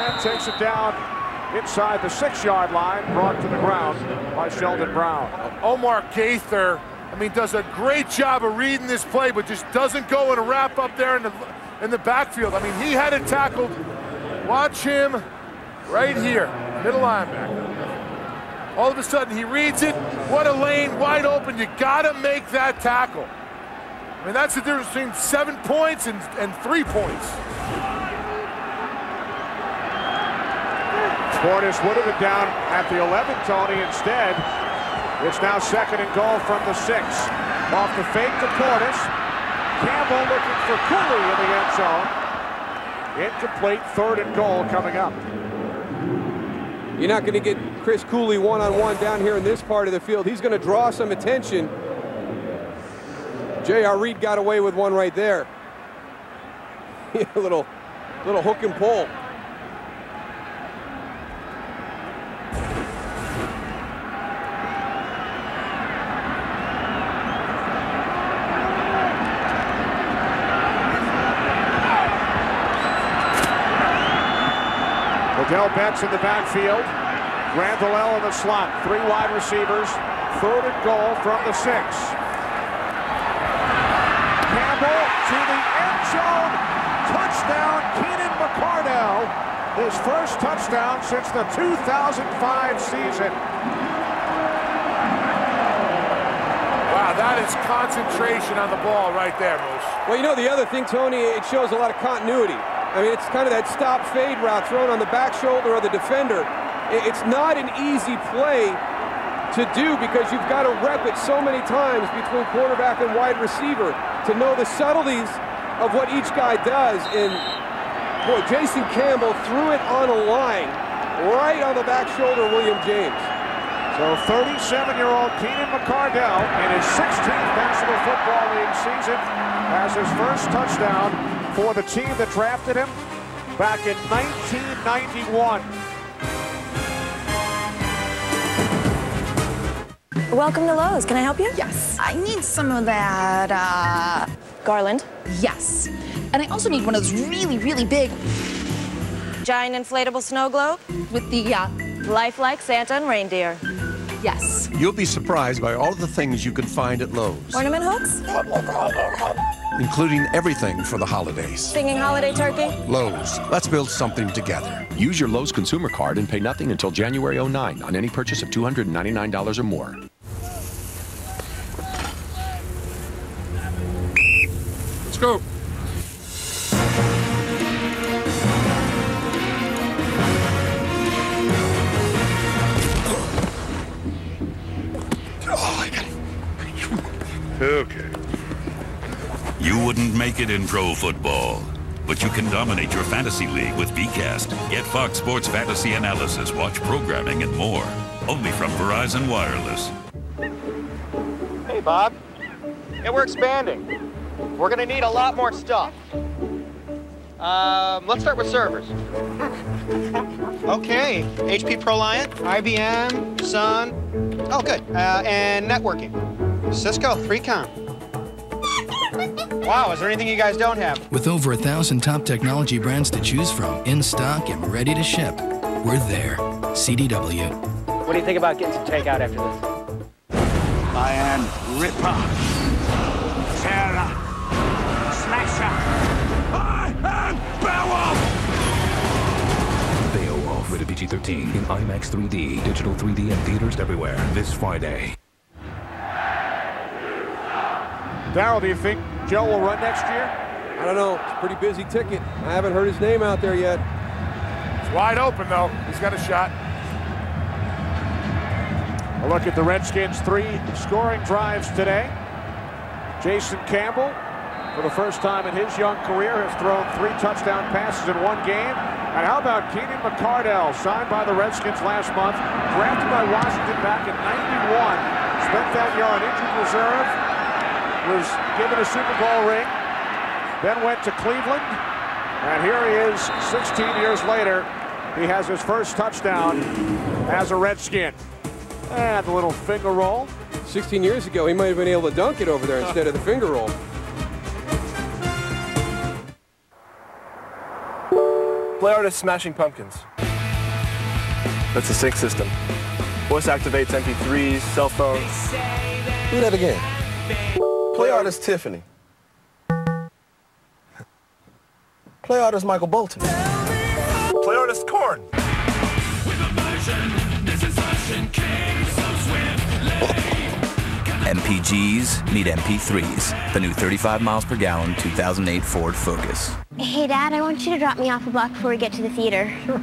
and takes it down inside the 6-yard line, brought to the ground by Sheldon Brown. Omar Gaither, I mean, does a great job of reading this play, but just doesn't go and wrap up there in the backfield. I mean, he had it tackled. Watch him right here, middle linebacker. All of a sudden, he reads it. What a lane, wide open. You got to make that tackle. I mean, that's the difference between 7 points and 3 points. Portis would have been down at the 11, Tony. Instead, it's now 2nd and goal from the 6. Off the fake to Portis. Campbell looking for Cooley in the end zone. Incomplete, 3rd and goal coming up. You're not going to get Chris Cooley one-on-one down here in this part of the field. He's going to draw some attention. J.R. Reed got away with one right there. a little hook and pull. Odell Betts in the backfield. Randall in the slot. 3 wide receivers. 3rd and goal from the 6. Campbell to the end zone. Touchdown, Keenan McCardell. His first touchdown since the 2005 season. Wow, that is concentration on the ball right there, Moose. Well, you know, the other thing, Tony, it shows a lot of continuity. I mean, it's kind of that stop fade route thrown on the back shoulder of the defender. It's not an easy play to do because you've got to rep it so many times between quarterback and wide receiver to know the subtleties of what each guy does. And boy, Jason Campbell threw it on a line right on the back shoulder of William James. So 37-year-old Keenan McCardell in his 16th National Football League season has his first touchdown for the team that drafted him back in 1991. Welcome to Lowe's. Can I help you? Yes. I need some of that, Garland? Yes. And I also need one of those really, really big... Giant inflatable snow globe? With the, lifelike Santa and reindeer. Yes. You'll be surprised by all the things you can find at Lowe's. Ornament hooks? Including everything for the holidays. Singing holiday turkey? Lowe's. Let's build something together. Use your Lowe's consumer card and pay nothing until January 09 on any purchase of $299 or more. Let's go. Okay. You wouldn't make it in pro football, but you can dominate your fantasy league with Bcast. Get Fox Sports fantasy analysis, watch programming, and more. Only from Verizon Wireless. Hey, Bob. Yeah, we're expanding. We're going to need a lot more stuff. Let's start with servers. Okay. HP ProLiant, IBM, Sun. Oh, good. And networking. Cisco, 3Com. Wow, is there anything you guys don't have? With over 1,000 top technology brands to choose from, in stock and ready to ship, we're there. CDW. What do you think about getting some takeout after this? I am Ripper, Terror, Slasher. I am Beowulf. Beowulf, rated PG-13, in IMAX 3D, digital 3D, and theaters everywhere this Friday. Darryl, do you think Joe will run next year? I don't know. It's a pretty busy ticket. I haven't heard his name out there yet. It's wide open, though. He's got a shot. A look at the Redskins' 3 scoring drives today. Jason Campbell, for the first time in his young career, has thrown 3 touchdown passes in 1 game. And how about Keenan McCardell, signed by the Redskins last month, drafted by Washington back in '91, spent that year on injured reserve, was given a Super Bowl ring, then went to Cleveland, and here he is 16 years later. He has his first touchdown as a Redskin. And a little finger roll. 16 years ago, he might have been able to dunk it over there instead of the finger roll. Play artist Smashing Pumpkins. That's a sync system. Voice activates MP3s, cell phones. Do that again. Play artist Tiffany. Play artist Michael Bolton. Play artist Korn. MPGs meet MP3s. The new 35 miles per gallon 2008 Ford Focus. Hey, Dad, I want you to drop me off a block before we get to the theater. Sure.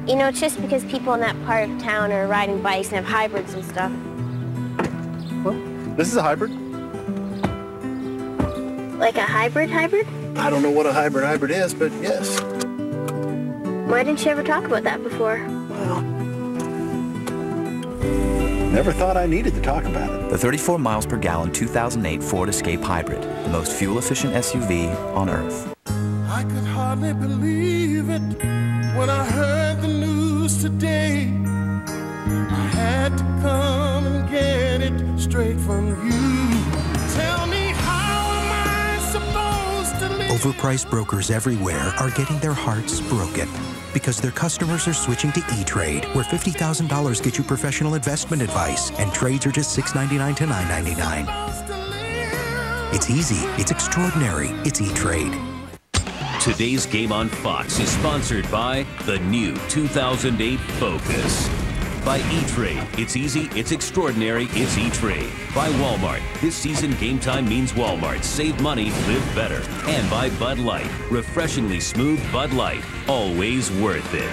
You know, it's just because people in that part of town are riding bikes and have hybrids and stuff. Well, this is a hybrid. Like a hybrid? I don't know what a hybrid is, but yes. Why didn't you ever talk about that before? Well, never thought I needed to talk about it. The 34 miles per gallon 2008 Ford Escape Hybrid, the most fuel-efficient SUV on Earth. I could hardly believe it when I heard the news today. I had to come and get it straight from you. Tell me, how am I supposed to live? Overpriced brokers everywhere are getting their hearts broken because their customers are switching to E-Trade, where $50,000 gets you professional investment advice, and trades are just $6.99 to $9.99. It's easy, it's extraordinary, it's E-Trade. Today's game on Fox is sponsored by the new 2008 Focus. By E-Trade, it's easy, it's extraordinary, it's E-Trade. By Walmart, this season game time means Walmart. Save money, live better. And by Bud Light, refreshingly smooth Bud Light, always worth it.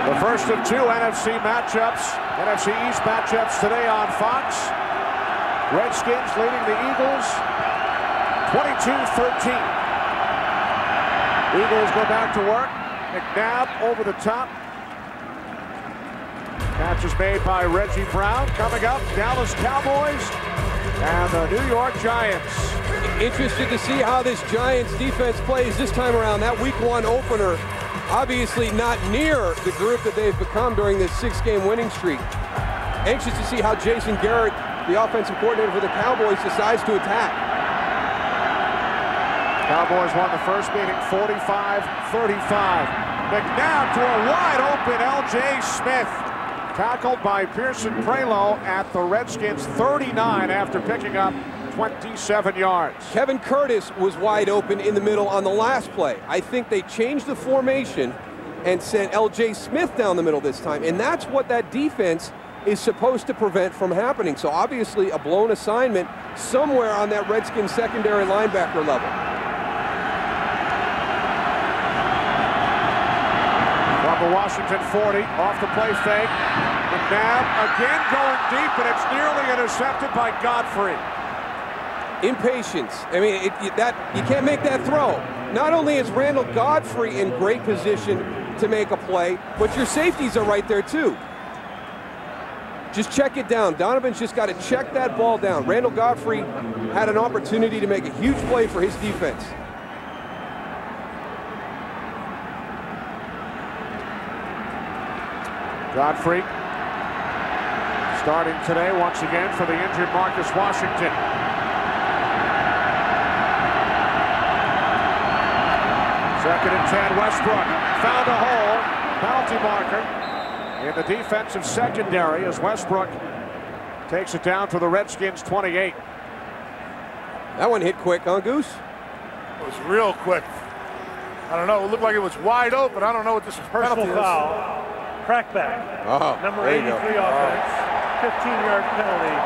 The first of two NFC matchups, NFC East matchups today on Fox. Redskins leading the Eagles 22-13. Eagles go back to work. McNabb over the top. Catch is made by Reggie Brown. Coming up, Dallas Cowboys and the New York Giants. Interested to see how this Giants defense plays this time around. That Week 1 opener, obviously not near the group that they've become during this 6-game winning streak. Anxious to see how Jason Garrett, the offensive coordinator for the Cowboys, decides to attack. Cowboys won the first meeting 45-35. McNabb to a wide open L.J. Smith. Tackled by Pearson Prelo at the Redskins 39 after picking up 27 yards. Kevin Curtis was wide open in the middle on the last play. I think they changed the formation and sent L.J. Smith down the middle this time, and that's what that defense is supposed to prevent from happening. So obviously a blown assignment somewhere on that Redskins secondary linebacker level. The Washington 40, off the play fake. McNabb again going deep, and it's nearly intercepted by Godfrey. Impatience. I mean, you can't make that throw. Not only is Randall Godfrey in great position to make a play, but your safeties are right there too. Just check it down. Donovan's just got to check that ball down. Randall Godfrey had an opportunity to make a huge play for his defense. Godfrey starting today once again for the injured Marcus Washington. Second and 10, Westbrook found a hole. Penalty marker in the defensive secondary as Westbrook takes it down to the Redskins 28. That one hit quick, huh, Goose? It was real quick. I don't know. It looked like it was wide open. I don't know what this penalty is. Foul. Crackback. Oh, number 83 offense. 15-yard penalty.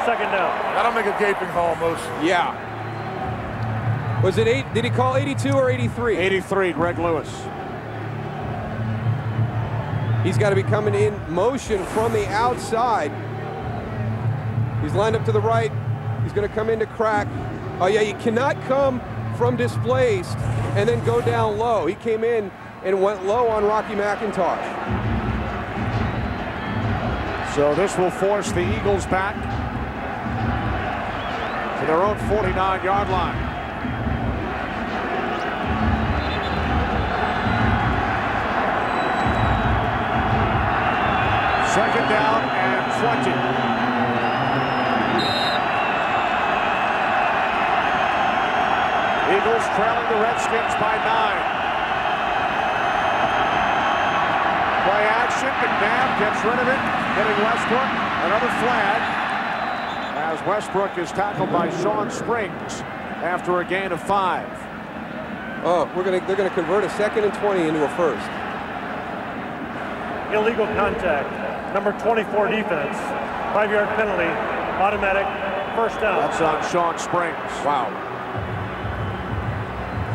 Second down. That'll make a gaping hole, Moose. Yeah. Was it 8? Did he call 82 or 83? 83, Greg Lewis. He's got to be coming in motion from the outside. He's lined up to the right. He's going to come into crack. Oh, yeah, you cannot come from displaced and then go down low. He came in and went low on Rocky McIntosh. So this will force the Eagles back to their own 49-yard line. Second down and 20. Eagles trailing the Redskins by 9. Play action, McNabb gets rid of it, hitting Westbrook. Another flag as Westbrook is tackled by Sean Springs after a gain of 5. Oh, they're gonna convert a second and 20 into a first. Illegal contact. Number 24 defense. 5-yard penalty. Automatic first down. That's on Sean Springs. Wow.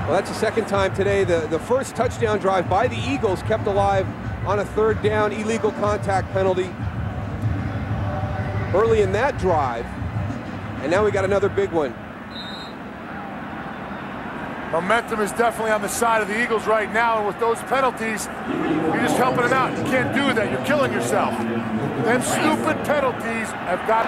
Well, that's the second time today. The first touchdown drive by the Eagles kept alive on a third down illegal contact penalty early in that drive. And now we got another big one. Momentum is definitely on the side of the Eagles right now, and with those penalties, you're just helping them out. You can't do that. You're killing yourself. Them stupid penalties have got.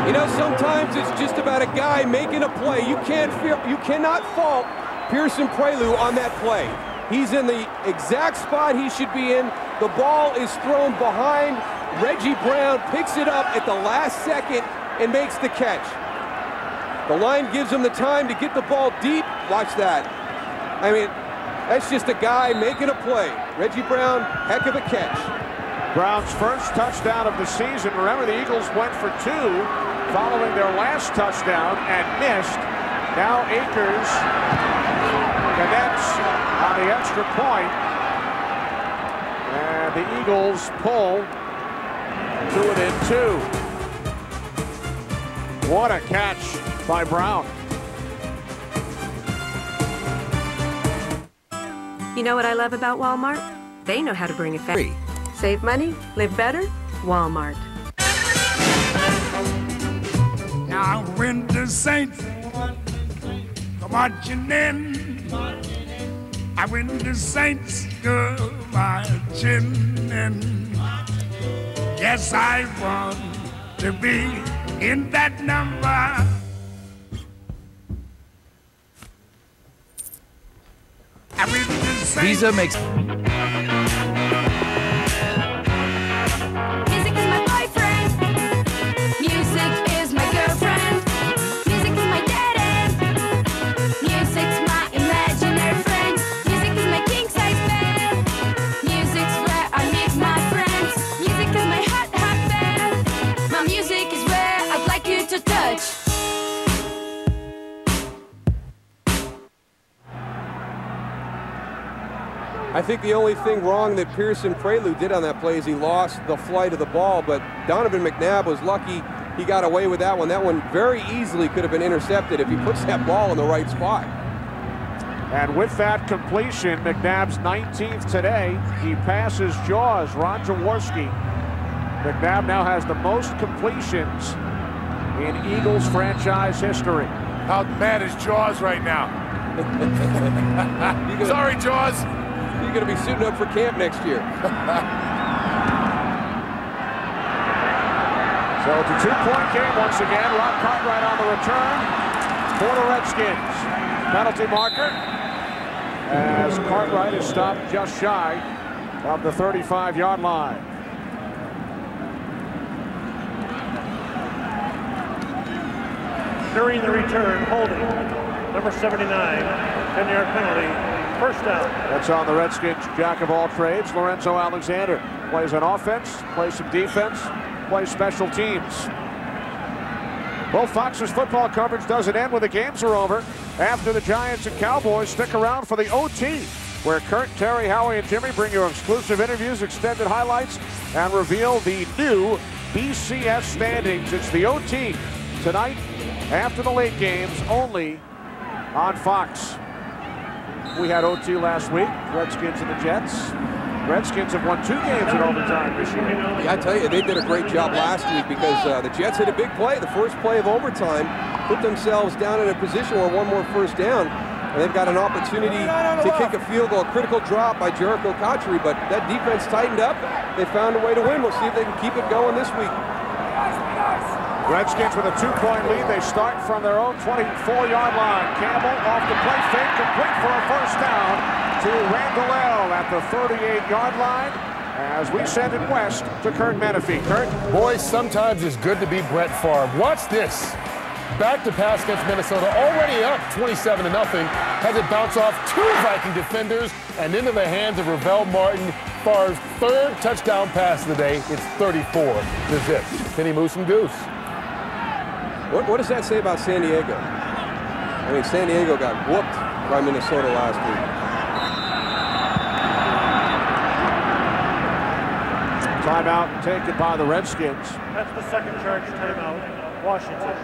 You know, sometimes it's just about a guy making a play. You cannot fault Pearson Prelu on that play. He's in the exact spot he should be in. The ball is thrown behind. Reggie Brown picks it up at the last second and makes the catch. The line gives him the time to get the ball deep. Watch that. I mean, that's just a guy making a play. Reggie Brown, heck of a catch. Brown's first touchdown of the season. Remember, the Eagles went for 2 following their last touchdown and missed. Now Akers connects on the extra point. And the Eagles pull to within 2. What a catch by Brown. You know what I love about Walmart? They know how to bring it back. Save money, live better, Walmart. Now when the Saints go marching in, when the Saints go marching in, yes, I want to be in that number. Visa makes... Music is my boyfriend. Music is my girlfriend. Music is my daddy. Music's my imaginary friend. Music is my king-size bed. Music's where I meet my friends. Music is my hot, hot bed. My music is where I'd like you to touch. I think the only thing wrong that Pearson Prelude did on that play is he lost the flight of the ball, but Donovan McNabb was lucky he got away with that one. That one very easily could have been intercepted if he puts that ball in the right spot. And with that completion, McNabb's 19th today. He passes Jaws, Ron Jaworski. McNabb now has the most completions in Eagles franchise history. How mad is Jaws right now? Sorry, Jaws. You're going to be suiting up for camp next year. So it's a 2-point game once again. Rob Cartwright on the return for the Redskins. Penalty marker as Cartwright is stopped just shy of the 35-yard line. During the return, holding, number 79, 10-yard penalty. First down. That's on the Redskins' jack of all trades, Lorenzo Alexander. Plays on offense, plays some defense, plays special teams. Well, Fox's football coverage doesn't end when the games are over. After the Giants and Cowboys, stick around for the OT, where Kurt, Terry, Howie, and Jimmy bring you exclusive interviews, extended highlights, and reveal the new BCS standings. It's the OT tonight after the late games, only on Fox. We had OT last week, Redskins and the Jets. Redskins have won 2 games in overtime this year. Yeah, I tell you, they did a great job last week because the Jets hit a big play. The first play of overtime, put themselves down in a position where one more first down, and they've got an opportunity to kick a field goal. A critical drop by Jericho Cotchery, but that defense tightened up. They found a way to win. We'll see if they can keep it going this week. Redskins with a 2-point lead. They start from their own 24-yard line. Campbell off the play fake, complete for a first down to Randall L. at the 38-yard line as we send it west to Kurt Menefee. Kurt? Boys, sometimes it's good to be Brett Favre. Watch this. Back to pass against Minnesota, already up 27-0. Has it bounce off 2 Viking defenders and into the hands of Ravel Martin. Favre's 3rd touchdown pass of the day. It's 34 to zip. Can he move some goose? What does that say about San Diego? I mean, San Diego got whooped by Minnesota last week. Timeout taken by the Redskins. That's the second charge timeout. Washington.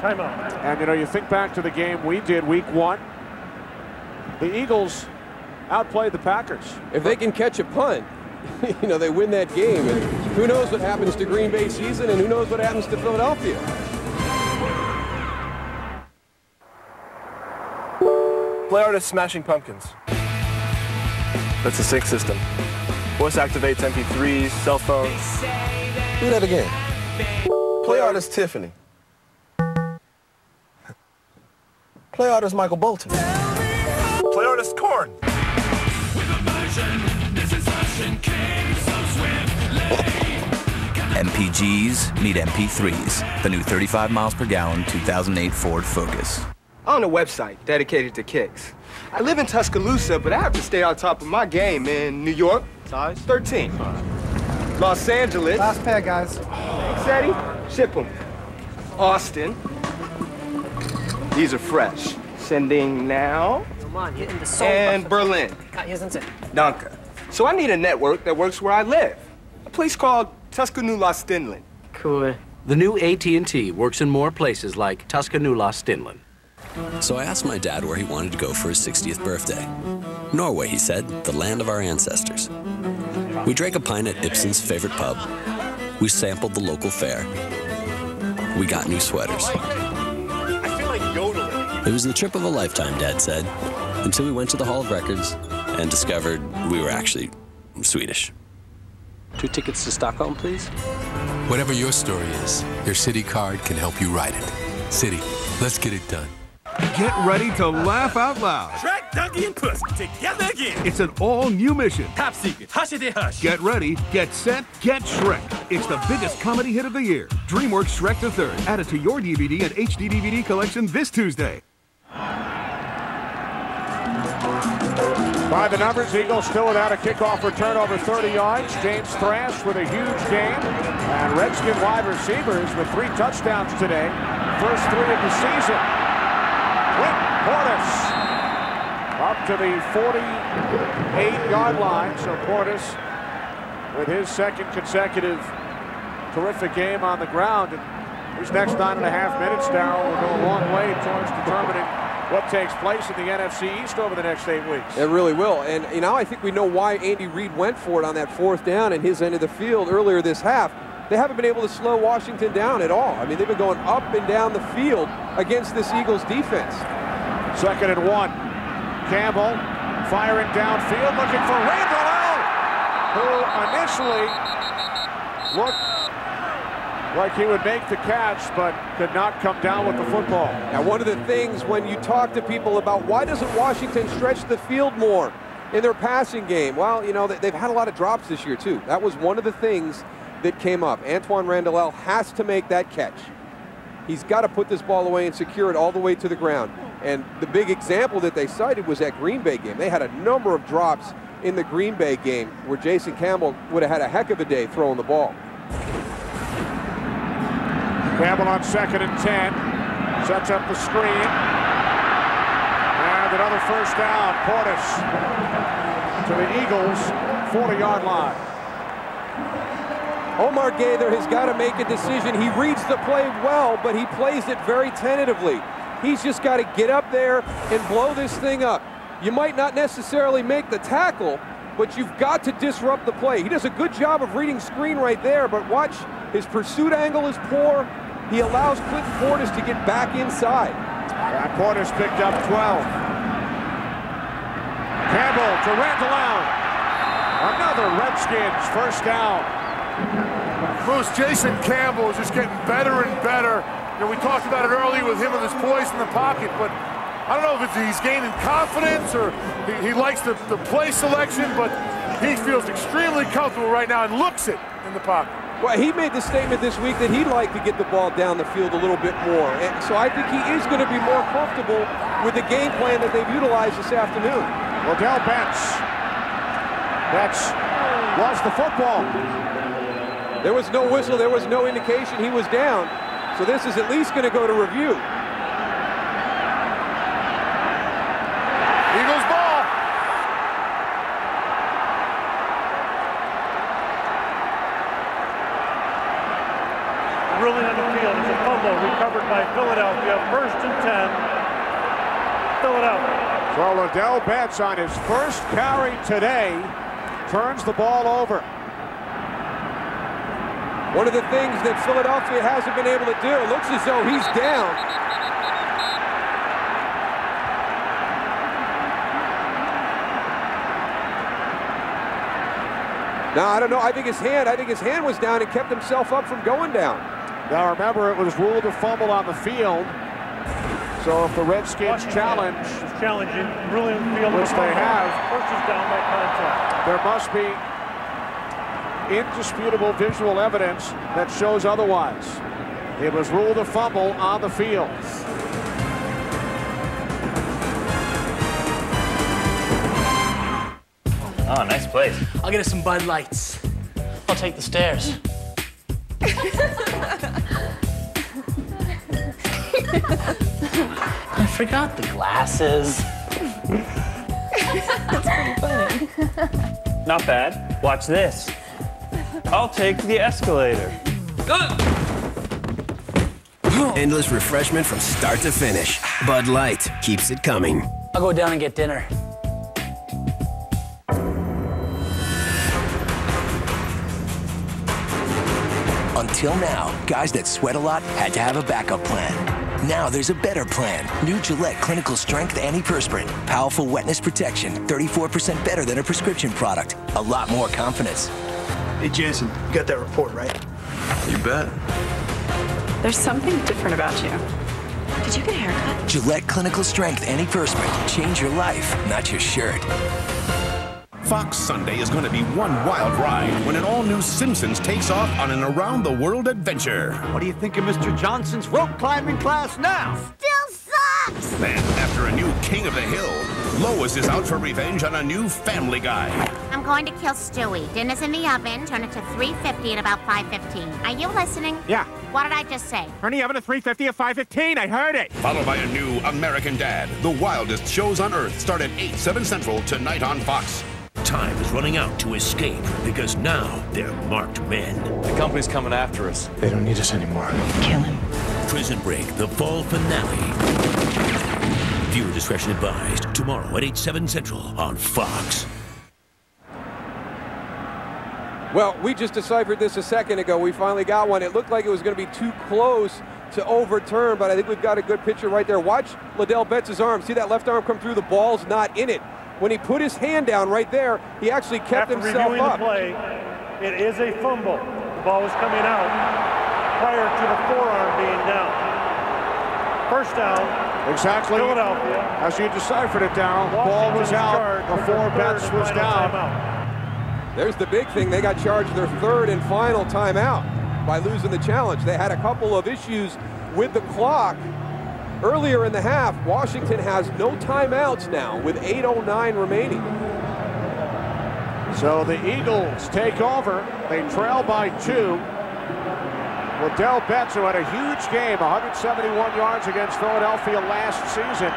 Timeout. And, you know, you think back to the game we did week 1. The Eagles outplayed the Packers. If they can catch a punt, you know, they win that game. And who knows what happens to Green Bay season, and who knows what happens to Philadelphia. Play artist Smashing Pumpkins. That's the sync system. Voice activates MP3s, cell phones. Do that again. Play artist Tiffany. Play artist Michael Bolton. Play artist Korn. MPGs meet MP3s, the new 35 miles per gallon 2008 Ford Focus. On a website dedicated to kicks. I live in Tuscaloosa, but I have to stay on top of my game in New York, size 13. Los Angeles. Last pair, guys. Thanks, Eddie. Ship them. Austin. These are fresh. Sending now. And Berlin. Danke. So I need a network that works where I live. A place called Tuscaloosa-Stinland. Cool. The new AT&T works in more places like Tuscaloosa-Stinland. So I asked my dad where he wanted to go for his 60th birthday. Norway, he said, the land of our ancestors. We drank a pint at Ibsen's favorite pub. We sampled the local fare. We got new sweaters. I feel like yodeling. It was the trip of a lifetime, Dad said, until we went to the Hall of Records and discovered we were actually Swedish. 2 tickets to Stockholm, please. Whatever your story is, your Citi card can help you write it. Citi, let's get it done. Get ready to laugh out loud. Shrek, Donkey, and Puss together again. It's an all-new mission. Top secret. Hush it, hush. Get ready, get set, get Shrek. It's the biggest comedy hit of the year. DreamWorks Shrek the Third, added to your DVD and HD DVD collection this Tuesday. By the numbers, Eagles still without a kickoff return over 30 yards. James Thrash with a huge game. And Redskin wide receivers with 3 touchdowns today. First 3 of the season. Whit Portis up to the 48-yard line. So Portis with his second consecutive terrific game on the ground. And these next 9.5 minutes, Darryl, will go a long way towards determining what takes place in the NFC East over the next 8 weeks. It really will. And you know, I think we know why Andy Reid went for it on that 4th down in his end of the field earlier this half. They haven't been able to slow Washington down at all. I mean, they've been going up and down the field against this Eagles defense. 2nd and 1. Campbell firing downfield, looking for Randall, who initially looked like he would make the catch, but could not come down with the football. Now, one of the things when you talk to people about why doesn't Washington stretch the field more in their passing game, well, you know, they've had a lot of drops this year, too. That was one of the things that came up. Antoine Randall has to make that catch. He's got to put this ball away and secure it all the way to the ground. And the big example that they cited was that Green Bay game. They had a number of drops in the Green Bay game where Jason Campbell would have had a heck of a day throwing the ball. Campbell on 2nd and 10. Sets up the screen. And another first down. Portis to the Eagles' 40-yard line. Omar Gaither has got to make a decision. He reads the play well, but he plays it very tentatively. He's just got to get up there and blow this thing up. You might not necessarily make the tackle, but you've got to disrupt the play. He does a good job of reading screen right there, but watch, his pursuit angle is poor. He allows Clinton Portis to get back inside. And Portis picked up 12. Campbell to Randall. Another Redskins first down. Bruce, Jason Campbell is just getting better and better. You know, we talked about it earlier with him and his poise in the pocket, but I don't know if he's gaining confidence or he likes the play selection, but he feels extremely comfortable right now and looks it in the pocket. Well, he made the statement this week that he'd like to get the ball down the field a little bit more. And so I think he is going to be more comfortable with the game plan that they've utilized this afternoon. Odell Betts. Betts lost the football. There was no whistle. There was no indication he was down. So this is at least going to go to review. Eagles ball. Ruling on the field is a fumble recovered by Philadelphia. 1st and 10. Philadelphia. So Odell Betts on his first carry today turns the ball over. One of the things that Philadelphia hasn't been able to do, it looks as though he's down. No, I don't know. I think his hand was down and kept himself up from going down. Now remember, it was ruled a fumble on the field. So if the Redskins challenge, challenging, ruling the field, which they have, first is down by contact. There must be indisputable visual evidence that shows otherwise. It was ruled a fumble on the field. Oh, nice place. I'll get us some Bud Lights. I'll take the stairs. I forgot the glasses. That's pretty funny. Not bad. Watch this. I'll take the escalator. Endless refreshment from start to finish. Bud Light keeps it coming. I'll go down and get dinner. Until now, guys that sweat a lot had to have a backup plan. Now there's a better plan. New Gillette Clinical Strength Antiperspirant. Powerful wetness protection. 34% better than a prescription product. A lot more confidence. Hey, Jansen, you got that report, right? You bet. There's something different about you. Did you get a haircut? Gillette Clinical Strength Antiperspirant. Change your life, not your shirt. Fox Sunday is going to be one wild ride when an all-new Simpsons takes off on an around-the-world adventure. What do you think of Mr. Johnson's rope climbing class now? Still sucks! Then, after a new King of the Hill, Lois is out for revenge on a new Family Guy. I'm going to kill Stewie. Dinner's in the oven. Turn it to 350 at about 5:15. Are you listening? Yeah. What did I just say? Turn the oven to 350 at 5:15. I heard it. Followed by a new American Dad. The wildest shows on Earth start at 8, 7 Central tonight on Fox. Time is running out to escape because now they're marked men. The company's coming after us. They don't need us anymore. Kill him. Prison Break, the fall finale. Viewer discretion advised. Tomorrow at 8, 7 Central on Fox. Well, we just deciphered this a second ago. We finally got one. It looked like it was going to be too close to overturn, but I think we've got a good picture right there. Watch Liddell Betts' arm. See that left arm come through? The ball's not in it. When he put his hand down right there, he actually kept himself reviewing up. The play, it is a fumble. The ball was coming out prior to the forearm being down. First down. Exactly. Philadelphia. As you deciphered it, Darryl, ball was out before Betts was down. There's the big thing. They got charged their third and final timeout by losing the challenge. They had a couple of issues with the clock. Earlier in the half, Washington has no timeouts now with 8:09 remaining. So the Eagles take over. They trail by 2. Liddell Betts, who had a huge game, 171 yards against Philadelphia last season,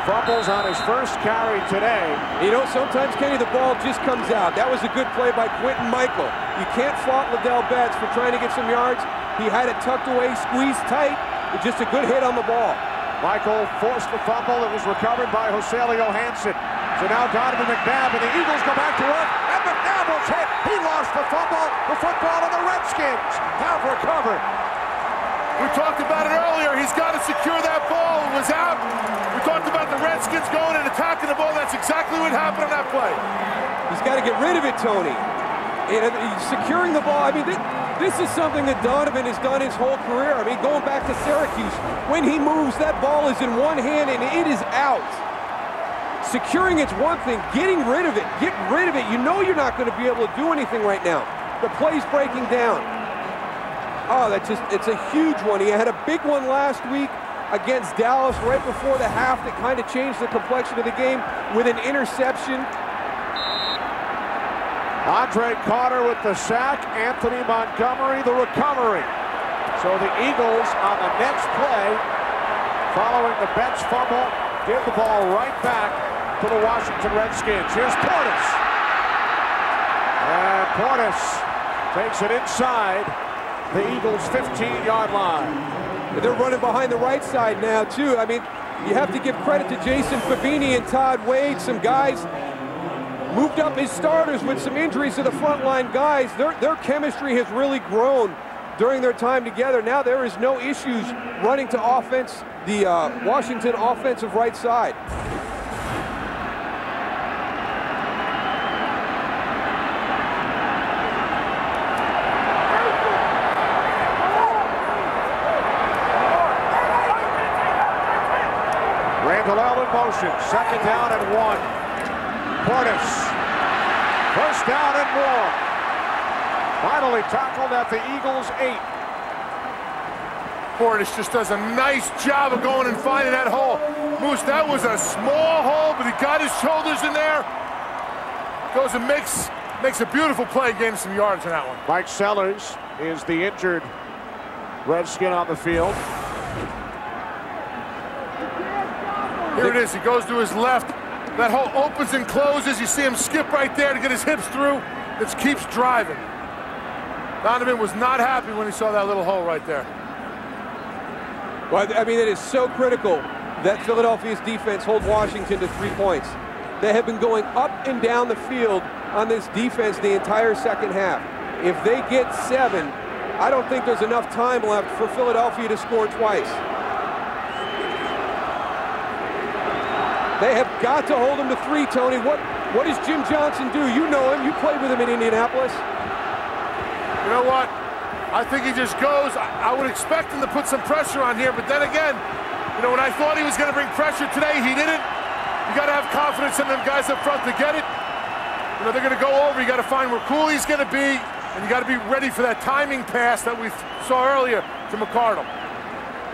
fumbles on his first carry today. You know, sometimes, Kenny, the ball just comes out. That was a good play by Quentin Michael. You can't fault Liddell Betts for trying to get some yards. He had it tucked away, squeezed tight. It's just a good hit on the ball. Michael forced the fumble. It was recovered by Joselio Hansen. So now Donovan McNabb and the Eagles go back to work. And McNabb was hit. He lost the fumble. The football of the Redskins have recovered. We talked about it earlier. He's got to secure that ball. It was out. We talked about the Redskins going and attacking the ball. That's exactly what happened on that play. He's got to get rid of it, Tony. And securing the ball, I mean, this is something that Donovan has done his whole career. I mean, going back to Syracuse, when he moves, that ball is in one hand and it is out. Securing it's one thing, getting rid of it, get rid of it. You know you're not going to be able to do anything right now. The play's breaking down. Oh, it's a huge one. He had a big one last week against Dallas right before the half that kind of changed the complexion of the game with an interception. Andre Carter with the sack, Anthony Montgomery the recovery. So the Eagles on the next play, following the Betts fumble, give the ball right back to the Washington Redskins. Here's Portis. And Portis takes it inside the Eagles' 15-yard line. They're running behind the right side now, too. I mean, you have to give credit to Jason Fabini and Todd Wade, some guys moved up his starters with some injuries to the frontline guys. Their chemistry has really grown during their time together. Now there is no issues running to offense, the Washington offensive right side. Randall in motion, 2nd down and 1. Portis, 1st down and more. Finally tackled at the Eagles' 8. Portis just does a nice job of going and finding that hole. Moose, that was a small hole, but he got his shoulders in there. Goes and makes a beautiful play, gaining some yards in that one. Mike Sellers is the injured Redskin on the field. Here it is. He goes to his left. That hole opens and closes. You see him skip right there to get his hips through. It keeps driving. Donovan was not happy when he saw that little hole right there. Well, I mean, it is so critical that Philadelphia's defense hold Washington to 3 points. They have been going up and down the field on this defense the entire second half. If they get 7, I don't think there's enough time left for Philadelphia to score twice. They have got to hold him to 3, Tony. What does Jim Johnson do? You know him. You played with him in Indianapolis. You know what? I think he just goes. I would expect him to put some pressure on here, but then again, you know, when I thought he was going to bring pressure today, he didn't. You got to have confidence in them guys up front to get it. You know, they're going to go over. You got to find where Cooley's going to be, and you got to be ready for that timing pass that we saw earlier to McCardle.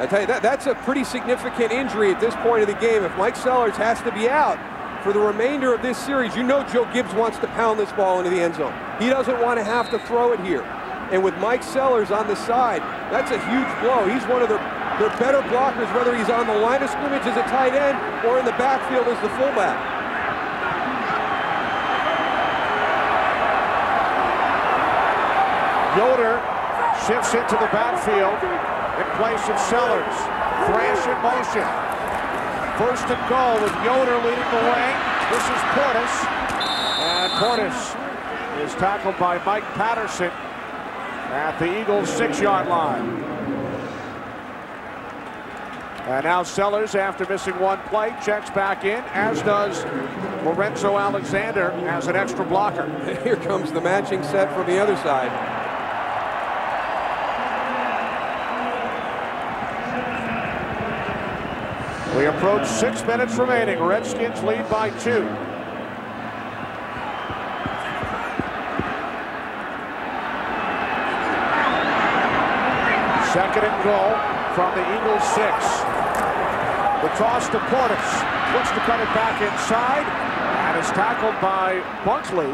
I tell you, that's a pretty significant injury at this point of the game. If Mike Sellers has to be out for the remainder of this series, you know Joe Gibbs wants to pound this ball into the end zone. He doesn't want to have to throw it here. And with Mike Sellers on the side, that's a huge blow. He's one of their better blockers, whether he's on the line of scrimmage as a tight end or in the backfield as the fullback. Yoder shifts into the backfield in place of Sellers. Thrash in motion. First and goal with Yoder leading the way. This is Portis. And Portis is tackled by Mike Patterson at the Eagles' 6-yard line. And now Sellers, after missing 1 play, checks back in, as does Lorenzo Alexander as an extra blocker. Here comes the matching set from the other side. We approach 6 minutes remaining. Redskins lead by 2. Second and goal from the Eagles' 6. The toss to Portis. Looks to cut it back inside and is tackled by Bunkley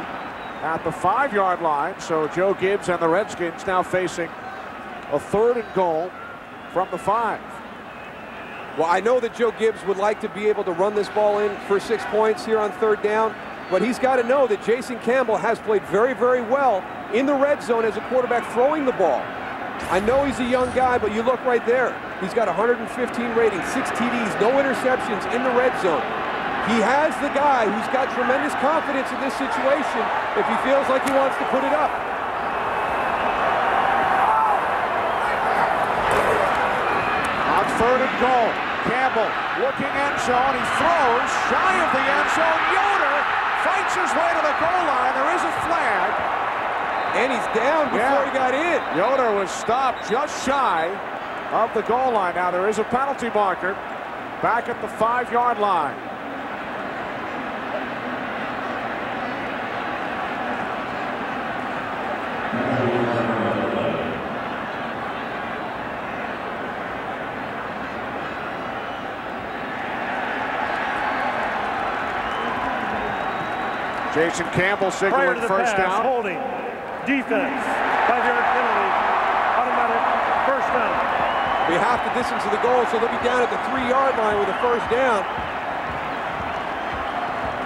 at the 5-yard line. So Joe Gibbs and the Redskins now facing a 3rd and goal from the 5. Well, I know that Joe Gibbs would like to be able to run this ball in for 6 points here on 3rd down, but he's got to know that Jason Campbell has played very, very well in the red zone as a quarterback throwing the ball. I know he's a young guy, but you look right there. He's got 115 ratings, 6 TDs, no interceptions in the red zone. He has the guy who's got tremendous confidence in this situation if he feels like he wants to put it up. On 3rd and goal, Campbell looking end zone. He throws shy of the end zone. Yoder fights his way to the goal line. There is a flag. And he's down before he got in. Yoder was stopped just shy of the goal line. Now there is a penalty marker back at the 5-yard line. Jason Campbell signaling first down. Holding. Defense. 5-yard penalty. Automatic first down. We half the distance of the goal, so they'll be down at the 3-yard line with a first down.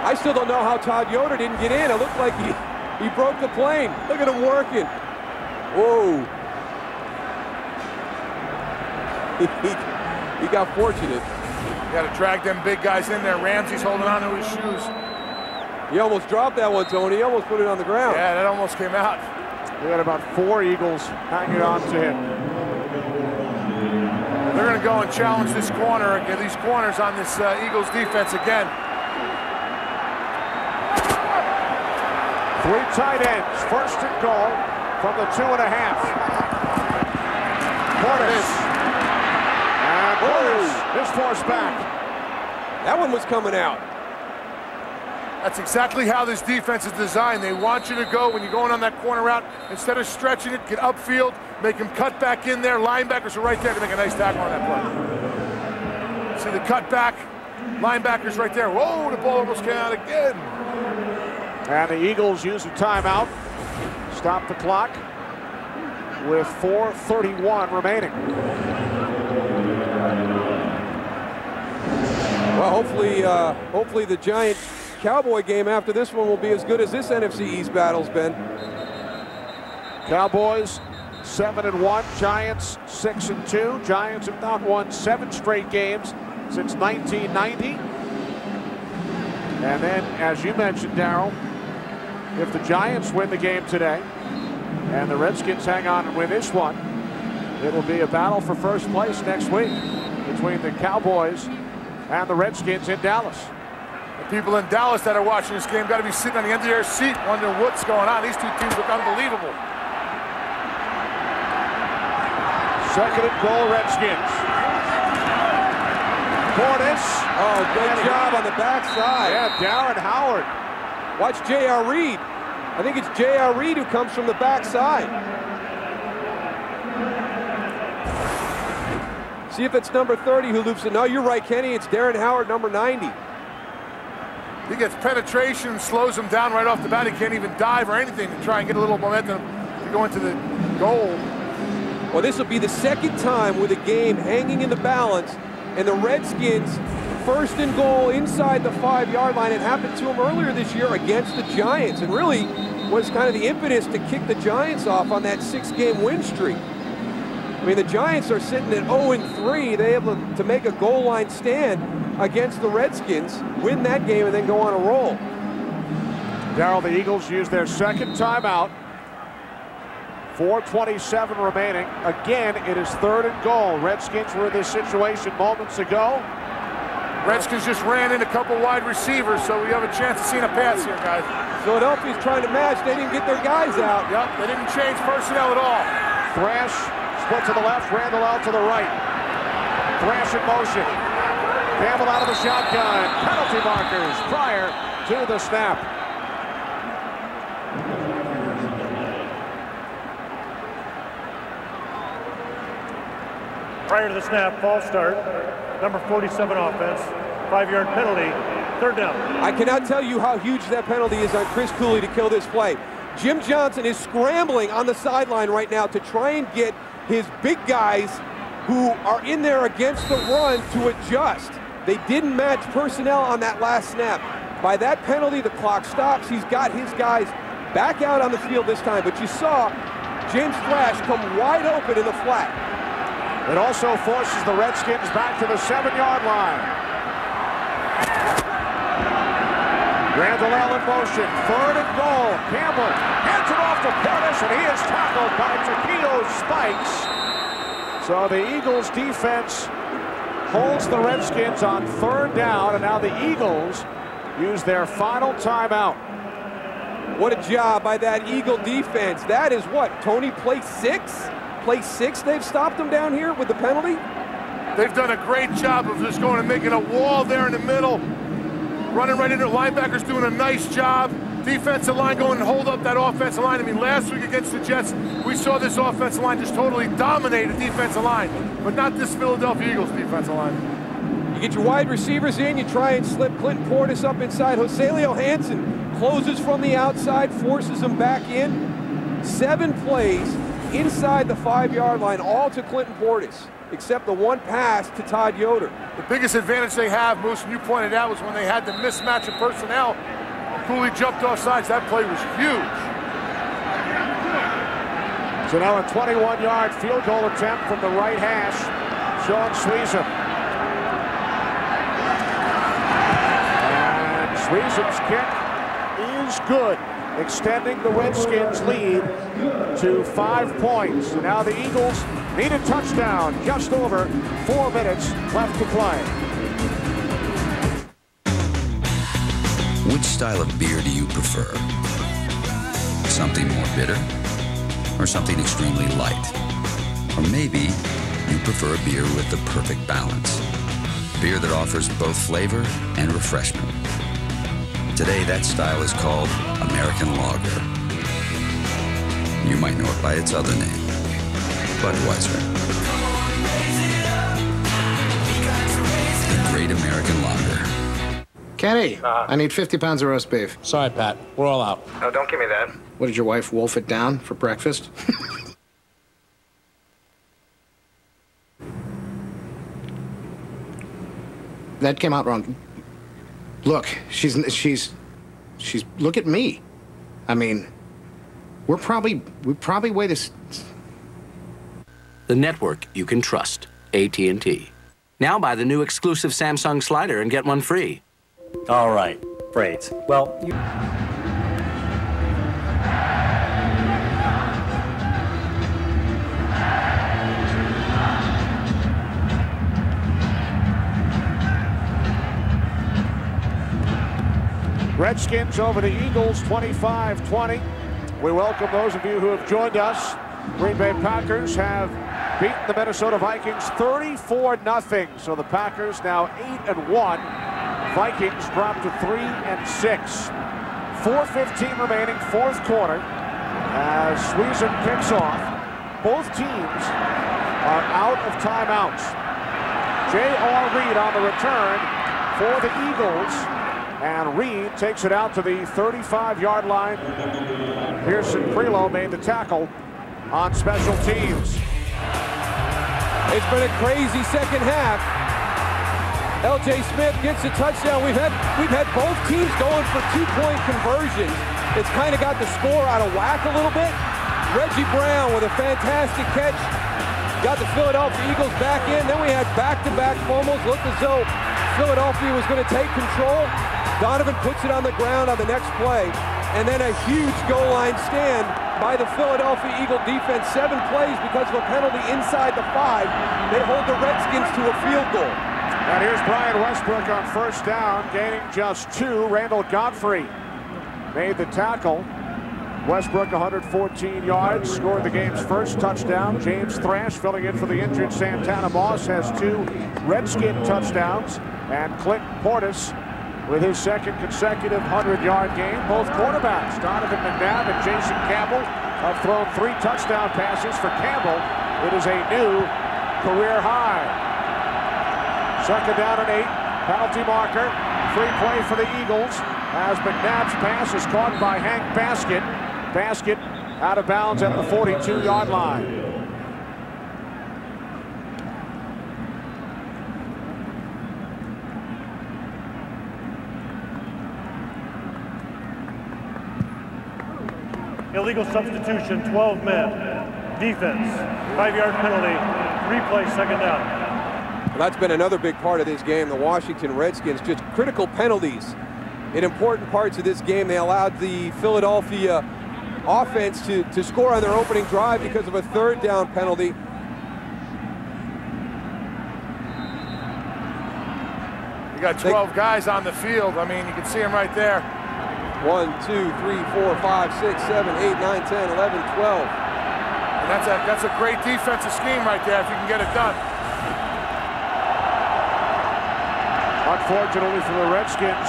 I still don't know how Todd Yoder didn't get in. It looked like he broke the plane. Look at him working. Whoa. He got fortunate. Got to drag them big guys in there. Ramsey's holding on to his shoes. He almost dropped that one, Tony. He almost put it on the ground. Yeah, that almost came out. We had about 4 Eagles hanging on to him. They're going to go and challenge this corner, get these corners on this Eagles defense again. 3 tight ends, first and goal from the 2.5. Portis. And Portis is forced back. That one was coming out. That's exactly how this defense is designed. They want you to go when you're going on that corner route. Instead of stretching it, get upfield, make them cut back in there. Linebackers are right there to make a nice tackle on that play. See the cut back. Linebackers right there. Whoa, the ball almost came out again. And the Eagles use a timeout. Stop the clock with 4:31 remaining. Well, hopefully the Giant-Cowboy game after this one will be as good as this NFC East battle's been. Cowboys 7-1, Giants 6-2. Giants have not won 7 straight games since 1990. And then, as you mentioned, Darryl, if the Giants win the game today and the Redskins hang on and win this one, it will be a battle for first place next week between the Cowboys and the Redskins in Dallas. The people in Dallas that are watching this game got to be sitting on the end of their seat wondering what's going on. These two teams look unbelievable. Second and goal, Redskins. Portis. Oh, good job on the backside. Yeah, Darren Howard. Watch J.R. Reed. I think it's J.R. Reed who comes from the backside. See if it's number 30 who loops it. No, you're right, Kenny. It's Darren Howard, number 90. He gets penetration, slows him down right off the bat. He can't even dive or anything to try and get a little momentum to go into the goal. Well, this will be the second time with a game hanging in the balance, and the Redskins first and goal inside the 5-yard line. It happened to them earlier this year against the Giants, and really was kind of the impetus to kick the Giants off on that 6-game win streak. I mean, the Giants are sitting at 0-3. They're able to make a goal line stand against the Redskins, win that game, and then go on a roll. Darryl, the Eagles use their second timeout. 4:27 remaining. Again, it is third and goal. Redskins were in this situation moments ago. Redskins just ran in a couple wide receivers, so we have a chance of seeing a pass here, guys. Philadelphia's trying to match. They didn't get their guys out. Yep, they didn't change personnel at all. Thrash split to the left, Randall out to the right. Thrash in motion. Campbell out of the shotgun. Penalty markers prior to the snap. Prior to the snap, false start. Number 47 offense. 5-yard penalty. Third down. I cannot tell you how huge that penalty is on Chris Cooley to kill this play. Jim Johnson is scrambling on the sideline right now to try and get his big guys who are in there against the run to adjust. They didn't match personnel on that last snap. By that penalty, the clock stops. He's got his guys back out on the field this time, but you saw James Thrash come wide open in the flat. It also forces the Redskins back to the 7-yard line. Randall in motion, third and goal. Campbell hands it off to Portis, and he is tackled by Taquito Spikes. So the Eagles defense holds the Redskins on third down, and now the Eagles use their final timeout. What a job by that Eagle defense. That is what, Tony, play 6? Play 6 they've stopped them down here with the penalty? They've done a great job of just going and making a wall there in the middle. Running right into linebackers, doing a nice job. Defensive line going and hold up that offensive line. I mean, last week against the Jets, we saw this offensive line just totally dominate the defensive line, but not this Philadelphia Eagles defensive line. You get your wide receivers in, you try and slip Clinton Portis up inside. Joselio Hansen closes from the outside, forces him back in. 7 plays inside the 5-yard line, all to Clinton Portis, except the one pass to Todd Yoder. The biggest advantage they have, Moose, and you pointed out, was when they had the mismatch of personnel. Cooley jumped off sides. That play was huge. So now a 21-yard field goal attempt from the right hash, Sean Sweezum. And Sweezum's kick is good, extending the Redskins' lead to 5 points. So now the Eagles need a touchdown. Just over 4 minutes left to play. Which style of beer do you prefer? Something more bitter? Or something extremely light? Or maybe you prefer a beer with the perfect balance. Beer that offers both flavor and refreshment. Today, that style is called American Lager. You might know it by its other name, Budweiser. The Great American Lager. Kenny, I need 50 pounds of roast beef. Sorry, Pat. We're all out. No, don't give me that. What, did your wife wolf it down for breakfast? That came out wrong. Look, she's, look at me. I mean, we probably weigh this. The network you can trust, AT&T. Now buy the new exclusive Samsung slider and get one free. All right, great. Well, you... Redskins over the Eagles, 25-20. We welcome those of you who have joined us. Green Bay Packers have beaten the Minnesota Vikings 34-0. So the Packers now 8-1. Vikings drop to 3-6. 4:15 remaining, fourth quarter. As Sweezen kicks off, both teams are out of timeouts. J.R. Reed on the return for the Eagles. And Reed takes it out to the 35-yard line. Pearson Prelo made the tackle on special teams. It's been a crazy second half. L.J. Smith gets a touchdown. We've had both teams going for two-point conversions. It's kind of got the score out of whack a little bit. Reggie Brown with a fantastic catch. Got the Philadelphia Eagles back in. Then we had back-to-back fumbles. Looked as though Philadelphia was going to take control. Donovan puts it on the ground on the next play. And then a huge goal line stand by the Philadelphia Eagle defense. 7 plays because of a penalty inside the 5. They hold the Redskins to a field goal. And here's Brian Westbrook on first down, gaining just 2. Randall Godfrey made the tackle. Westbrook 114 yards, scored the game's first touchdown. James Thrash filling in for the injured Santana Moss has 2 Redskin touchdowns. And Clint Portis with his second consecutive 100-yard game. Both quarterbacks, Donovan McNabb and Jason Campbell, have thrown 3 touchdown passes. For Campbell, it is a new career high. Second down and 8, penalty marker, free play for the Eagles as McNabb's pass is caught by Hank Baskett. Baskett out of bounds at the 42-yard line. Illegal substitution, 12 men. Defense, 5-yard penalty, replay, second down. Well, that's been another big part of this game. The Washington Redskins, just critical penalties in important parts of this game. They allowed the Philadelphia offense to score on their opening drive because of a 3rd down penalty. You got 12 guys on the field. I mean, you can see them right there. 1, 2, 3, 4, 5, 6, 7, 8, 9, 10, 11, 12. And that's a great defensive scheme right there if you can get it done. Unfortunately for the Redskins,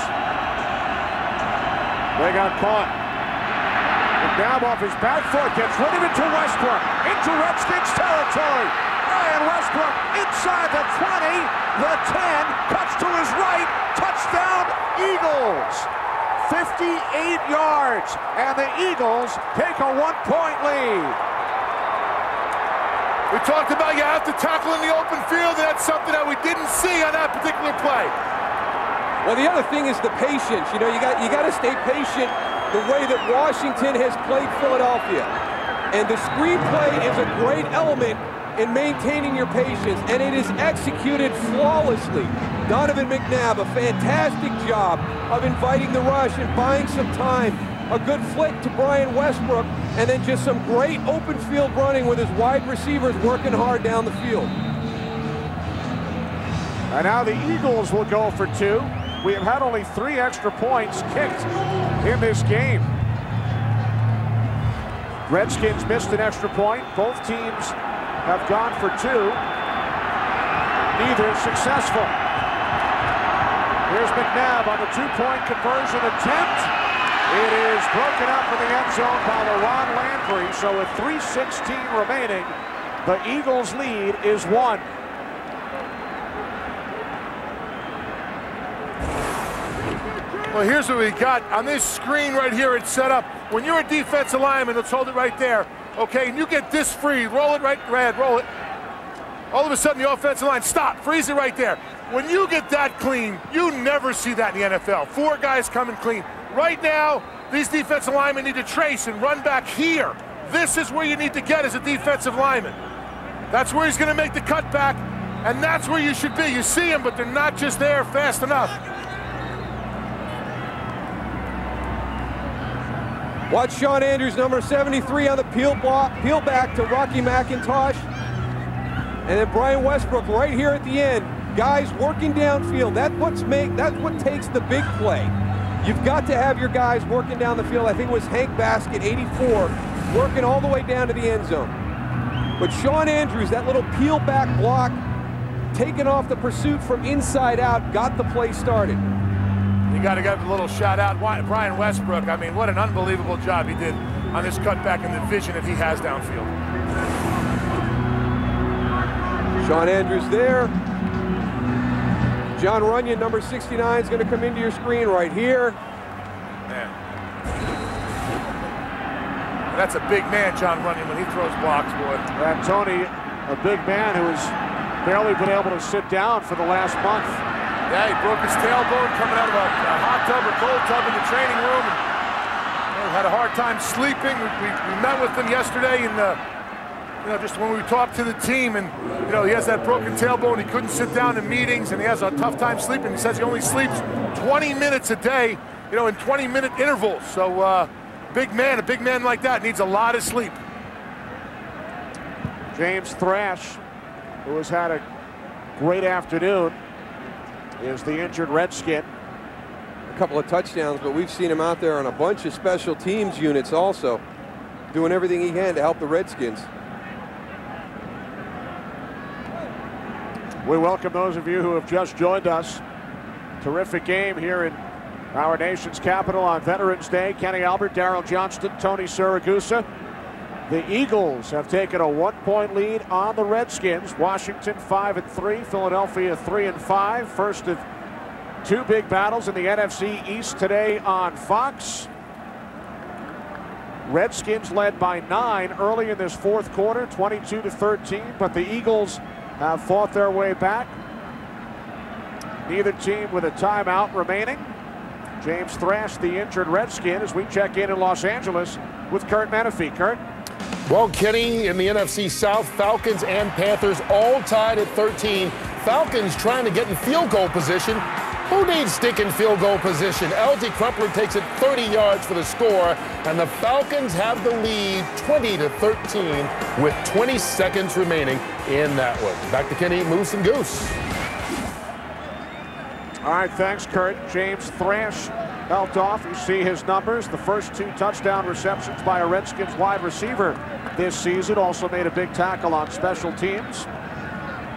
they got caught. McNabb off his back foot gets rid of it to Westbrook into Redskins territory. Brian Westbrook inside the 20, the 10, cuts to his right, touchdown Eagles. 58 yards, and the Eagles take a 1-point lead. We talked about you have to tackle in the open field, and that's something that we didn't see on that particular play. Well, the other thing is the patience. You know, you got to stay patient the way that Washington has played Philadelphia. And the screenplay is a great element in maintaining your patience, and it is executed flawlessly. Donovan McNabb, a fantastic job of inviting the rush and buying some time. A good flick to Brian Westbrook, and then just some great open field running with his wide receivers working hard down the field. And now the Eagles will go for 2. We have had only 3 extra points kicked in this game. Redskins missed an extra point. Both teams have gone for 2. Neither successful. Here's McNabb on the two-point conversion attempt. It is broken up in the end zone by LaRon Landry. So with 3:16 remaining, the Eagles' lead is 1. Well, here's what we got. On this screen right here, it's set up. When you're a defensive lineman, let's hold it right there. Okay, and you get this free. Roll it right, Brad, roll it. All of a sudden, the offensive line, stop, freeze it right there. When you get that clean, you never see that in the NFL. 4 guys coming clean. Right now, these defensive linemen need to trace and run back here. This is where you need to get as a defensive lineman. That's where he's going to make the cutback, and that's where you should be. You see them, but they're not just there fast enough. Watch Sean Andrews, number 73, on the peel back to Rocky McIntosh. And then Brian Westbrook right here at the end. Guys working downfield. That's what takes the big play. You've got to have your guys working down the field. I think it was Hank Baskett, 84, working all the way down to the end zone. But Sean Andrews, that little peel back block, taking off the pursuit from inside out, got the play started. You got to give a little shout out, Brian Westbrook. I mean, what an unbelievable job he did on this cutback and the vision that he has downfield. Sean Andrews there. John Runyon, number 69, is going to come into your screen right here. Man. That's a big man, John Runyon, when he throws blocks, boy. And Tony, a big man who has barely been able to sit down for the last month. Yeah, he broke his tailbone coming out of a hot tub or cold tub in the training room. And, had a hard time sleeping. We met with him yesterday, and just when we talked to the team, and he has that broken tailbone. He couldn't sit down in meetings, and he has a tough time sleeping. He says he only sleeps 20 minutes a day, in 20-minute intervals. So, a big man like that needs a lot of sleep. James Thrash, who has had a great afternoon, is the injured Redskin. A couple of touchdowns, but we've seen him out there on a bunch of special teams units also, doing everything he can to help the Redskins. We welcome those of you who have just joined us. Terrific game here in our nation's capital on Veterans Day. Kenny Albert, Darryl Johnston, Tony Siragusa. The Eagles have taken a 1-point lead on the Redskins. Washington 5-3, Philadelphia 3-5. First of 2 big battles in the NFC East today on Fox. Redskins led by 9 early in this fourth quarter, 22-13, but the Eagles have fought their way back. Neither team with a timeout remaining. James Thrash, the injured Redskin, as we check in Los Angeles with Kurt Menefee. Kurt? Well, Kenny, in the NFC South, Falcons and Panthers all tied at 13. Falcons trying to get in field goal position. Who needs sticking field goal position? L.T. Crumpler takes it 30 yards for the score, and the Falcons have the lead 20-13 with 20 seconds remaining in that one. Back to Kenny, Moose, and Goose. All right, thanks, Kurt. James Thrash helped off. You see his numbers. The first 2 touchdown receptions by a Redskins wide receiver this season. Also made a big tackle on special teams.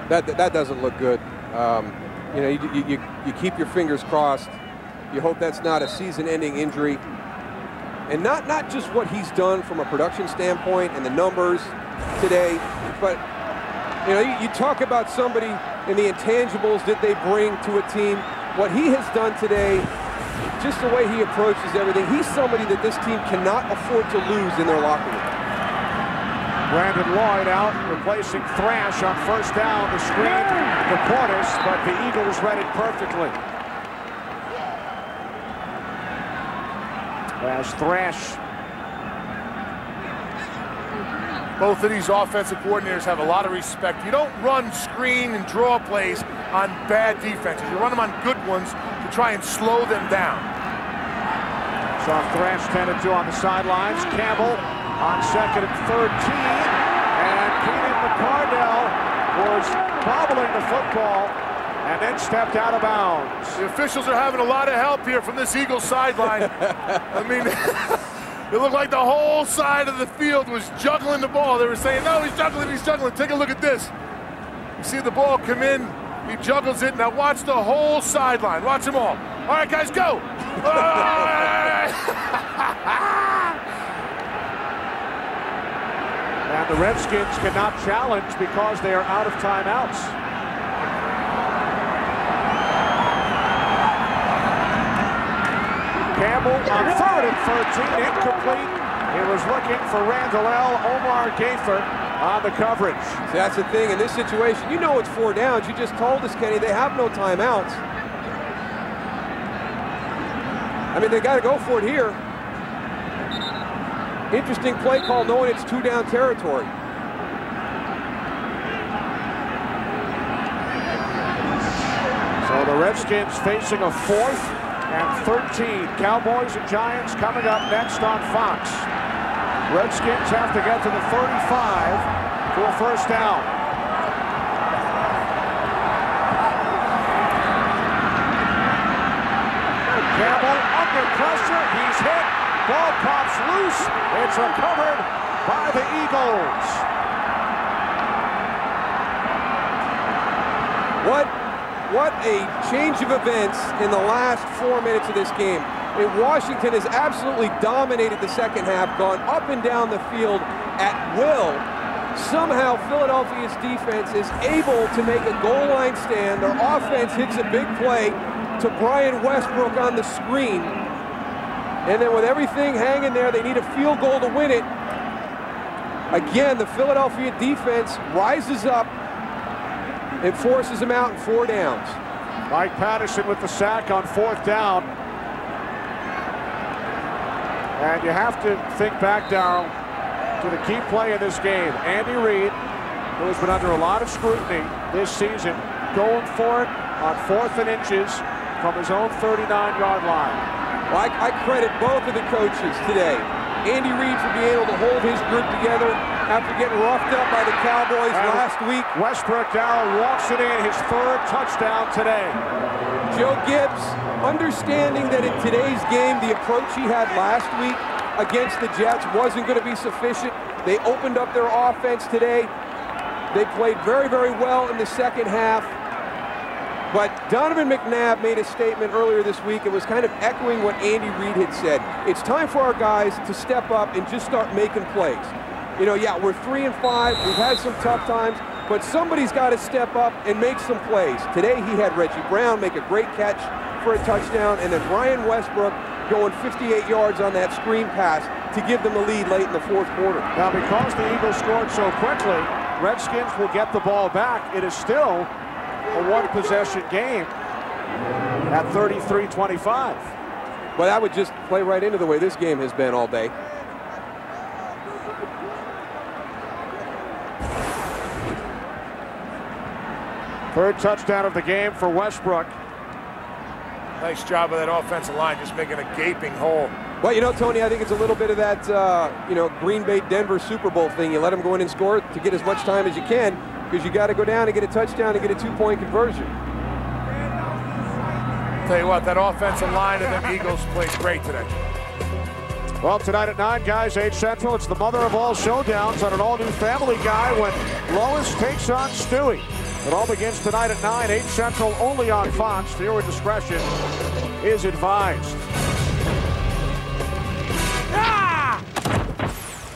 That doesn't look good. You keep your fingers crossed. You hope that's not a season-ending injury. And not just what he's done from a production standpoint and the numbers today, but you talk about somebody and the intangibles that they bring to a team. What he has done today, just the way he approaches everything, he's somebody that this team cannot afford to lose in their locker room. Brandon Lloyd out, replacing Thrash on first down. The screen, the Portis, but the Eagles read it perfectly. As Thrash. Both of these offensive coordinators have a lot of respect. You don't run screen and draw plays on bad defenses. You run them on good ones to try and slow them down. Saw Thrash tended to on the sidelines. Campbell on 2nd and 13, and Keenan McCardell was bobbling the football and then stepped out of bounds. The officials are having a lot of help here from this Eagles sideline. I mean, it looked like the whole side of the field was juggling the ball. They were saying, no, he's juggling, he's juggling. Take a look at this. You see the ball come in, He juggles it. Now watch the whole sideline. Watch them all. All right, guys, go. And the Redskins cannot challenge because they are out of timeouts. Campbell on 3rd and 13, incomplete. He was looking for Randall Omar Gaither on the coverage. See, that's the thing in this situation. You know it's 4 downs. You just told us, Kenny, they have no timeouts. I mean, they got to go for it here. Interesting play call knowing it's 2 down territory. So the Redskins facing a 4th and 13. Cowboys and Giants coming up next on Fox. Redskins have to get to the 35 for a first down. Campbell under pressure. He's hit. Ball pops loose. It's recovered by the Eagles. What a change of events in the last 4 minutes of this game. Washington has absolutely dominated the second half, gone up and down the field at will. Somehow Philadelphia's defense is able to make a goal line stand. Their offense hits a big play to Brian Westbrook on the screen. And then with everything hanging there, they need a field goal to win it. Again, the Philadelphia defense rises up and forces them out in 4 downs. Mike Patterson with the sack on 4th down. And you have to think back, Darryl, to the key play in this game. Andy Reid, who has been under a lot of scrutiny this season, going for it on 4th and inches from his own 39-yard line. Well, I credit both of the coaches today. Andy Reid for being able to hold his group together after getting roughed up by the Cowboys last week. Westbrook Darryl walks it in, his 3rd touchdown today. Joe Gibbs, understanding that in today's game, the approach he had last week against the Jets wasn't going to be sufficient. They opened up their offense today. They played very, very well in the second half. But Donovan McNabb made a statement earlier this week. It was kind of echoing what Andy Reid had said. It's time for our guys to step up and just start making plays. You know, yeah, we're 3 and 5. We've had some tough times, but somebody's got to step up and make some plays. Today he had Reggie Brown make a great catch for a touchdown, and then Brian Westbrook going 58 yards on that screen pass to give them the lead late in the 4th quarter. Now, because the Eagles scored so quickly, Redskins will get the ball back. It is still a 1-possession game at 33-25. Well, that would just play right into the way this game has been all day. Third touchdown of the game for Westbrook. Nice job of that offensive line, just making a gaping hole. Well, you know, Tony, I think it's a little bit of that, you know, Green Bay-Denver Super Bowl thing. You let them go in and score to get as much time as you can, because you got to go down and get a touchdown and get a 2-point conversion. Tell you what, that offensive line of them Eagles played great today. Well, tonight at 9, guys, 8 Central, it's the mother of all showdowns on an all-new Family Guy when Lois takes on Stewie. It all begins tonight at 9, 8 Central, only on Fox. Viewer discretion is advised.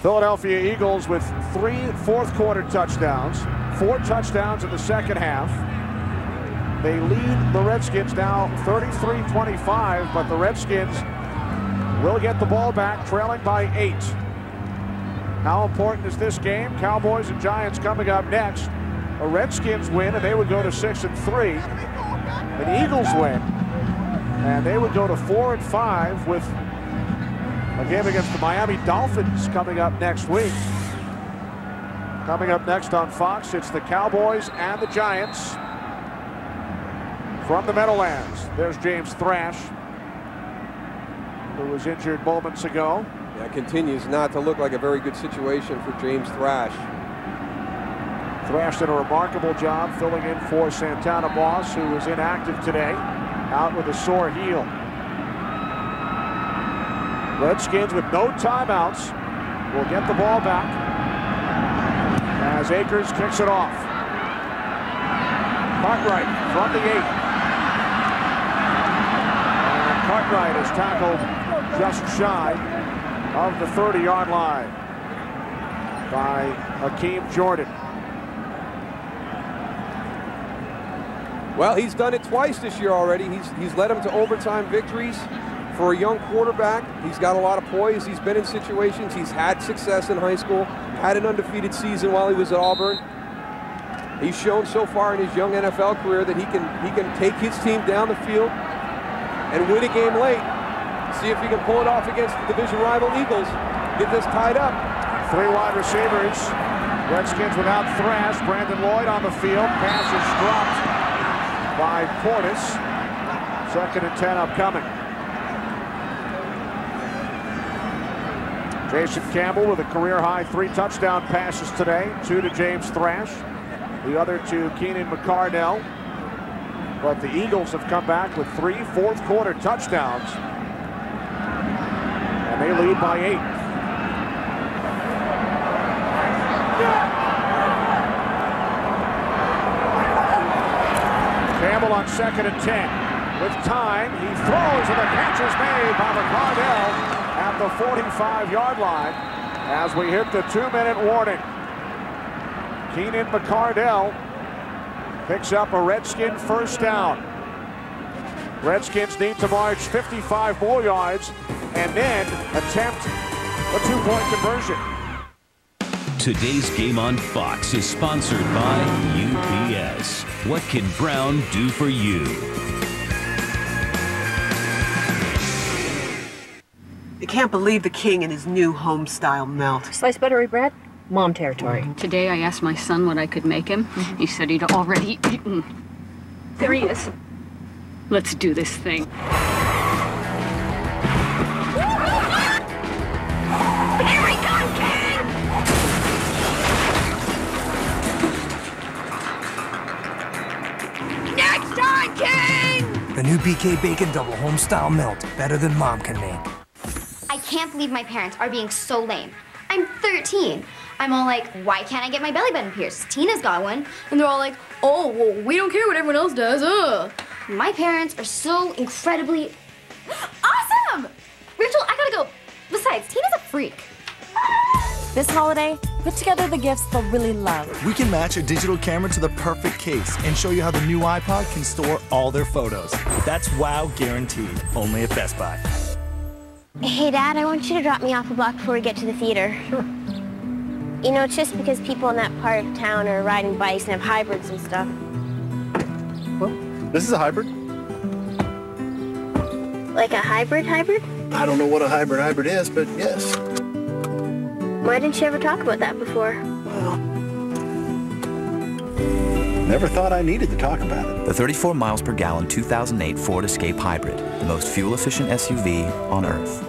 Philadelphia Eagles with 3 fourth-quarter touchdowns, 4 touchdowns in the second half. They lead the Redskins now 33-25, but the Redskins will get the ball back, trailing by 8. How important is this game? Cowboys and Giants coming up next. A Redskins win, and they would go to 6-3. An Eagles win, and they would go to 4-5 with a game against the Miami Dolphins coming up next week. Coming up next on Fox, it's the Cowboys and the Giants. From the Meadowlands, there's James Thrash, who was injured moments ago. Yeah, continues not to look like a very good situation for James Thrash. Thrash did a remarkable job filling in for Santana Moss, who was inactive today, out with a sore heel. Redskins with no timeouts will get the ball back as Akers kicks it off. Cartwright from the 8. And Cartwright is tackled just shy of the 30-yard line by Hakeem Jordan. Well, he's done it twice this year already. He's led them to overtime victories. For a young quarterback, he's got a lot of poise. He's been in situations. He's had success in high school, had an undefeated season while he was at Auburn. He's shown so far in his young NFL career that he can take his team down the field and win a game late. See if he can pull it off against the division rival Eagles. Get this tied up. 3 wide receivers. Redskins without Thrash. Brandon Lloyd on the field. Pass is dropped by Portis. 2nd and 10 upcoming. Jason Campbell with a career-high 3 touchdown passes today. 2 to James Thrash. The other to Keenan McCardell. But the Eagles have come back with 3 fourth-quarter touchdowns. And they lead by 8. Campbell on 2nd and 10. With time, he throws and the catch is made by McCardell at the 45-yard line as we hit the 2-minute warning. Keenan McCardell picks up a Redskin first down. Redskins need to march 55 more yards and then attempt a 2-point conversion. Today's game on Fox is sponsored by UPS. What can Brown do for you? I can't believe the king and his new home-style melt. Sliced buttery bread? Mom territory. Today I asked my son what I could make him. He said he'd already eaten. There he is. Let's do this thing. Here we go, King! Next time, King! The new BK Bacon Double Home-Style Melt. Better than Mom can make. I can't believe my parents are being so lame. I'm 13. I'm all like, why can't I get my belly button pierced? Tina's got one. And they're all like, oh, well, we don't care what everyone else does. My parents are so incredibly awesome! Rachel, I gotta go. Besides, Tina's a freak. This holiday, put together the gifts they'll really love. We can match a digital camera to the perfect case and show you how the new iPod can store all their photos. That's wow guaranteed, only at Best Buy. Hey, Dad, I want you to drop me off a block before we get to the theater. Sure. You know, it's just because people in that part of town are riding bikes and have hybrids and stuff. Well, this is a hybrid. Like a hybrid? I don't know what a hybrid is, but yes. Why didn't you ever talk about that before? Well, never thought I needed to talk about it. The 34 miles per gallon 2008 Ford Escape Hybrid, the most fuel-efficient SUV on Earth.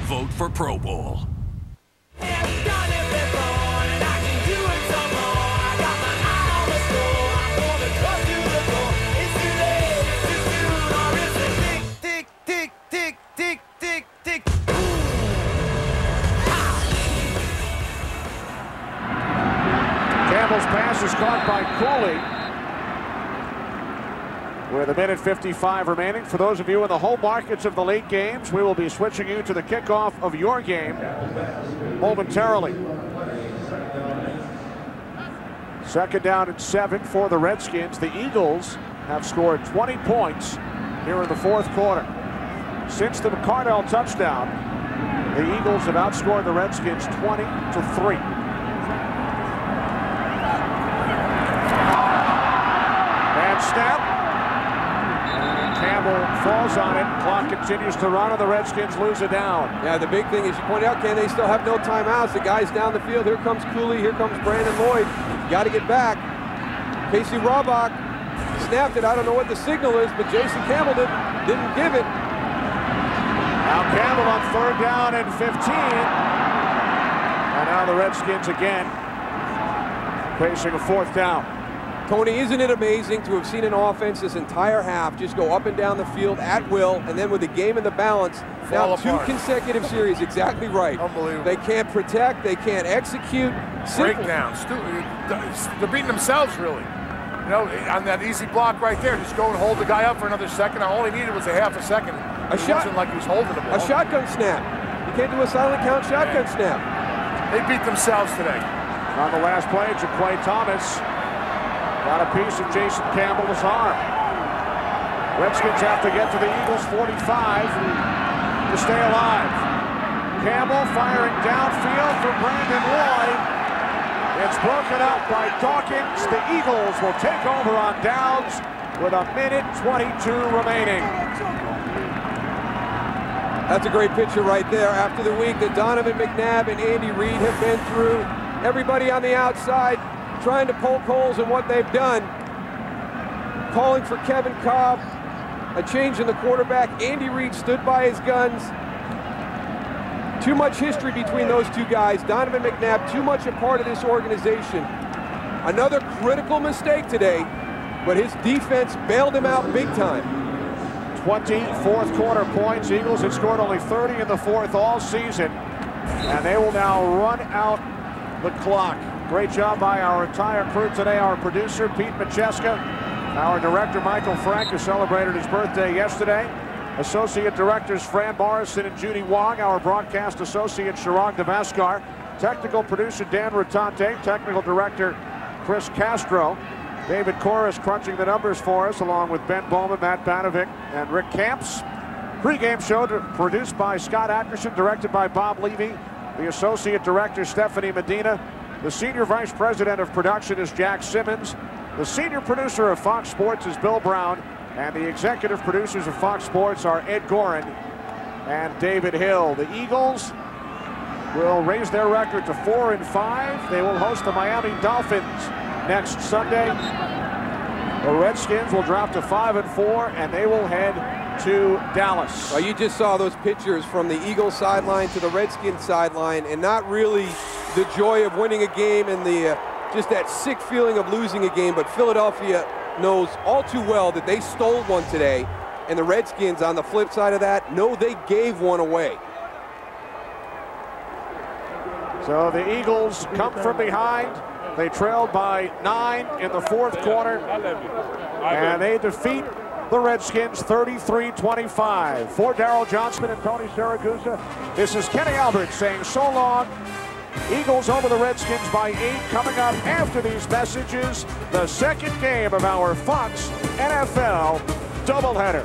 Vote for Pro Bowl. Campbell's pass is caught by Cooley. With 1:55 remaining. For those of you in the home markets of the late games, we will be switching you to the kickoff of your game momentarily. 2nd down and 7 for the Redskins. The Eagles have scored 20 points here in the 4th quarter. Since the McCardell touchdown, the Eagles have outscored the Redskins 20-3. Bad snap. Campbell falls on it. Clock continues to run, and the Redskins lose it down. Yeah, the big thing, as you pointed out, Ken, they still have no timeouts. The guys down the field. Here comes Cooley. Here comes Brandon Lloyd. Got to get back. Casey Raubach snapped it. I don't know what the signal is, but Jason Campbell didn't give it. Now Campbell on 3rd down and 15. And now the Redskins again facing a 4th down. Tony, isn't it amazing to have seen an offense this entire half just go up and down the field at will, and then with the game in the balance, now two consecutive series, exactly right. Unbelievable. They can't protect, they can't execute. Breakdowns. They're beating themselves, really. You know, on that easy block right there, just go and hold the guy up for another second. All he needed was a half a second. It wasn't like he was holding the ball. A shotgun snap. You can't do a silent count shotgun snap. They beat themselves today. On the last play, Jaquay Thomas got a piece of Jason Campbell's arm. Redskins have to get to the Eagles' 45 to stay alive. Campbell firing downfield for Brandon Lloyd. It's broken up by Dawkins. The Eagles will take over on downs with 1:22 remaining. That's a great picture right there after the week that Donovan McNabb and Andy Reid have been through. Everybody on the outside trying to poke holes in what they've done. Calling for Kevin Cobb, a change in the quarterback. Andy Reid stood by his guns. Too much history between those two guys. Donovan McNabb, too much a part of this organization. Another critical mistake today, but his defense bailed him out big time. 20 fourth quarter points. Eagles had scored only 30 in the fourth all season, and they will now run out the clock. Great job by our entire crew today. Our producer, Pete Macheska. Our director, Michael Frank, who celebrated his birthday yesterday. Associate directors, Fran Morrison and Judy Wong. Our broadcast associate, Chirag Devaskar. Technical producer, Dan Rotante. Technical director, Chris Castro. David Corris crunching the numbers for us, along with Ben Bowman, Matt Banovic, and Rick Camps. Pre-game show produced by Scott Ackerson, directed by Bob Levy. The associate director, Stephanie Medina. The senior vice president of production is Jack Simmons. The senior producer of Fox Sports is Bill Brown. And the executive producers of Fox Sports are Ed Gorin and David Hill. The Eagles will raise their record to 4-5. They will host the Miami Dolphins next Sunday. The Redskins will drop to 5-4, and they will head to Dallas. Well, you just saw those pictures from the Eagles sideline to the Redskins sideline, and not really the joy of winning a game and the just that sick feeling of losing a game. But Philadelphia knows all too well that they stole one today, and the Redskins, on the flip side of that, know they gave one away. So the Eagles come from behind. They trailed by 9 in the fourth quarter, and they defeat the Redskins 33-25. For Darryl Johnston and Tony Siragusa, this is Kenny Albert saying so long. Eagles over the Redskins by 8. Coming up after these messages, the second game of our Fox NFL doubleheader.